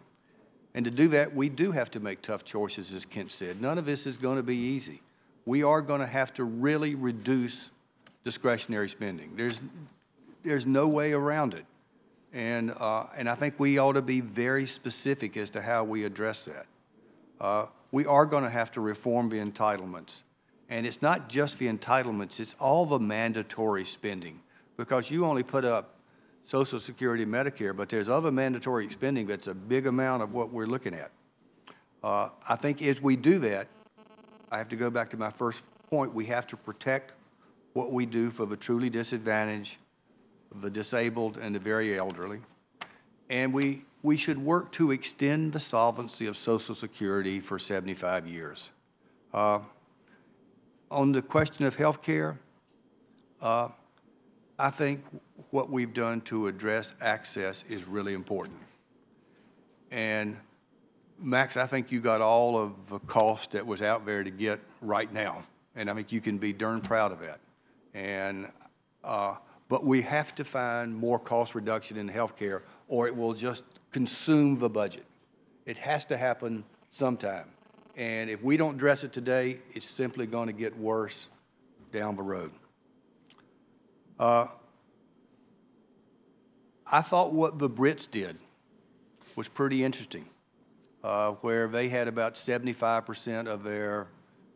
And to do that, we do have to make tough choices, as Kent said. None of this is going to be easy. We are going to have to really reduce discretionary spending. There's no way around it. And I think we ought to be very specific as to how we address that. We are going to have to reform the entitlements. And it's not just the entitlements, it's all the mandatory spending. Because you only put up Social Security and Medicare, but there's other mandatory spending that's a big amount of what we're looking at. I think as we do that, I have to go back to my first point, we have to protect what we do for the truly disadvantaged, the disabled, and the very elderly. And we should work to extend the solvency of Social Security for 75 years. On the question of health care, I think what we've done to address access is really important. And Max, I think you got all of the cost that was out there to get right now. And I think you can be darn proud of that. And, but we have to find more cost reduction in health care or it will just consume the budget. It has to happen sometime. And if we don't address it today, it's simply going to get worse down the road. I thought what the Brits did was pretty interesting, where they had about 75% of their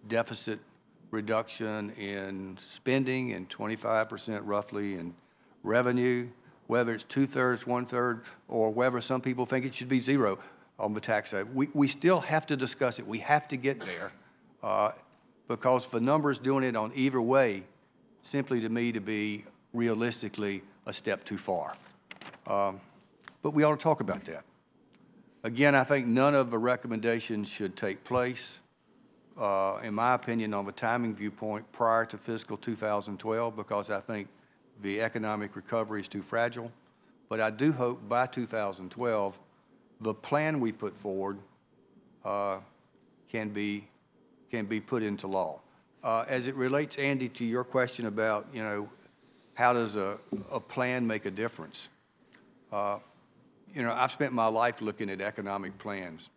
deficit reduction in spending and 25% roughly in revenue, whether it's 2/3, 1/3, or whether some people think it should be 0 on the tax side. We still have to discuss it. We have to get there because the numbers doing it on either way simply to me to be realistically a step too far. But we ought to talk about that. Again, I think none of the recommendations should take place, in my opinion, on the timing viewpoint prior to fiscal 2012, because I think the economic recovery is too fragile. But I do hope by 2012, the plan we put forward can be put into law. As it relates, Andy, to your question about, you know, how does a plan make a difference? You know, I've spent my life looking at economic plans,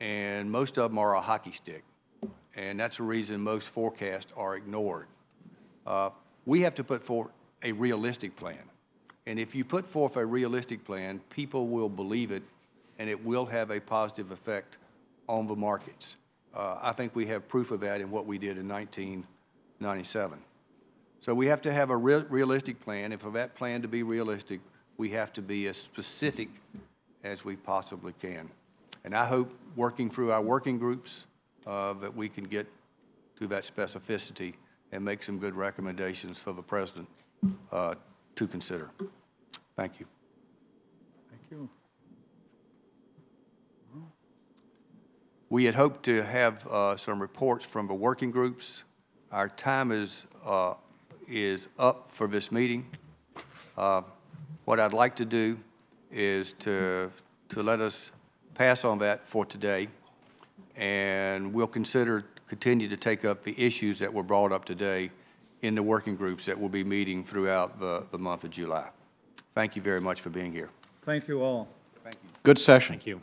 and most of them are a hockey stick, and that's the reason most forecasts are ignored. We have to put forth a realistic plan, and if you put forth a realistic plan, people will believe it, and it will have a positive effect on the markets. I think we have proof of that in what we did in 1997. So we have to have a realistic plan, and for that plan to be realistic, we have to be as specific as we possibly can. And I hope, working through our working groups, that we can get to that specificity and make some good recommendations for the President to consider. Thank you. Thank you. We had hoped to have some reports from the working groups. Our time is up for this meeting. What I'd like to do is to let us pass on that for today, and we'll continue to take up the issues that were brought up today in the working groups that will be meeting throughout the month of July. Thank you very much for being here. Thank you all. Thank you. Good session. Thank you.